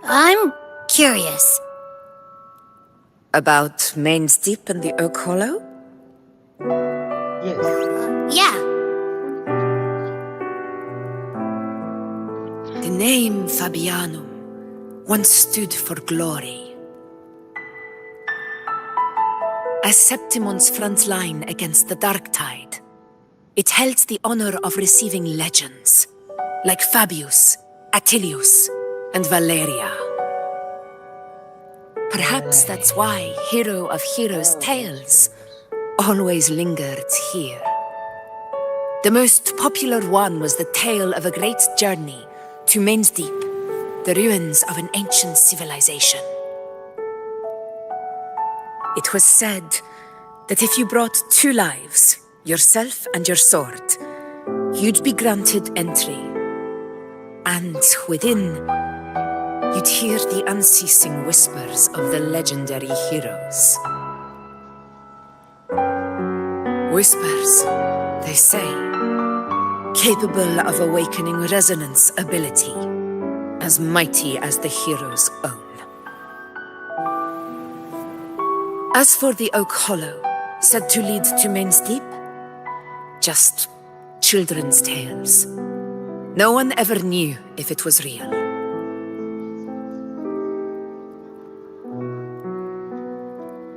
I'm curious. About Main's Deep and the Oak Hollow? Yeah. The name Fabianum once stood for glory. As Septimon's front line against the Dark Tide, it held the honor of receiving legends, like Fabius, Attilius, and Valeria. Perhaps that's why Hero of Heroes' tales always lingered here. The most popular one was the tale of a great journey to Main's Deep, the ruins of an ancient civilization. It was said that if you brought 2 lives, yourself and your sword, you'd be granted entry. And within, you'd hear the unceasing whispers of the legendary heroes. Whispers, they say, capable of awakening resonance ability, as mighty as the hero's own. As for the Oak Hollow, said to lead to Main's Deep, just children's tales. No one ever knew if it was real.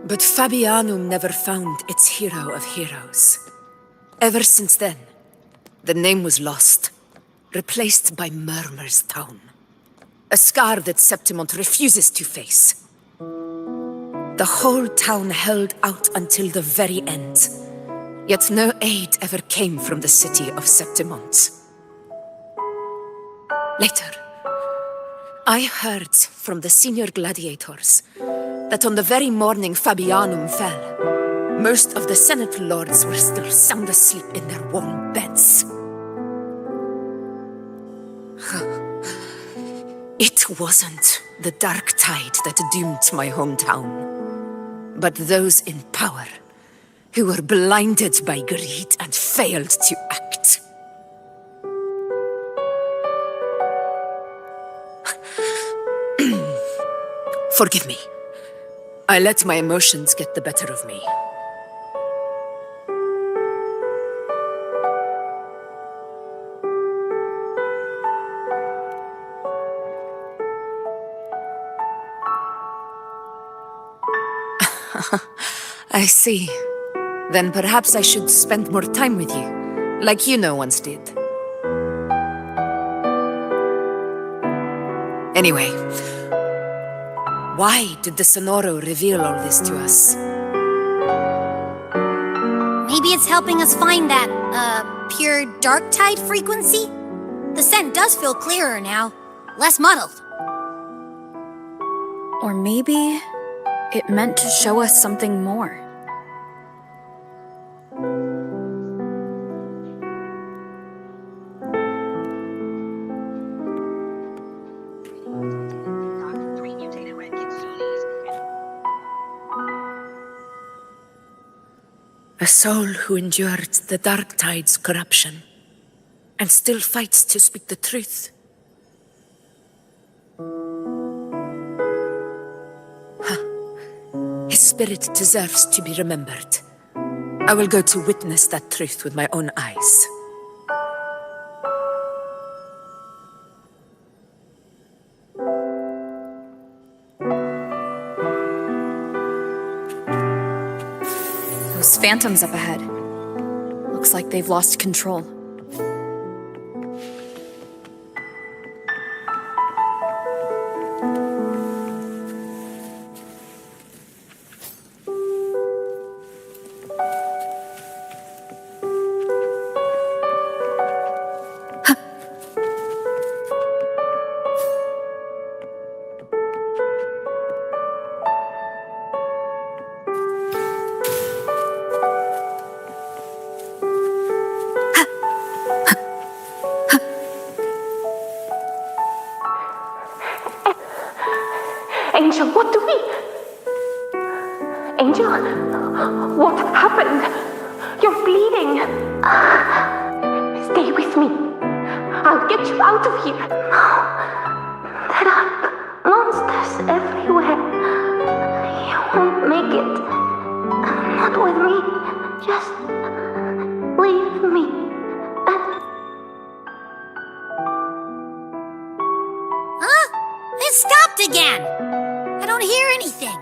But Fabianum never found its hero of heroes. Ever since then, the name was lost, replaced by Murmur's Town. A scar that Septimont refuses to face. The whole town held out until the very end, yet no aid ever came from the city of Septimont. Later, I heard from the senior gladiators that on the very morning Fabianum fell, most of the Senate lords were still sound asleep in their warm beds. It wasn't the Dark Tide that doomed my hometown, but those in power who were blinded by greed and failed to act. Forgive me. I let my emotions get the better of me. I see. Then perhaps I should spend more time with you, like Iuno once did. Anyway, why did the Sonoro reveal all this to us? Maybe it's helping us find that, pure dark tide frequency? The scent does feel clearer now, less muddled. Or maybe it meant to show us something more. A soul who endured the Dark Tide's corruption and still fights to speak the truth. His spirit deserves to be remembered. I will go to witness that truth with my own eyes. Those phantoms up ahead. Looks like they've lost control. Angel, what do we... Angel, what happened? You're bleeding. Stay with me. I'll get you out of here. There are monsters everywhere. You won't make it. Not with me. Just leave me. Huh? It stopped again! I don't hear anything.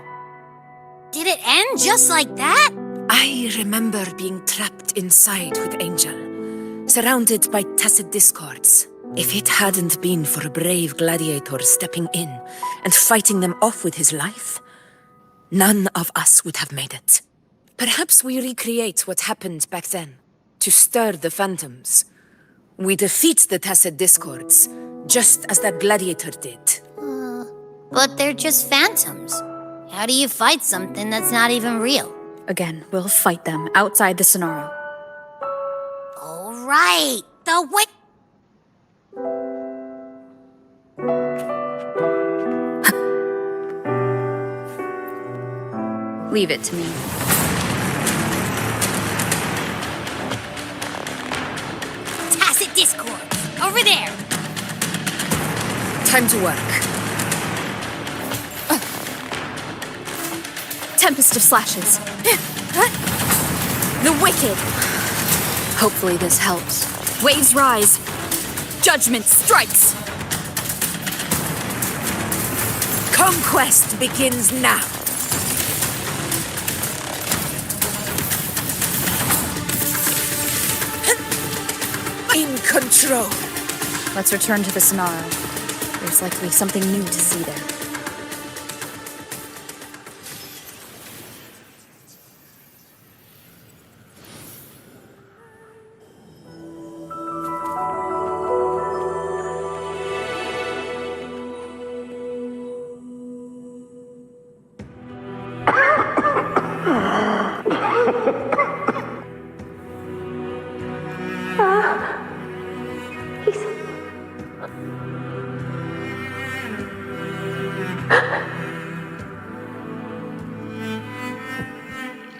Did it end just like that? I remember being trapped inside with Angel, surrounded by tacit discords. If it hadn't been for a brave gladiator stepping in and fighting them off with his life, none of us would have made it. Perhaps we recreate what happened back then, to stir the phantoms. We defeat the tacit discords, just as that gladiator did. But they're just phantoms. How do you fight something that's not even real? Again, we'll fight them outside the Sonaro. All right, the what? Leave it to me. Tacit discord. Over there. Time to work. Tempest of slashes. The wicked. Hopefully this helps. Waves rise. Judgment strikes. Conquest begins now. In control. Let's return to the Sonaro. There's likely something new to see there.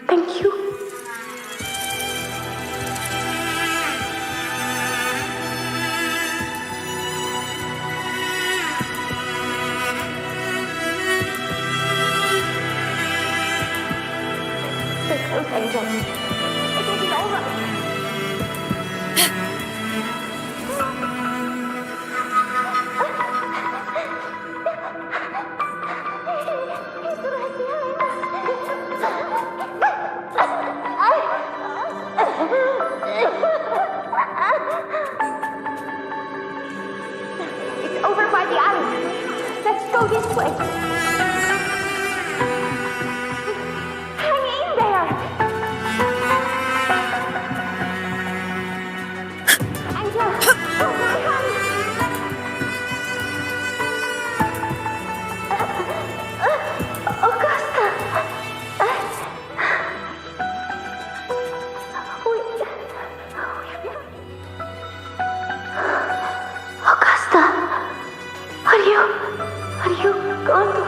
Thank you. Stay close, Angel. It will be over. It's over by the island. Let's go this way. Hang in there. Angel, hold my hand. Augusta. Augusta, are you going to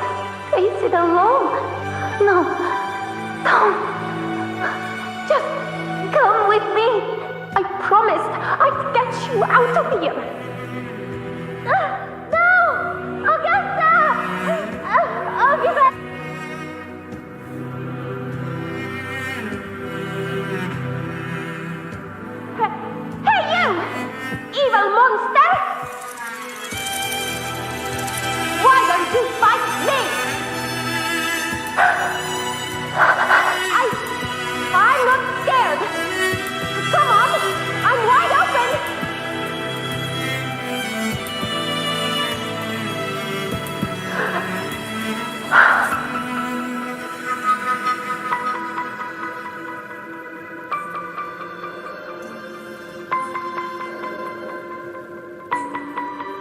face it alone? No, don't. Just come with me. I promised I'd get you out of here. No, Augusta! Augusta! Hey, you! Evil monster! Why don't you fight me? I'm not scared. Come on, I'm wide open.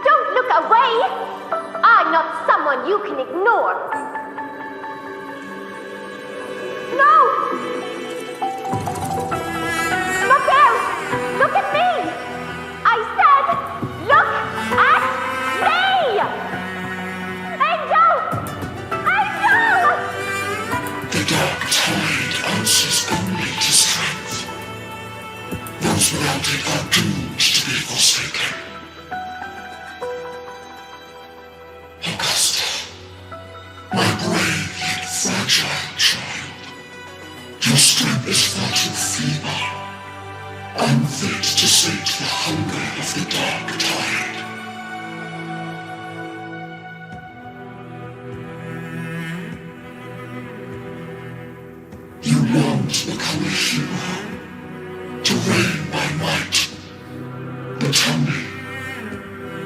Don't look away. I'm not someone you can ignore. No! Not there! Look at me! I said, look at me! Angel! Angel! The dark tide answers only to strength. Those without it are doomed to be forsaken. Augusta, my brave yet fragile child, your strength is far too feeble, unfit to sate the hunger of the dark tide. reign by might. But tell me,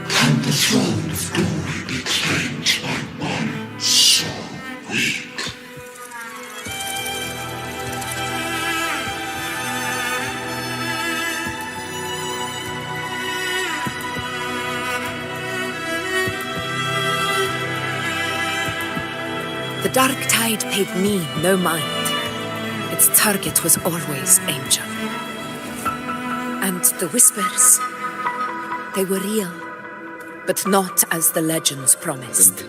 can the throne of glory be claimed by one so weak? The dark tide paid me no mind. Its target was always Angel. And the whispers, they were real, but not as the legends promised.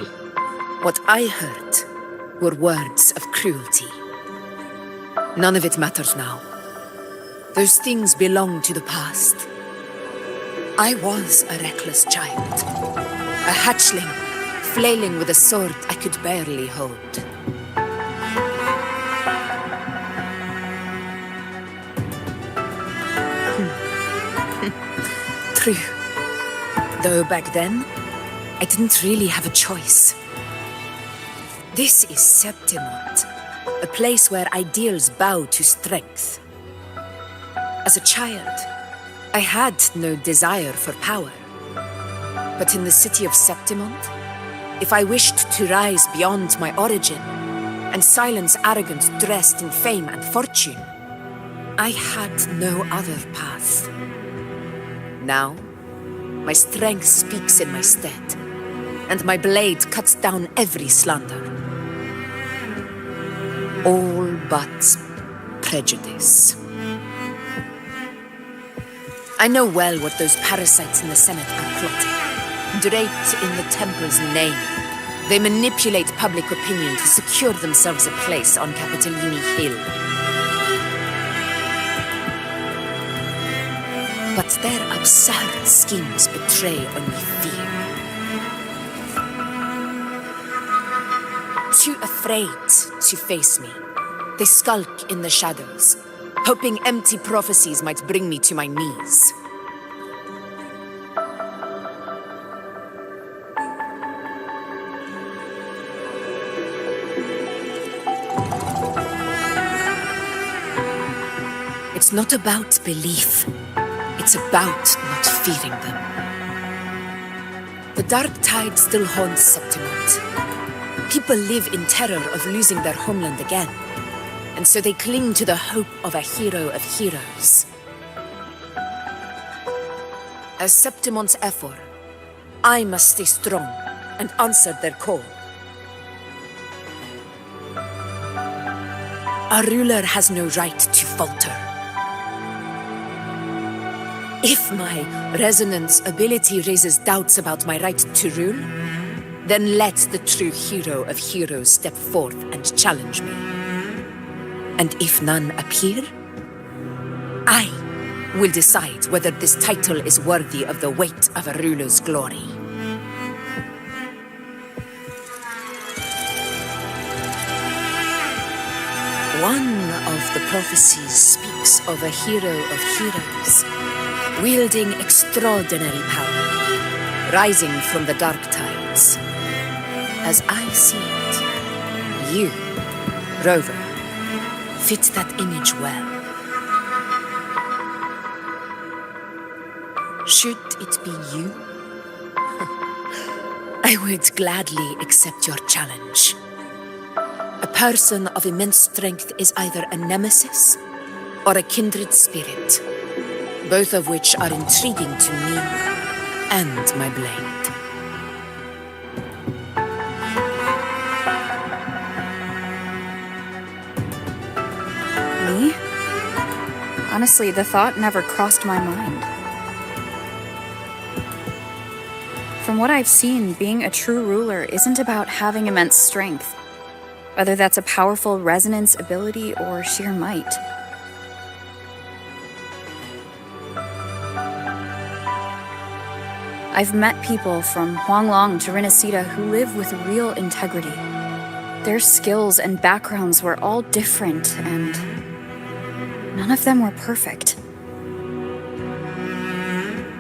What I heard were words of cruelty. None of it matters now. Those things belong to the past. I was a reckless child, a hatchling, flailing with a sword I could barely hold. True. Though back then, I didn't really have a choice. This is Septimont, a place where ideals bow to strength. As a child, I had no desire for power. But in the city of Septimont, if I wished to rise beyond my origin and silence arrogance dressed in fame and fortune, I had no other path. Now, my strength speaks in my stead, and my blade cuts down every slander. All but prejudice. I know well what those parasites in the Senate are plotting. Draped in the Temple's name, they manipulate public opinion to secure themselves a place on Capitolini Hill. But their absurd schemes betray only fear. Too afraid to face me, they skulk in the shadows, hoping empty prophecies might bring me to my knees. It's not about belief. It's about not fearing them. The dark tide still haunts Septimont. People live in terror of losing their homeland again, and so they cling to the hope of a hero of heroes. As Septimont's Ephor, I must stay strong and answer their call. Our ruler has no right to falter. If my resonance ability raises doubts about my right to rule, then let the true hero of heroes step forth and challenge me. And if none appear, I will decide whether this title is worthy of the weight of a ruler's glory. One of the prophecies speaks of a hero of heroes, wielding extraordinary power, rising from the dark tides. As I see it, you, Rover, fit that image well. Should it be you? I would gladly accept your challenge. A person of immense strength is either a nemesis or a kindred spirit, both of which are intriguing to me and my blade. Me? Honestly, the thought never crossed my mind. From what I've seen, being a true ruler isn't about having immense strength, whether that's a powerful resonance ability or sheer might. I've met people from Huanglong to Renacida who live with real integrity. Their skills and backgrounds were all different, and none of them were perfect.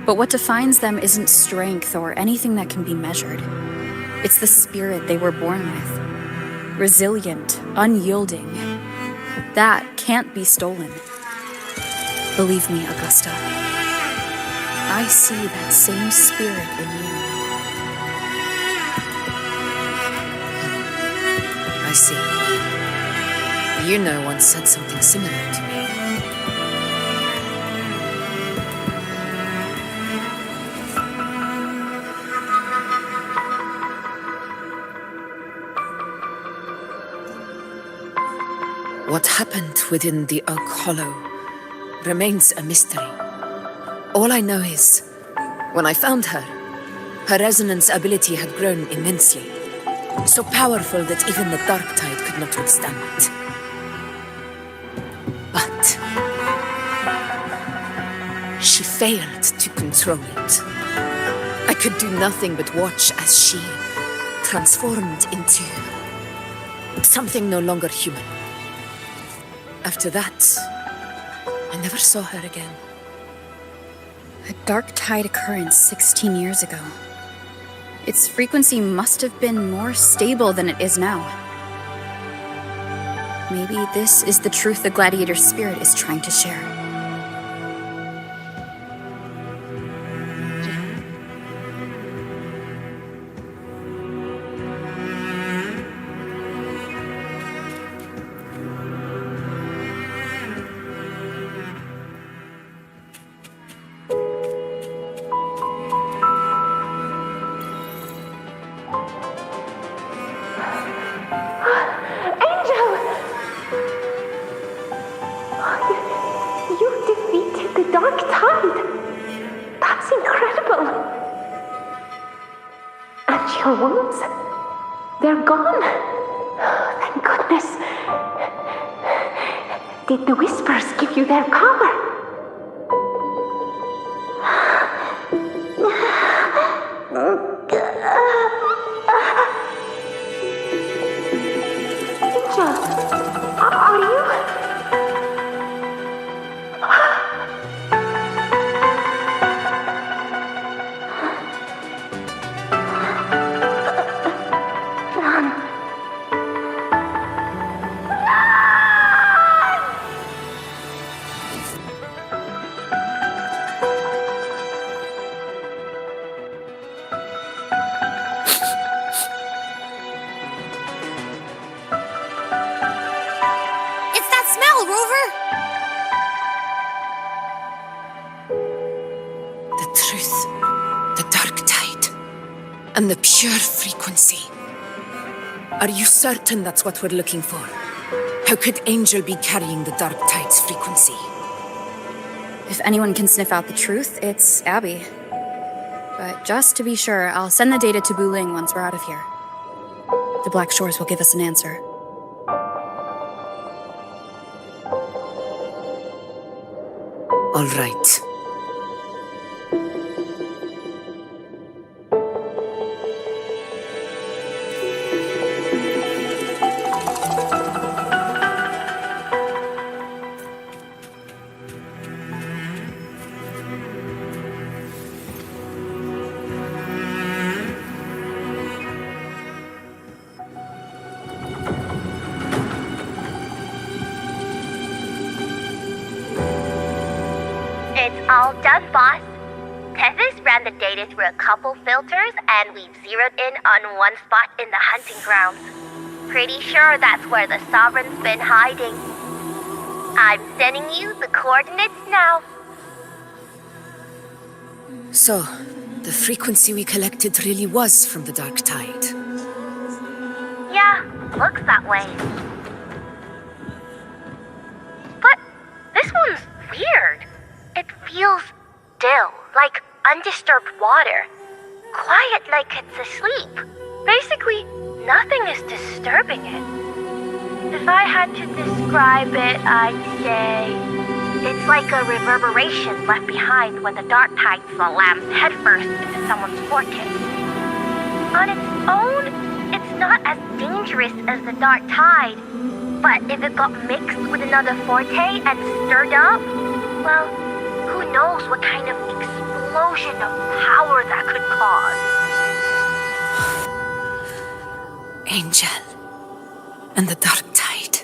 But what defines them isn't strength or anything that can be measured. It's the spirit they were born with. Resilient, unyielding. That can't be stolen. Believe me, Augusta. I see that same spirit in you. I see. Iuno once said something similar to me. What happened within the Oak Hollow remains a mystery. All I know is, when I found her, her resonance ability had grown immensely. So powerful that even the Dark Tide could not withstand it. But she failed to control it. I could do nothing but watch as she transformed into something no longer human. After that, I never saw her again. A Dark Tide occurrence 16 years ago. Its frequency must have been more stable than it is now. Maybe this is the truth the gladiator spirit is trying to share. Your wounds? They're gone. Thank goodness. Did the whispers give you their power? Angel, are you? And the pure frequency. Are you certain that's what we're looking for? How could Angel be carrying the Dark Tide's frequency? If anyone can sniff out the truth, it's Abby. But just to be sure, I'll send the data to Buling once we're out of here. The Black Shores will give us an answer. All right. All done, boss. Tethys ran the data through a couple filters, and we've zeroed in on one spot in the hunting grounds. Pretty sure that's where the Sovereign's been hiding. I'm sending you the coordinates now. So, the frequency we collected really was from the Dark Tide. Yeah, looks that way. But this one's weird. It feels still, like undisturbed water. Quiet like it's asleep. Basically, nothing is disturbing it. If I had to describe it, I'd say it's like a reverberation left behind when the Dark Tide slams headfirst into someone's forte. On its own, it's not as dangerous as the Dark Tide, but if it got mixed with another forte and stirred up, well, who knows what kind of explosion of power that could cause. Angel and the Dark Tide.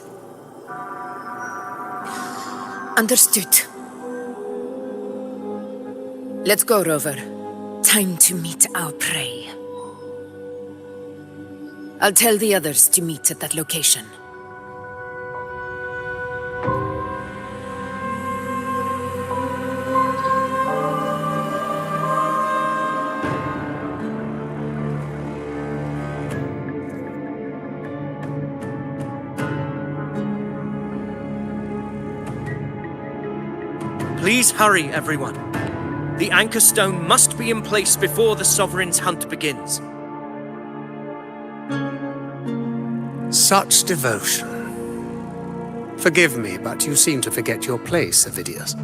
Understood. Let's go, Rover. Time to meet our prey. I'll tell the others to meet at that location. Please hurry, everyone. The anchor stone must be in place before the Sovereign's hunt begins. Such devotion. Forgive me, but you seem to forget your place, Avidius.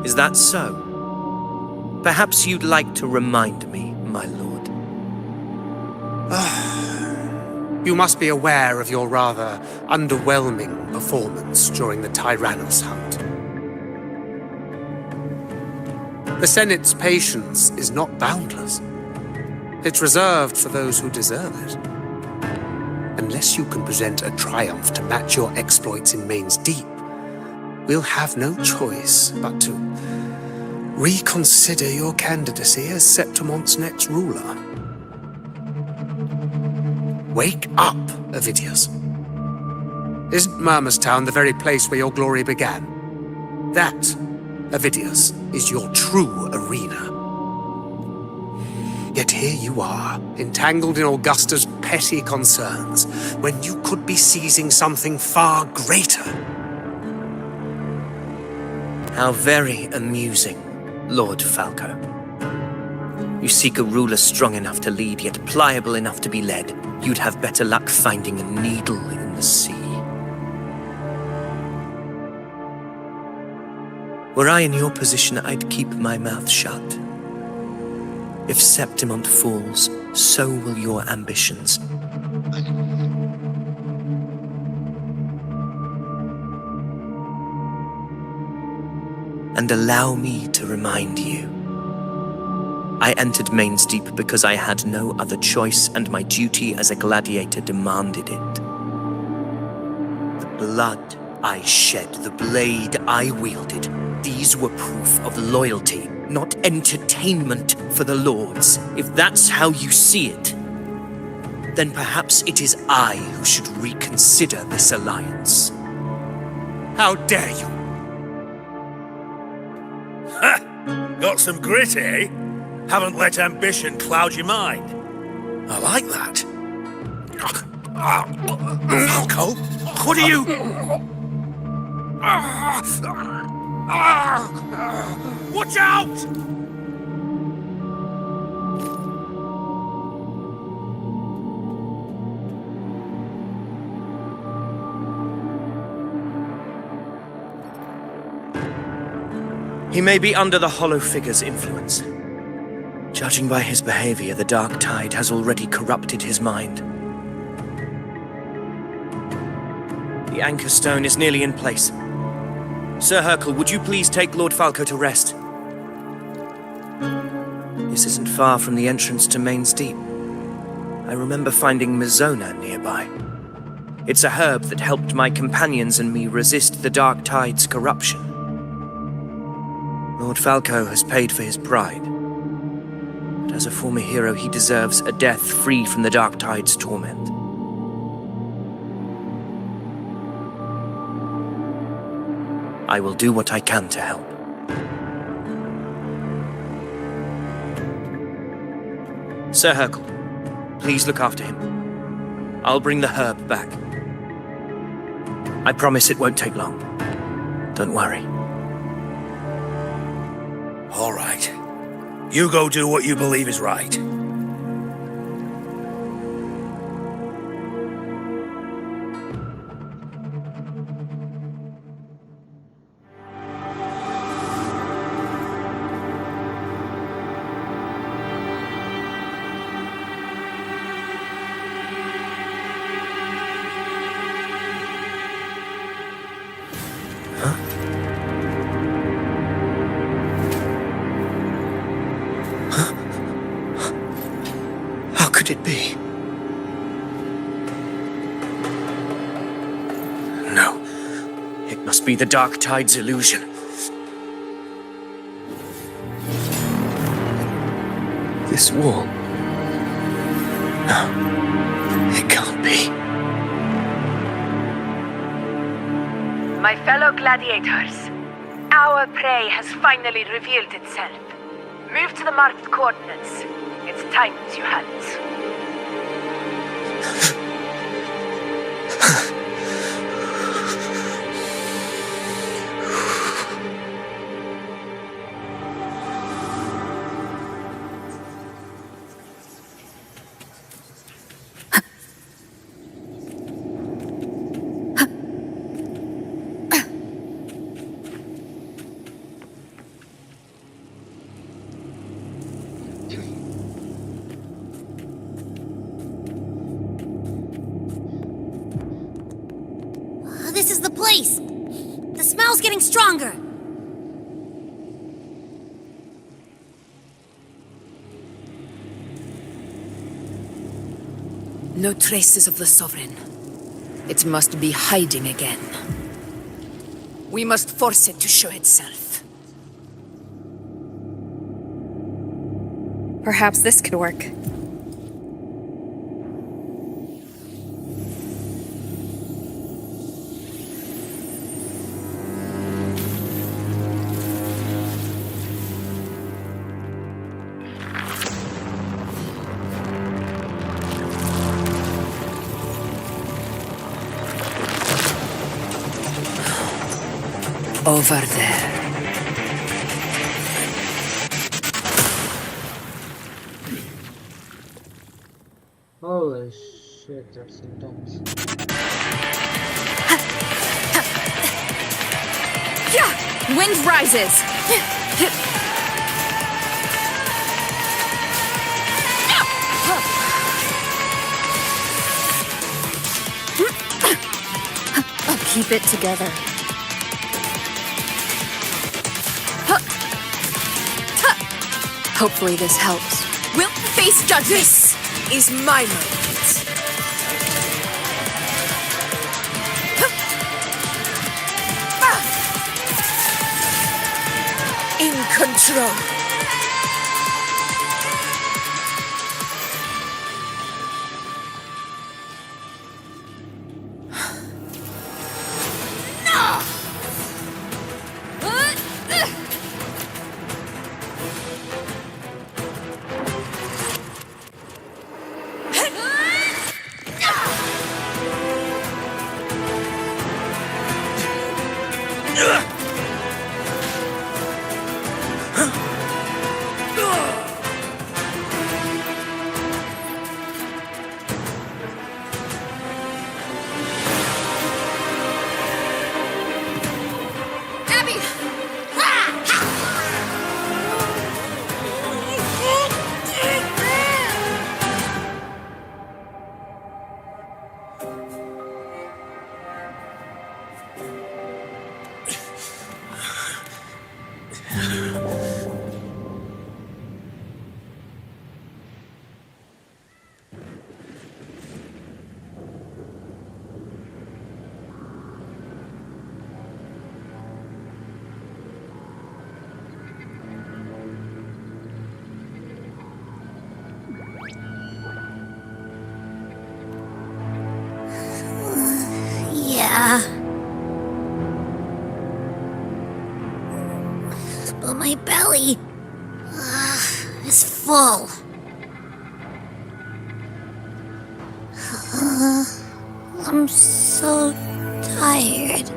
Is that so? Perhaps you'd like to remind me, my lord. You must be aware of your rather underwhelming performance during the Tyrannos hunt. The Senate's patience is not boundless. It's reserved for those who deserve it. Unless you can present a triumph to match your exploits in Main's Deep, we'll have no choice but to reconsider your candidacy as Septimon's next ruler. Wake up, Avidius. Isn't Murmurstown the very place where your glory began? That, Avidius, is your true arena. Yet here you are, entangled in Augusta's petty concerns, when you could be seizing something far greater. How very amusing, Lord Falco. You seek a ruler strong enough to lead, yet pliable enough to be led. You'd have better luck finding a needle in the sea. Were I in your position, I'd keep my mouth shut. If Septimont falls, so will your ambitions. And allow me to remind you. I entered Main's Deep because I had no other choice, and my duty as a gladiator demanded it. The blood I shed, the blade I wielded, these were proof of loyalty, not entertainment for the Lords. If that's how you see it, then perhaps it is I who should reconsider this alliance. How dare you! Ha! Got some grit, eh? Haven't let ambition cloud your mind. I like that. Falco, what are you... Watch out! He may be under the Hollow Figure's influence. Judging by his behavior, the Dark Tide has already corrupted his mind. The anchor stone is nearly in place. Sir Hercule, would you please take Lord Falco to rest? This isn't far from the entrance to Main's Deep. I remember finding Mizona nearby. It's a herb that helped my companions and me resist the Dark Tide's corruption. Lord Falco has paid for his pride. But as a former hero, he deserves a death free from the Dark Tide's torment. I will do what I can to help. Sir Hercule, please look after him. I'll bring the herb back. I promise it won't take long. Don't worry. All right. You go do what you believe is right. How could it be? Must be the Dark Tide's illusion. This wall. No. It can't be. My fellow gladiators, our prey has finally revealed itself. Move to the marked coordinates. Its time is your hands. This is the place! The smell's getting stronger! No traces of the Sovereign. It must be hiding again. We must force it to show itself. Perhaps this could work. Over there. Holy shit, that's intense. Wind rises! I'll keep it together. Hopefully this helps. We'll face judgment. This is my moment. In control. But my belly is full. I'm so tired.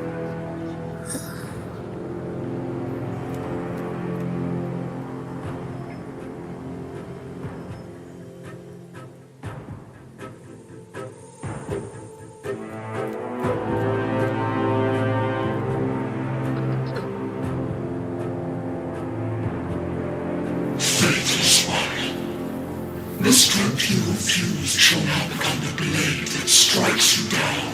The stroke you refuse shall now become the blade that strikes you down.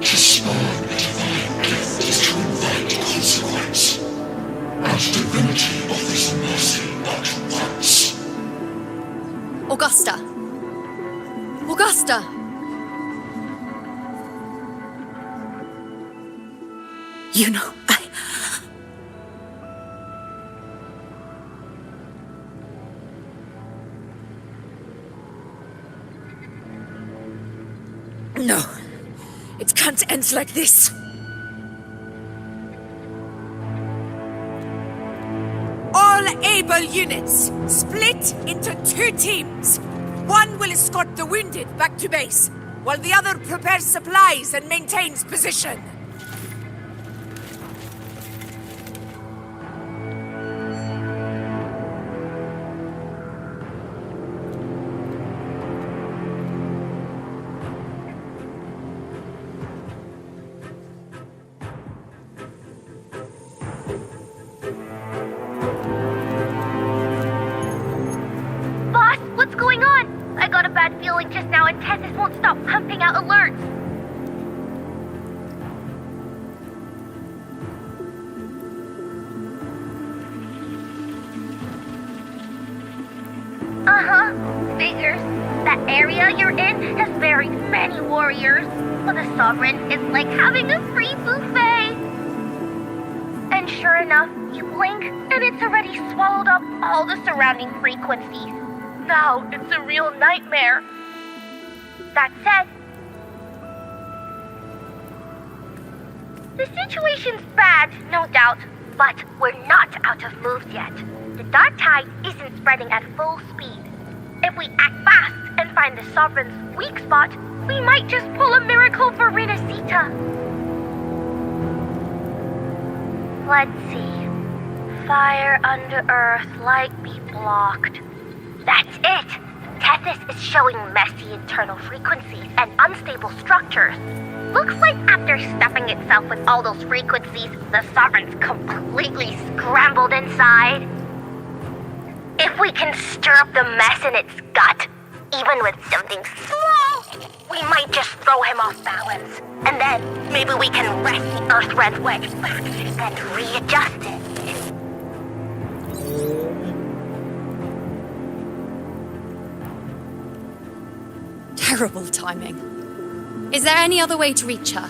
To spawn a divine gift is to invite consequence. And divinity offers mercy but once. Augusta! Augusta! You know, No. It can't end like this. All able units, split into 2 teams. One will escort the wounded back to base, while the other prepares supplies and maintains position. Boss, what's going on? I got a bad feeling just now and Tessus won't stop pumping out alerts. Uh-huh. Figures. That area you're in has very many warriors, but the Sovereign is like having a free buffet. And sure enough, you blink, and it's already swallowed up all the surrounding frequencies. Now it's a real nightmare. That said, the situation's bad, no doubt, but we're not out of moves yet. The dark tide isn't spreading at full speed. If we act fast and find the Sovereign's weak spot, we might just pull a miracle for Renacita. Let's see. Fire under earth, light be blocked. That's it! Tethys is showing messy internal frequencies and unstable structures. Looks like after stuffing itself with all those frequencies, the Sovereign's completely scrambled inside. If we can stir up the mess in its gut, even with something small, we might just throw him off balance. And then maybe we can wrest the Earth-Red wedge back and readjust it. Terrible timing. Is there any other way to reach her?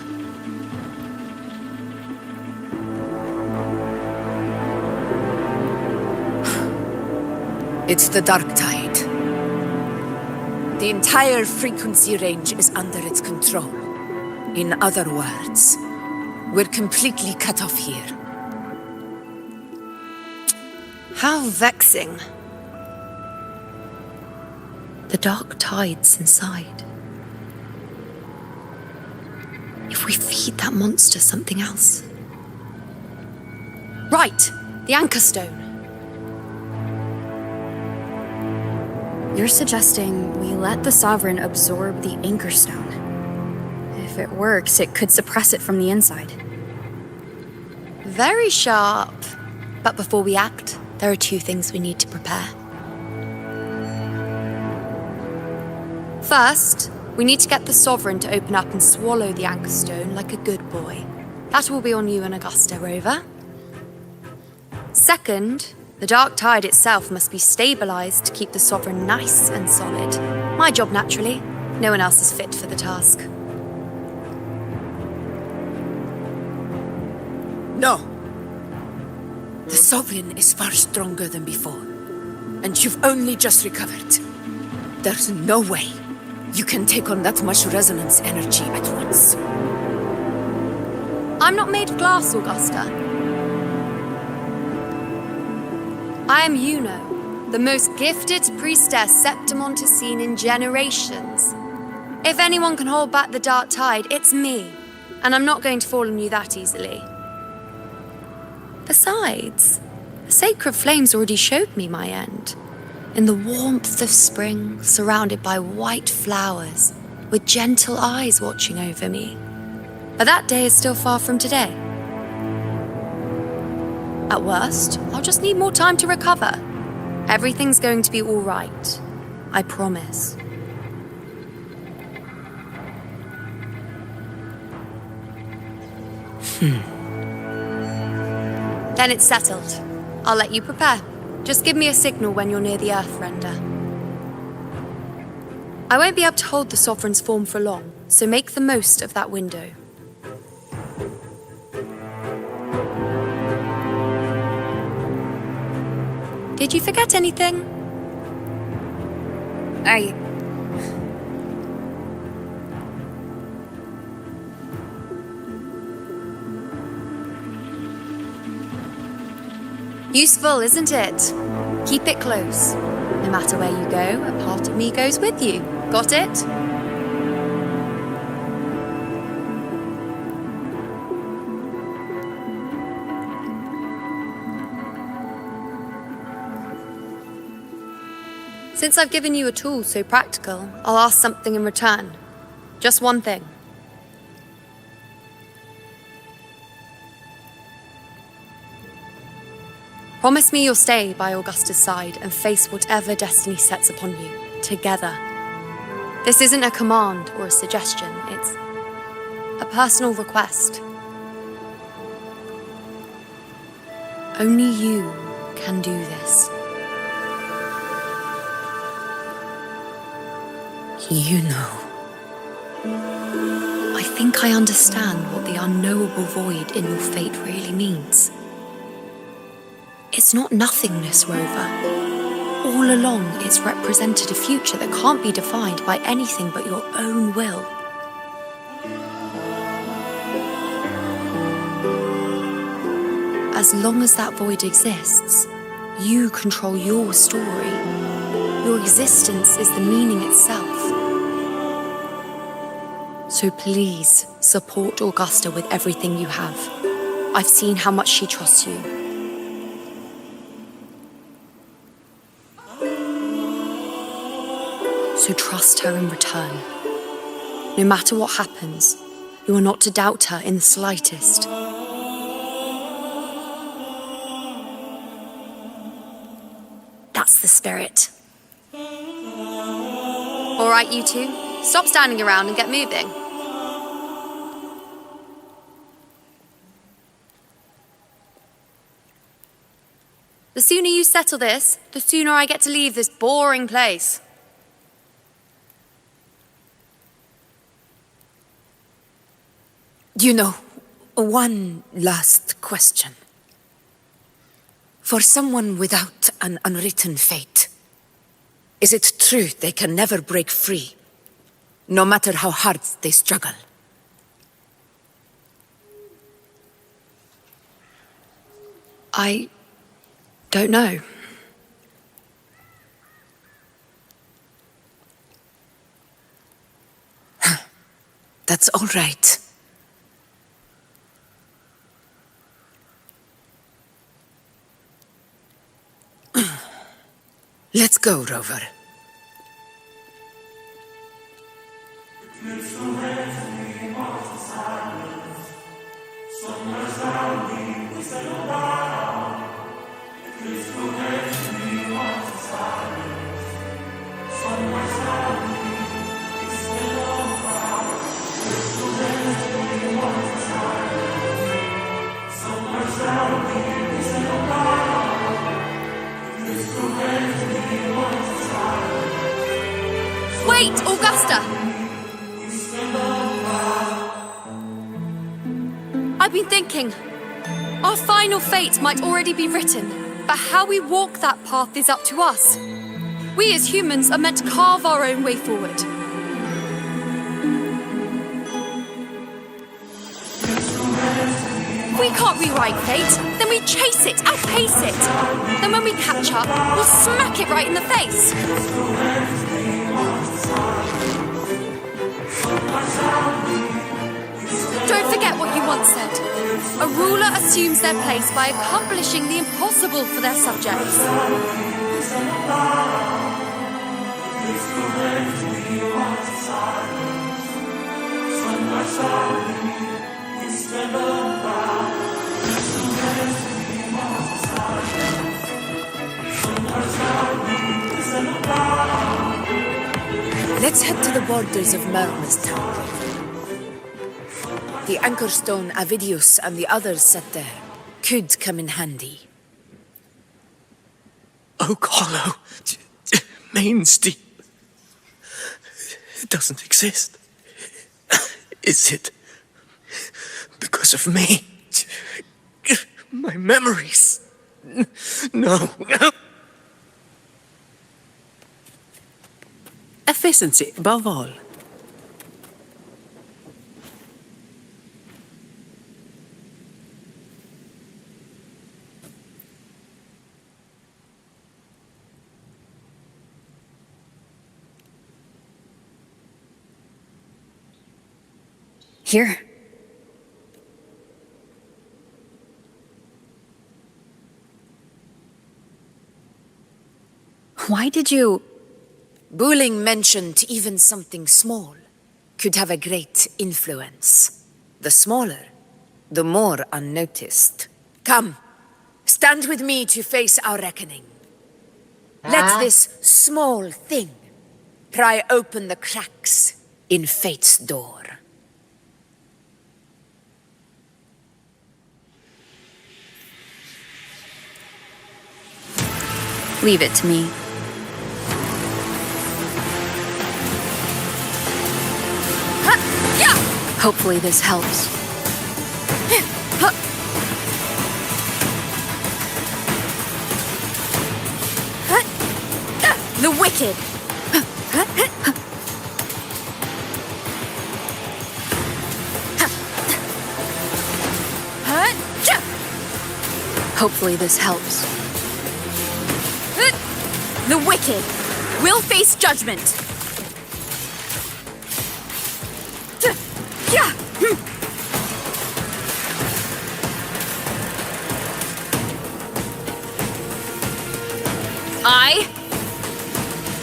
It's the dark tide. The entire frequency range is under its control. In other words, we're completely cut off here. How vexing. The dark tide's inside. If we feed that monster something else. Right! The Anchor Stone. You're suggesting we let the Sovereign absorb the Anchor Stone. If it works, it could suppress it from the inside. Very sharp. But before we act, there are 2 things we need to prepare. First, we need to get the Sovereign to open up and swallow the Anchor Stone like a good boy. That will be on you and Augusta, Rover. Second, the dark tide itself must be stabilized to keep the Sovereign nice and solid. My job, naturally. No one else is fit for the task. No. The Sovereign is far stronger than before. And you've only just recovered. There's no way you can take on that much resonance energy at once. I'm not made of glass, Augusta. I am Iuno, the most gifted priestess Septimont has seen in generations. If anyone can hold back the dark tide, it's me. And I'm not going to fall on you that easily. Besides, the sacred flames already showed me my end. In the warmth of spring, surrounded by white flowers, with gentle eyes watching over me. But that day is still far from today. At worst, I'll just need more time to recover. Everything's going to be all right. I promise. Then it's settled. I'll let you prepare. Just give me a signal when you're near the Earthrender. I won't be able to hold the Sovereign's form for long, so make the most of that window. Did you forget anything? Useful, isn't it? Keep it close. No matter where you go, a part of me goes with you. Got it? Since I've given you a tool so practical, I'll ask something in return. Just one thing. Promise me you'll stay by Augusta's side and face whatever destiny sets upon you, together. This isn't a command or a suggestion, it's a personal request. Only you can do this. You know. I think I understand what the unknowable void in your fate really means. It's not nothingness, Rover. All along, it's represented a future that can't be defined by anything but your own will. As long as that void exists, you control your story. Your existence is the meaning itself. So please, support Augusta with everything you have. I've seen how much she trusts you. So trust her in return. No matter what happens, you are not to doubt her in the slightest. That's the spirit. All right, you two, stop standing around and get moving. The sooner you settle this, the sooner I get to leave this boring place. You know, one last question. For someone without an unwritten fate, is it true they can never break free, no matter how hard they struggle? I don't know. That's all right. Let's go, Rover. Wait, Augusta! I've been thinking, our final fate might already be written, but how we walk that path is up to us. We as humans are meant to carve our own way forward. If we can't rewrite fate, then we chase it, outpace it. Then when we catch up, we'll smack it right in the face. Don't forget what you once said. A ruler assumes their place by accomplishing the impossible for their subjects. Let's head to the borders of Merma's town. The anchor stone Avidius and the others set there could come in handy. Oak Hollow. Main's Deep. It doesn't exist. Is it? Because of me? My memories? No. efficiency above all. Here. Why did you... Buling mentioned even something small could have a great influence. The smaller, the more unnoticed. Come, stand with me to face our reckoning. Let this small thing pry open the cracks in fate's door. Leave it to me. Hopefully this helps. The wicked! Hopefully this helps. The wicked will face judgment. I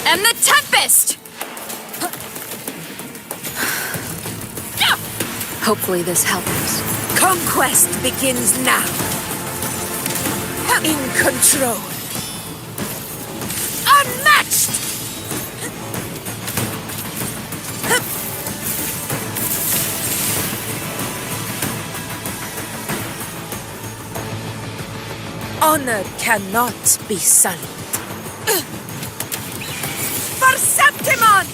am the Tempest! Hopefully this helps. Conquest begins now. In control. Unmatched! Honor cannot be sullied. For Septimont!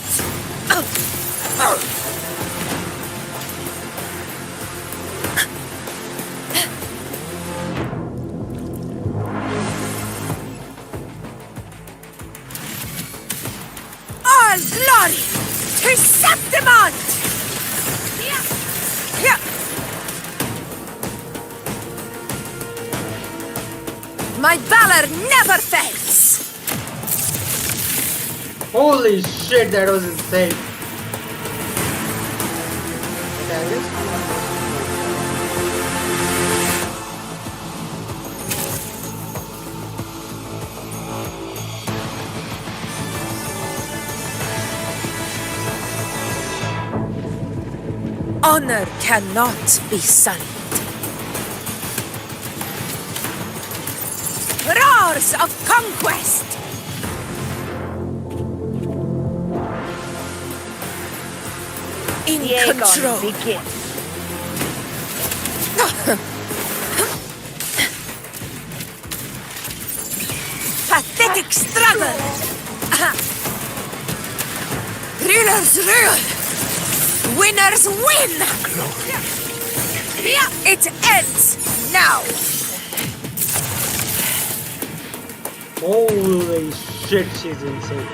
All glory to Septimont! My valor never fails! Holy shit, that was insane. Honor cannot be sullied. Roars of conquest! In control. Begin. Pathetic struggle! Rulers rule! Winners win! It ends now! Holy shit, she's insane.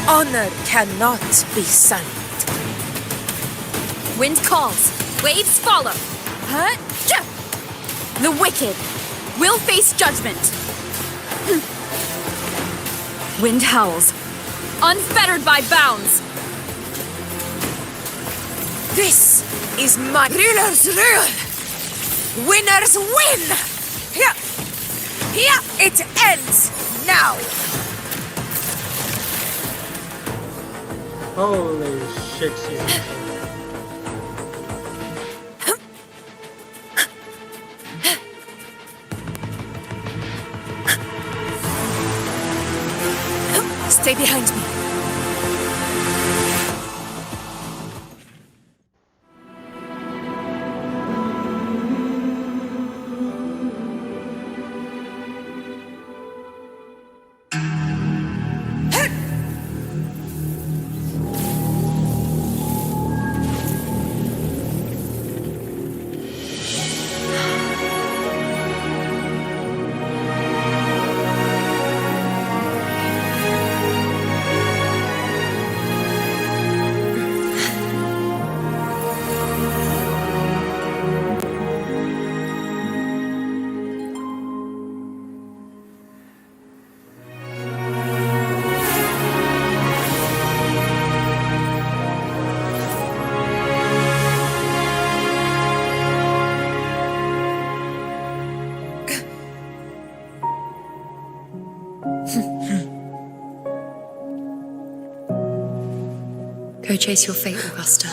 Honor cannot be sullied. Wind calls, waves follow. The wicked will face judgment. Wind howls, unfettered by bounds. This is my ruler's rule. Winners win. It ends now. Holy shit, she's insane. Stay behind me. Go chase your fate, Augusta.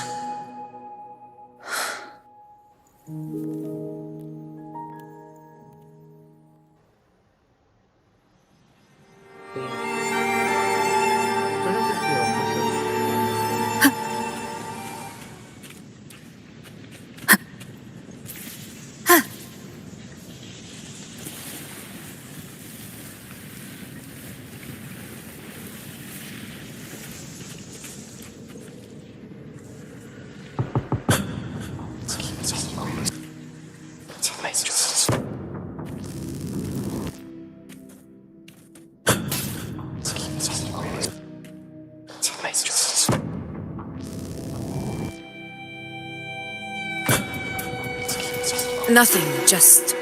Nothing, just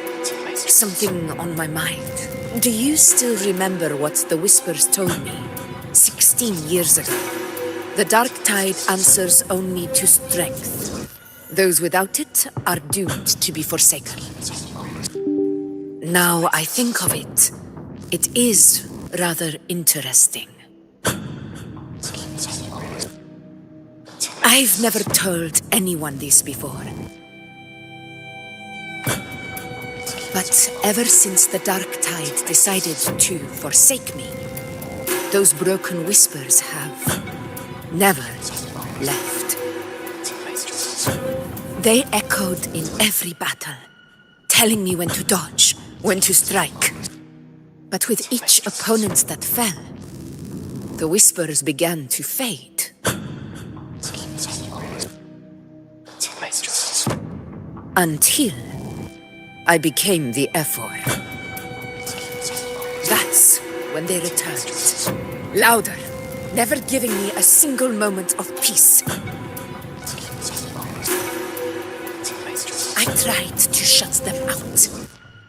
something on my mind. Do you still remember what the Whispers told me 16 years ago? The dark tide answers only to strength. Those without it are doomed to be forsaken. Now I think of it, it is rather interesting. I've never told anyone this before. But ever since the dark tide decided to forsake me, those broken whispers have never left. They echoed in every battle, telling me when to dodge, when to strike. But with each opponent that fell, the whispers began to fade. Until I became the Ephor. That's when they returned. Louder, never giving me a single moment of peace. I tried to shut them out.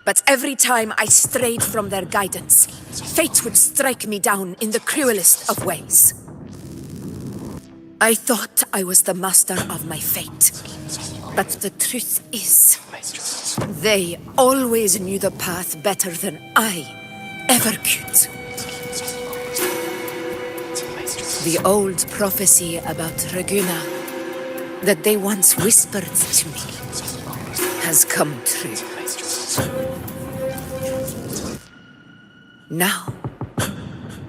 But every time I strayed from their guidance, fate would strike me down in the cruelest of ways. I thought I was the master of my fate. But the truth is, they always knew the path better than I ever could. The old prophecy about Reguna, that they once whispered to me, has come true. Now,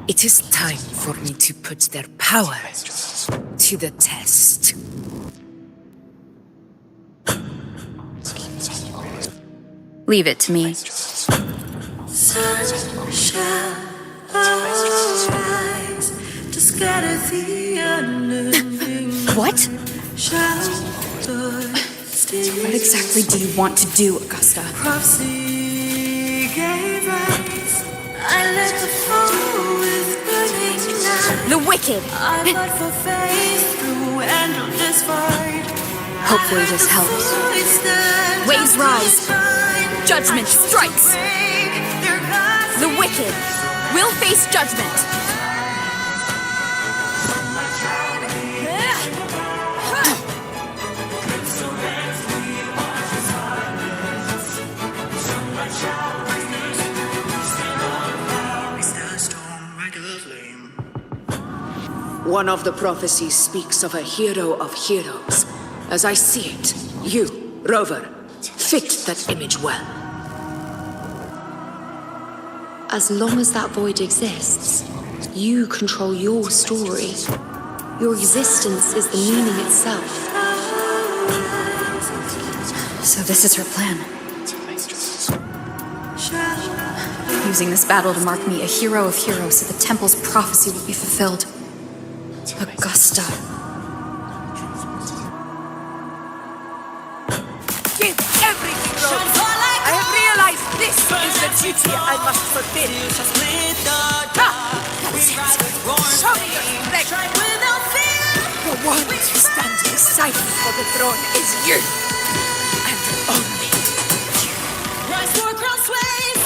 it is time for me to put their power to the test. Leave it to me. Sun shall arise to scatter the unending. What? What exactly do you want to do, Augusta? Prophecy gave rise. I let the flow with burning light. The wicked! I fought for faith through endless fight. Hopefully this helps. Waves rise. Judgment strikes. The wicked will face judgment. One of the prophecies speaks of a hero of heroes. As I see it, you, Rover, fit that image well. As long as that void exists, you control your story. Your existence is the meaning itself. So this is her plan. Using this battle to mark me a hero of heroes so the temple's prophecy will be fulfilled. Augusta. Give everything, Rover! I have realized this is the duty I must fulfill. That's it. Show me your strength. The one who stands beside me for the throne is you. And only you. Rise for crossways,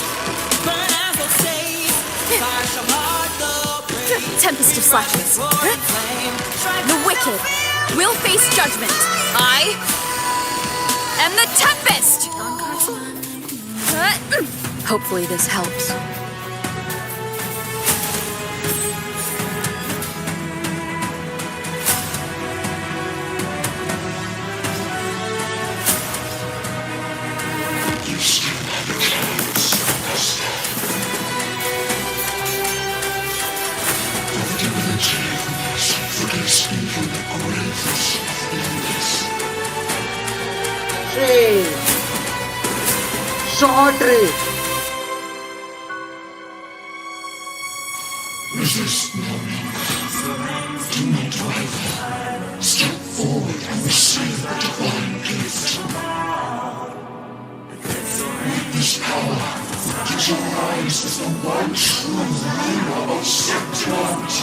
burn as the says. Fire shall mark the Tempest of Slashes. The wicked will face judgment. I am the Tempest! Hopefully this helps. Hey! Short ray! Resist no longer. Do not rival. Step forward and receive the divine gift. With this power, did you rise as the one true ruler of Septiment?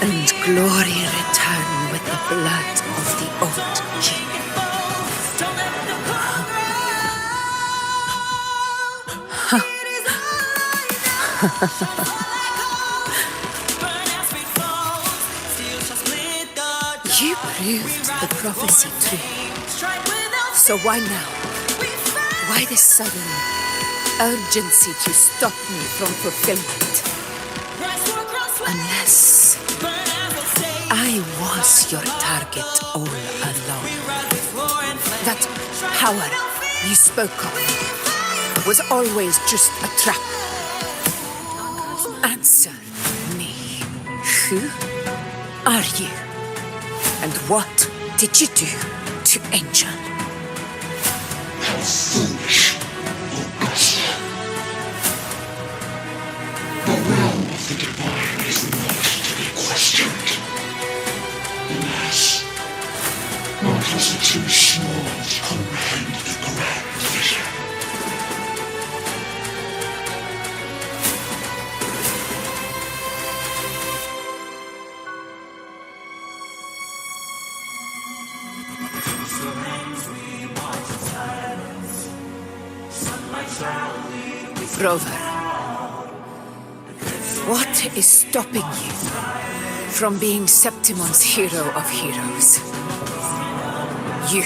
And glory return with the blood of the old king. You proved the prophecy true. So why now? Why this sudden urgency to stop me from fulfillment? Unless I was your target all along. That power you spoke of was always just a trap. Answer me. Who are you? And what did you do to Angel? How foolish, Augusta. The realm of the divine is not to be questioned. Alas, not was it too small to comprehend the grand vision. Brother, what is stopping you from being Septimon's hero of heroes? You,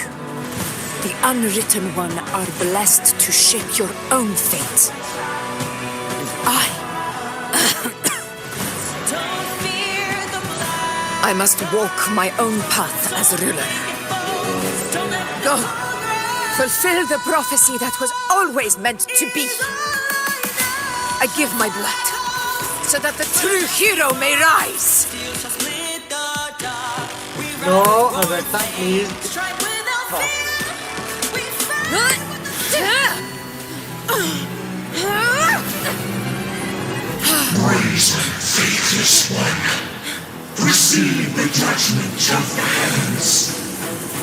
the unwritten one, are blessed to shape your own fate. And I must walk my own path as ruler. Go! Fulfill the prophecy that was always meant to be. I give my blood, so that the true hero may rise. No, Agatha, please. Brazen, faithless one, receive the judgment of the heavens.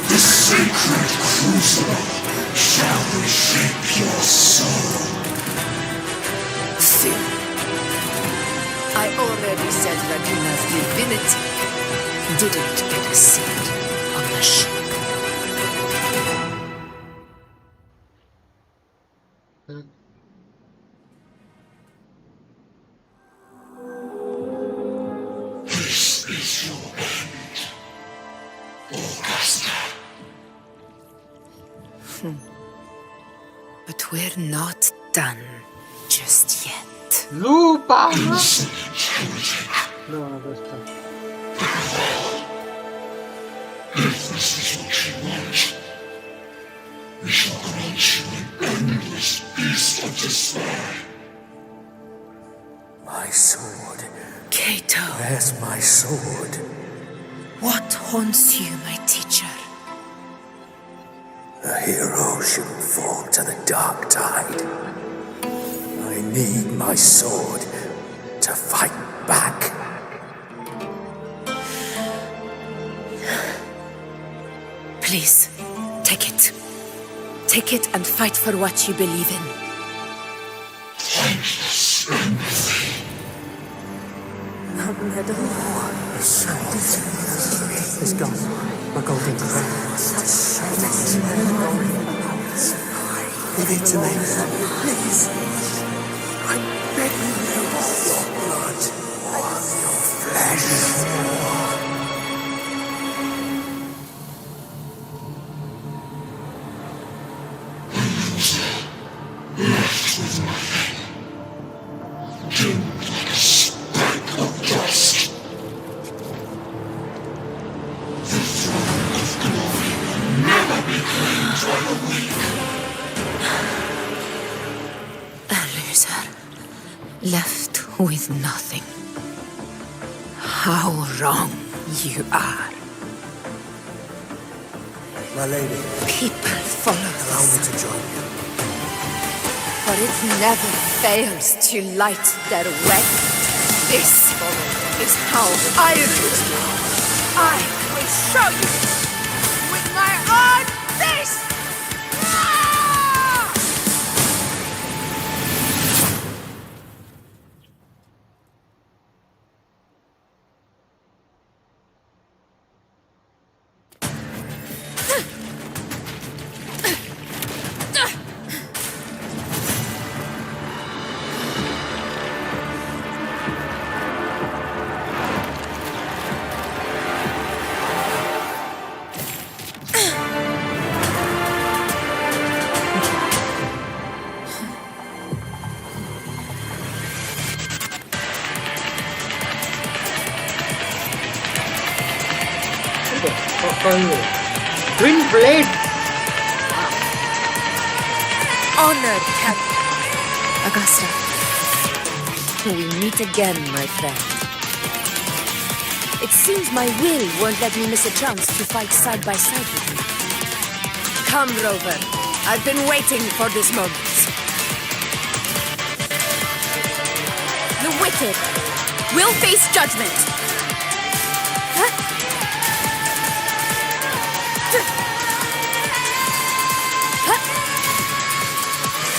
The sacred crucible shall reshape your soul. Soon. I already said Laguna's divinity didn't get a seat on the ship. This is your end, Augusta. But we're not done just yet. Lupa! Insolent heretic. No, Augusta. If this is what you want, we shall grant you an endless beast of despair. My sword. Cato. Where's my sword? What haunts you, my teacher? A hero shouldn't fall to the dark tide. I need my sword to fight back. Please, take it. Take it and fight for what you believe in. Thankless empathy. The sword is gone. My golden crown. Give it to me, please. I beg you, your blood, your flesh. Left with nothing. Dimmed like a speck of dust. The throne of glory will never be claimed by the weak. A loser. Left with nothing. How wrong you are. My lady, People follow allow me us, to join you. for it never fails to light their way. This is how I rule. I will show you with my own fist! Twin blade! Honored Captain. Augusta. We meet again, my friend. It seems my will won't let me miss a chance to fight side by side with you. Come, Rover. I've been waiting for this moment. The wicked will face judgment.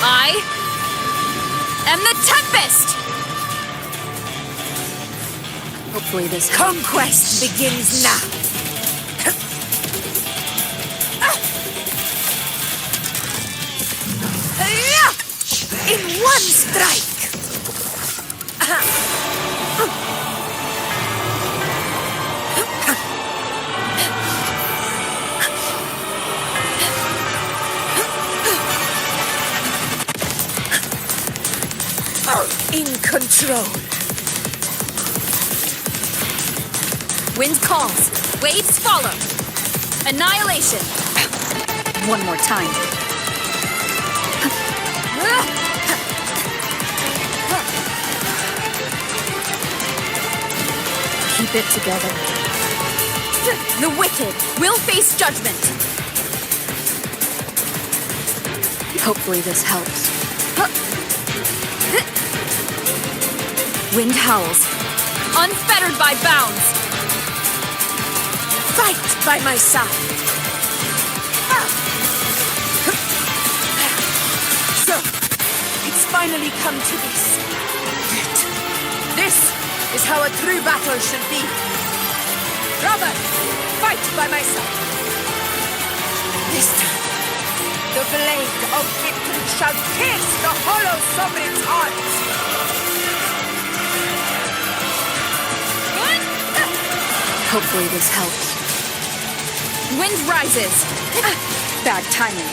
I am the Tempest! Hopefully this conquest begins now. In one strike! In control. Wind calls. Waves follow. Annihilation. One more time. Keep it together. The wicked will face judgment. Hopefully this helps. Wind howls. Unfettered by bounds. Fight by my side. So, it's finally come to this. This is how a true battle should be. Brother, fight by my side. This time, the blade of victory shall pierce the hollow sovereign's heart. Hopefully this helps. Wind rises. Bad timing.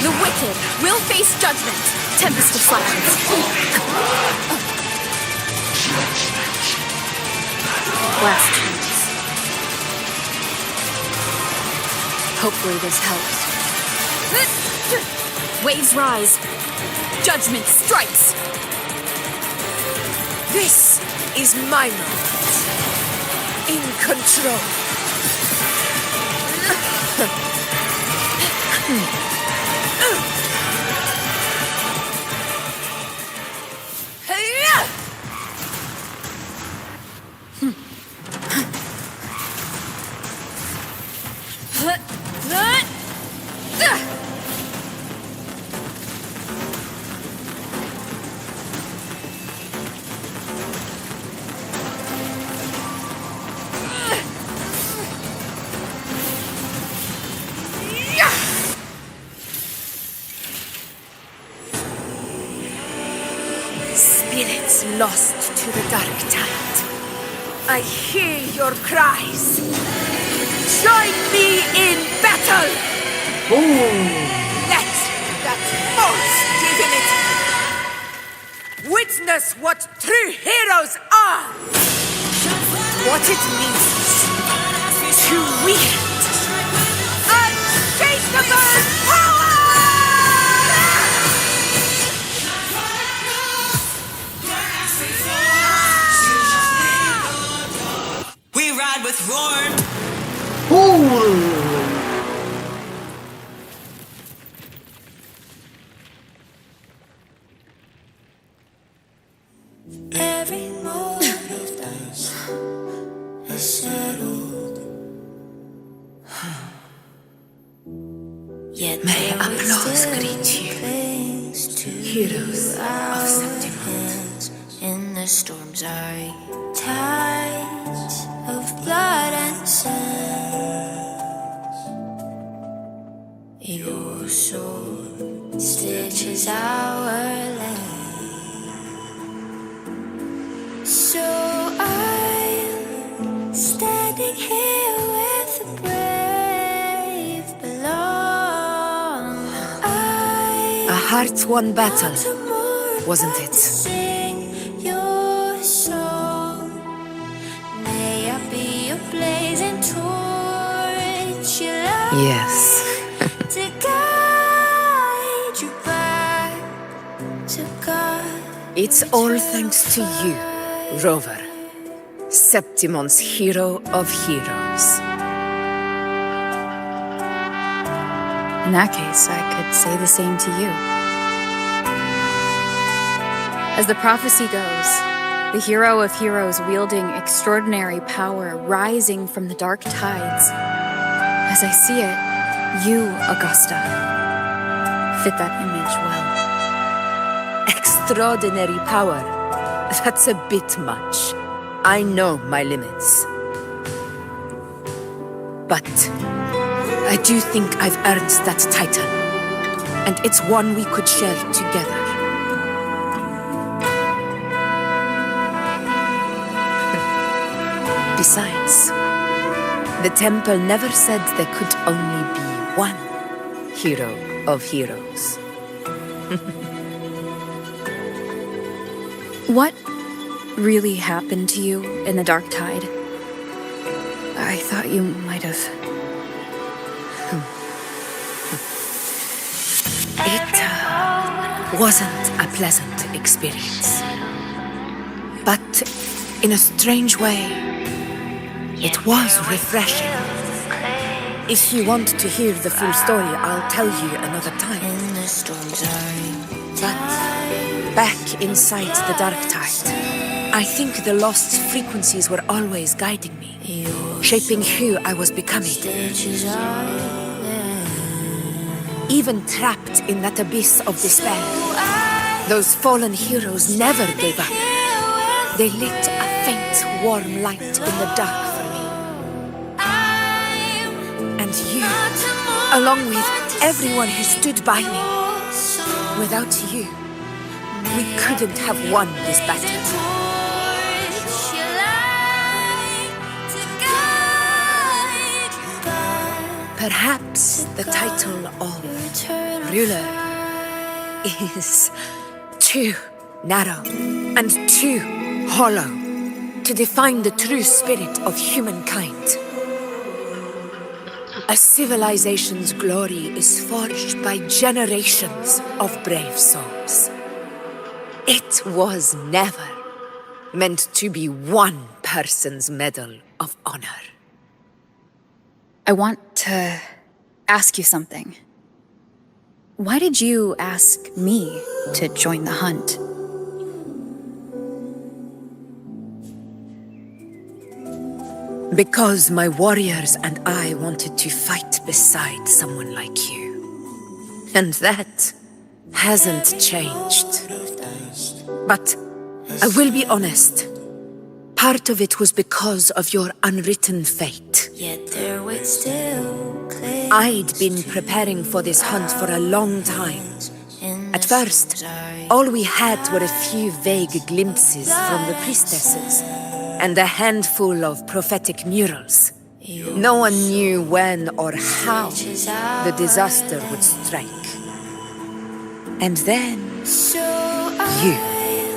The wicked will face judgment. Tempest deflections. Last chance. Hopefully this helps. Waves rise. Judgment strikes. This is my moment. In control. Spirits lost to the dark tide. I hear your cries. Join me in battle! Let that false divinity witness what true heroes are! What it means to wield unshakable power! Every moment of this is settled. Yet May applause greet you, heroes of Septimont. In the storms are tides of blood and sand. Your sword stitches our land. So I'm standing here with the brave below. A heart-won battle, wasn't it? Your soul, may I be a blazing torch you light Yes. to guide you back to God. It's all thanks to you, Rover, Septimon's hero of heroes. In that case, I could say the same to you. As the prophecy goes, the hero of heroes wielding extraordinary power rising from the dark tides. As I see it, you, Augusta, fit that image well. Extraordinary power. That's a bit much. I know my limits. But I do think I've earned that title. And it's one we could share together. Besides, the temple never said there could only be one hero of heroes. What really happened to you in the dark tide? I thought you might have... It wasn't a pleasant experience. But in a strange way, it was refreshing. If you want to hear the full story, I'll tell you another time. But back inside the dark tide, I think the lost frequencies were always guiding me, shaping who I was becoming. Even trapped in that abyss of despair, those fallen heroes never gave up. They lit a faint, warm light in the dark for me. And you, along with everyone who stood by me. Without you, we couldn't have won this battle. Perhaps the title of ruler is too narrow and too hollow to define the true spirit of humankind. A civilization's glory is forged by generations of brave souls. It was never meant to be one person's medal of honor. I want to ask you something. Why did you ask me to join the hunt? Because my warriors and I wanted to fight beside someone like you. And that hasn't changed. But I will be honest. Part of it was because of your unwritten fate. Yet there waits still clear. I'd been preparing for this hunt for a long time. At first, all we had were a few vague glimpses from the priestesses and a handful of prophetic murals. No one knew when or how the disaster would strike. And then you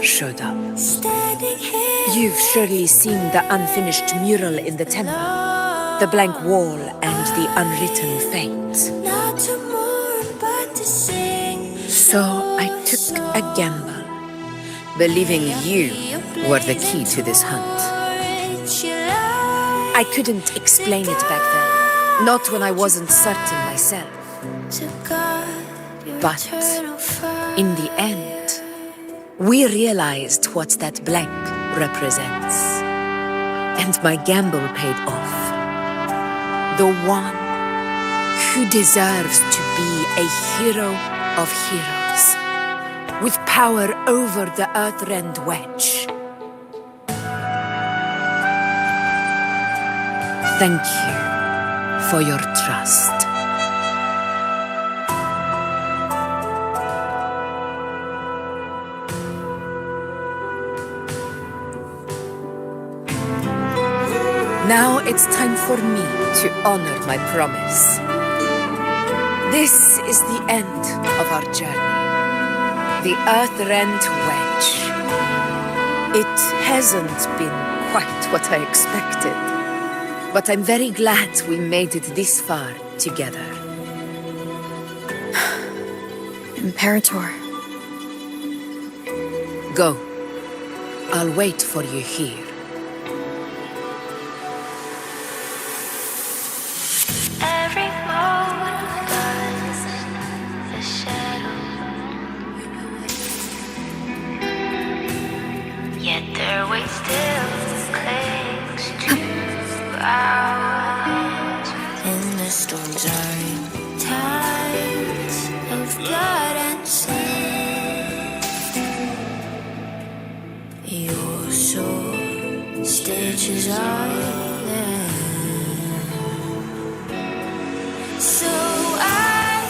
showed up. You've surely seen the unfinished mural in the temple, the blank wall and the unwritten fate. So I took a gamble, believing you were the key to this hunt. I couldn't explain it back then, not when I wasn't certain myself. But in the end, We realized what that blank represents. And my gamble paid off. The one who deserves to be a hero of heroes, with power over the Earthrend Wedge. Thank you for your trust. Now it's time for me to honor my promise. This is the end of our journey. The Earthrend Wedge. It hasn't been quite what I expected, but I'm very glad we made it this far together. Imperator. Go. I'll wait for you here. Every moment was a shadow, yet their weight still clings to ours. In the storms are tides of blood and sin. Your soul stitches are. So I'm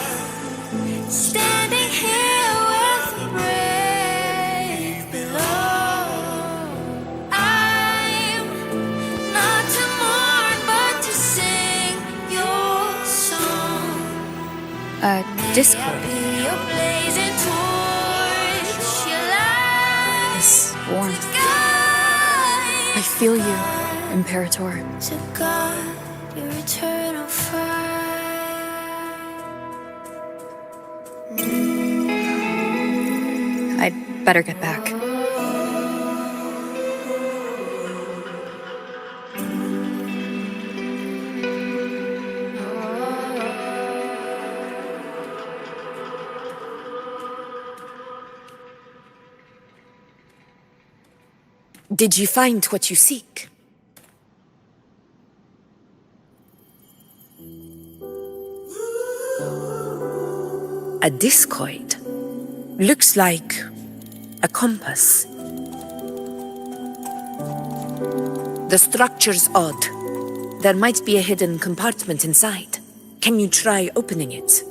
standing here with the brave below. I'm not to mourn, but to sing your song. Discord. Your blazing torch, your light. This warmth. I feel you, Imperator. To God, your eternal fire. I'd better get back. Did you find what you seek? A discoid. Looks like a compass. The structure's odd. There might be a hidden compartment inside. Can you try opening it?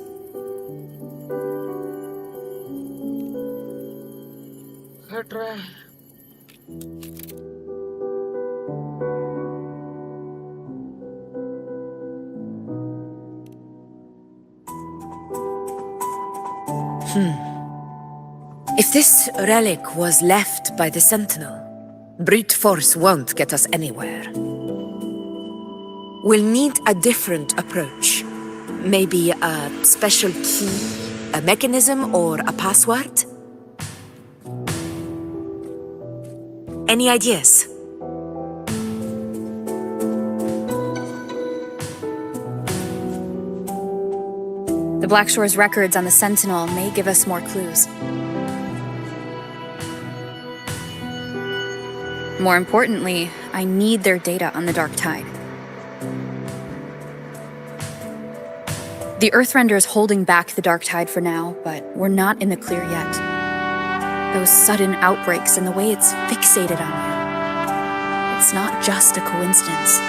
If this relic was left by the Sentinel, brute force won't get us anywhere. We'll need a different approach. Maybe a special key, a mechanism, or a password? Any ideas? The Black Shore's records on the Sentinel may give us more clues. More importantly, I need their data on the Dark Tide. The Earthrender's holding back the Dark Tide for now, but we're not in the clear yet. Those sudden outbreaks and the way it's fixated on you. It's not just a coincidence.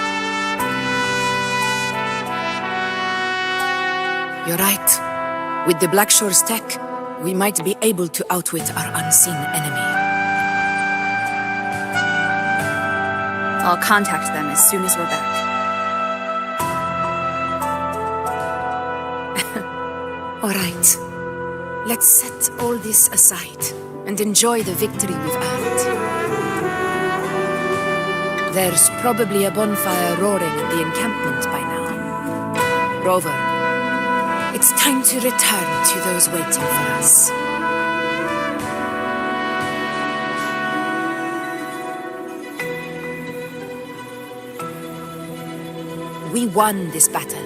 You're right. With the Black Shore's tech, we might be able to outwit our unseen enemy. I'll contact them as soon as we're back. All right. Let's set all this aside and enjoy the victory we've earned. There's probably a bonfire roaring at the encampment by now. Rover, it's time to return to those waiting for us. We won this battle,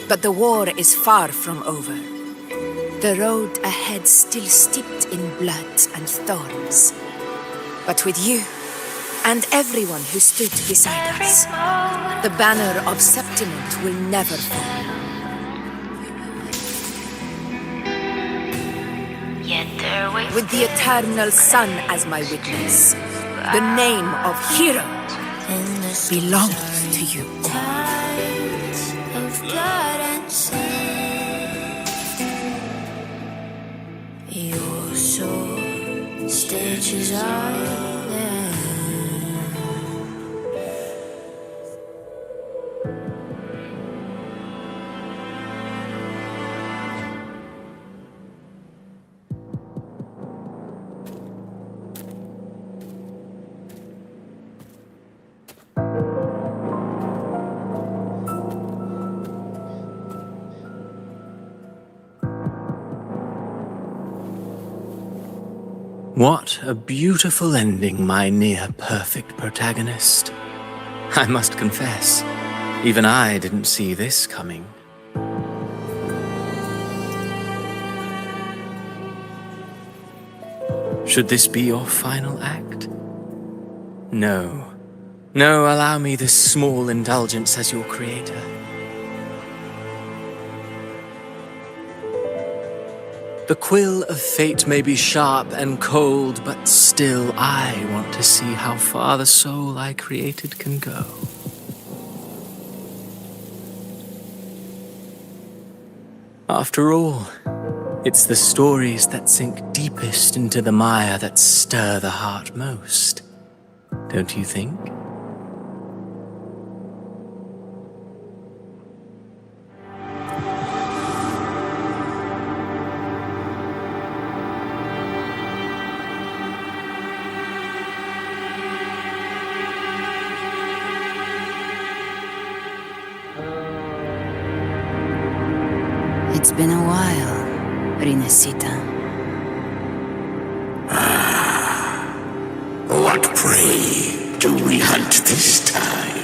but the war is far from over. The road ahead still steeped in blood and thorns. But with you, and everyone who stood beside us, the banner of Septiment will never fall. With the eternal sun as my witness, the name of hero belongs to you. Of blood and sin, your soul stitches island. What a beautiful ending, my near-perfect protagonist. I must confess, even I didn't see this coming. Should this be your final act? No. No, allow me this small indulgence as your creator. The quill of fate may be sharp and cold, but still I want to see how far the soul I created can go. After all, it's the stories that sink deepest into the mire that stir the heart most, don't you think? It's been a while, Rinesita. What prey do we hunt this time?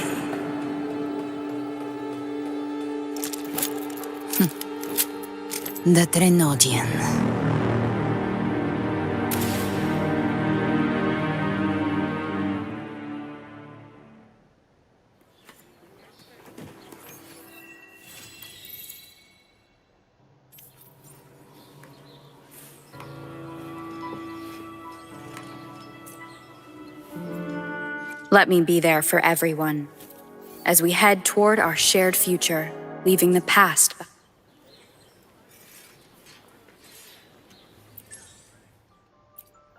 The Trenodian. Let me be there for everyone, as we head toward our shared future, leaving the past behind.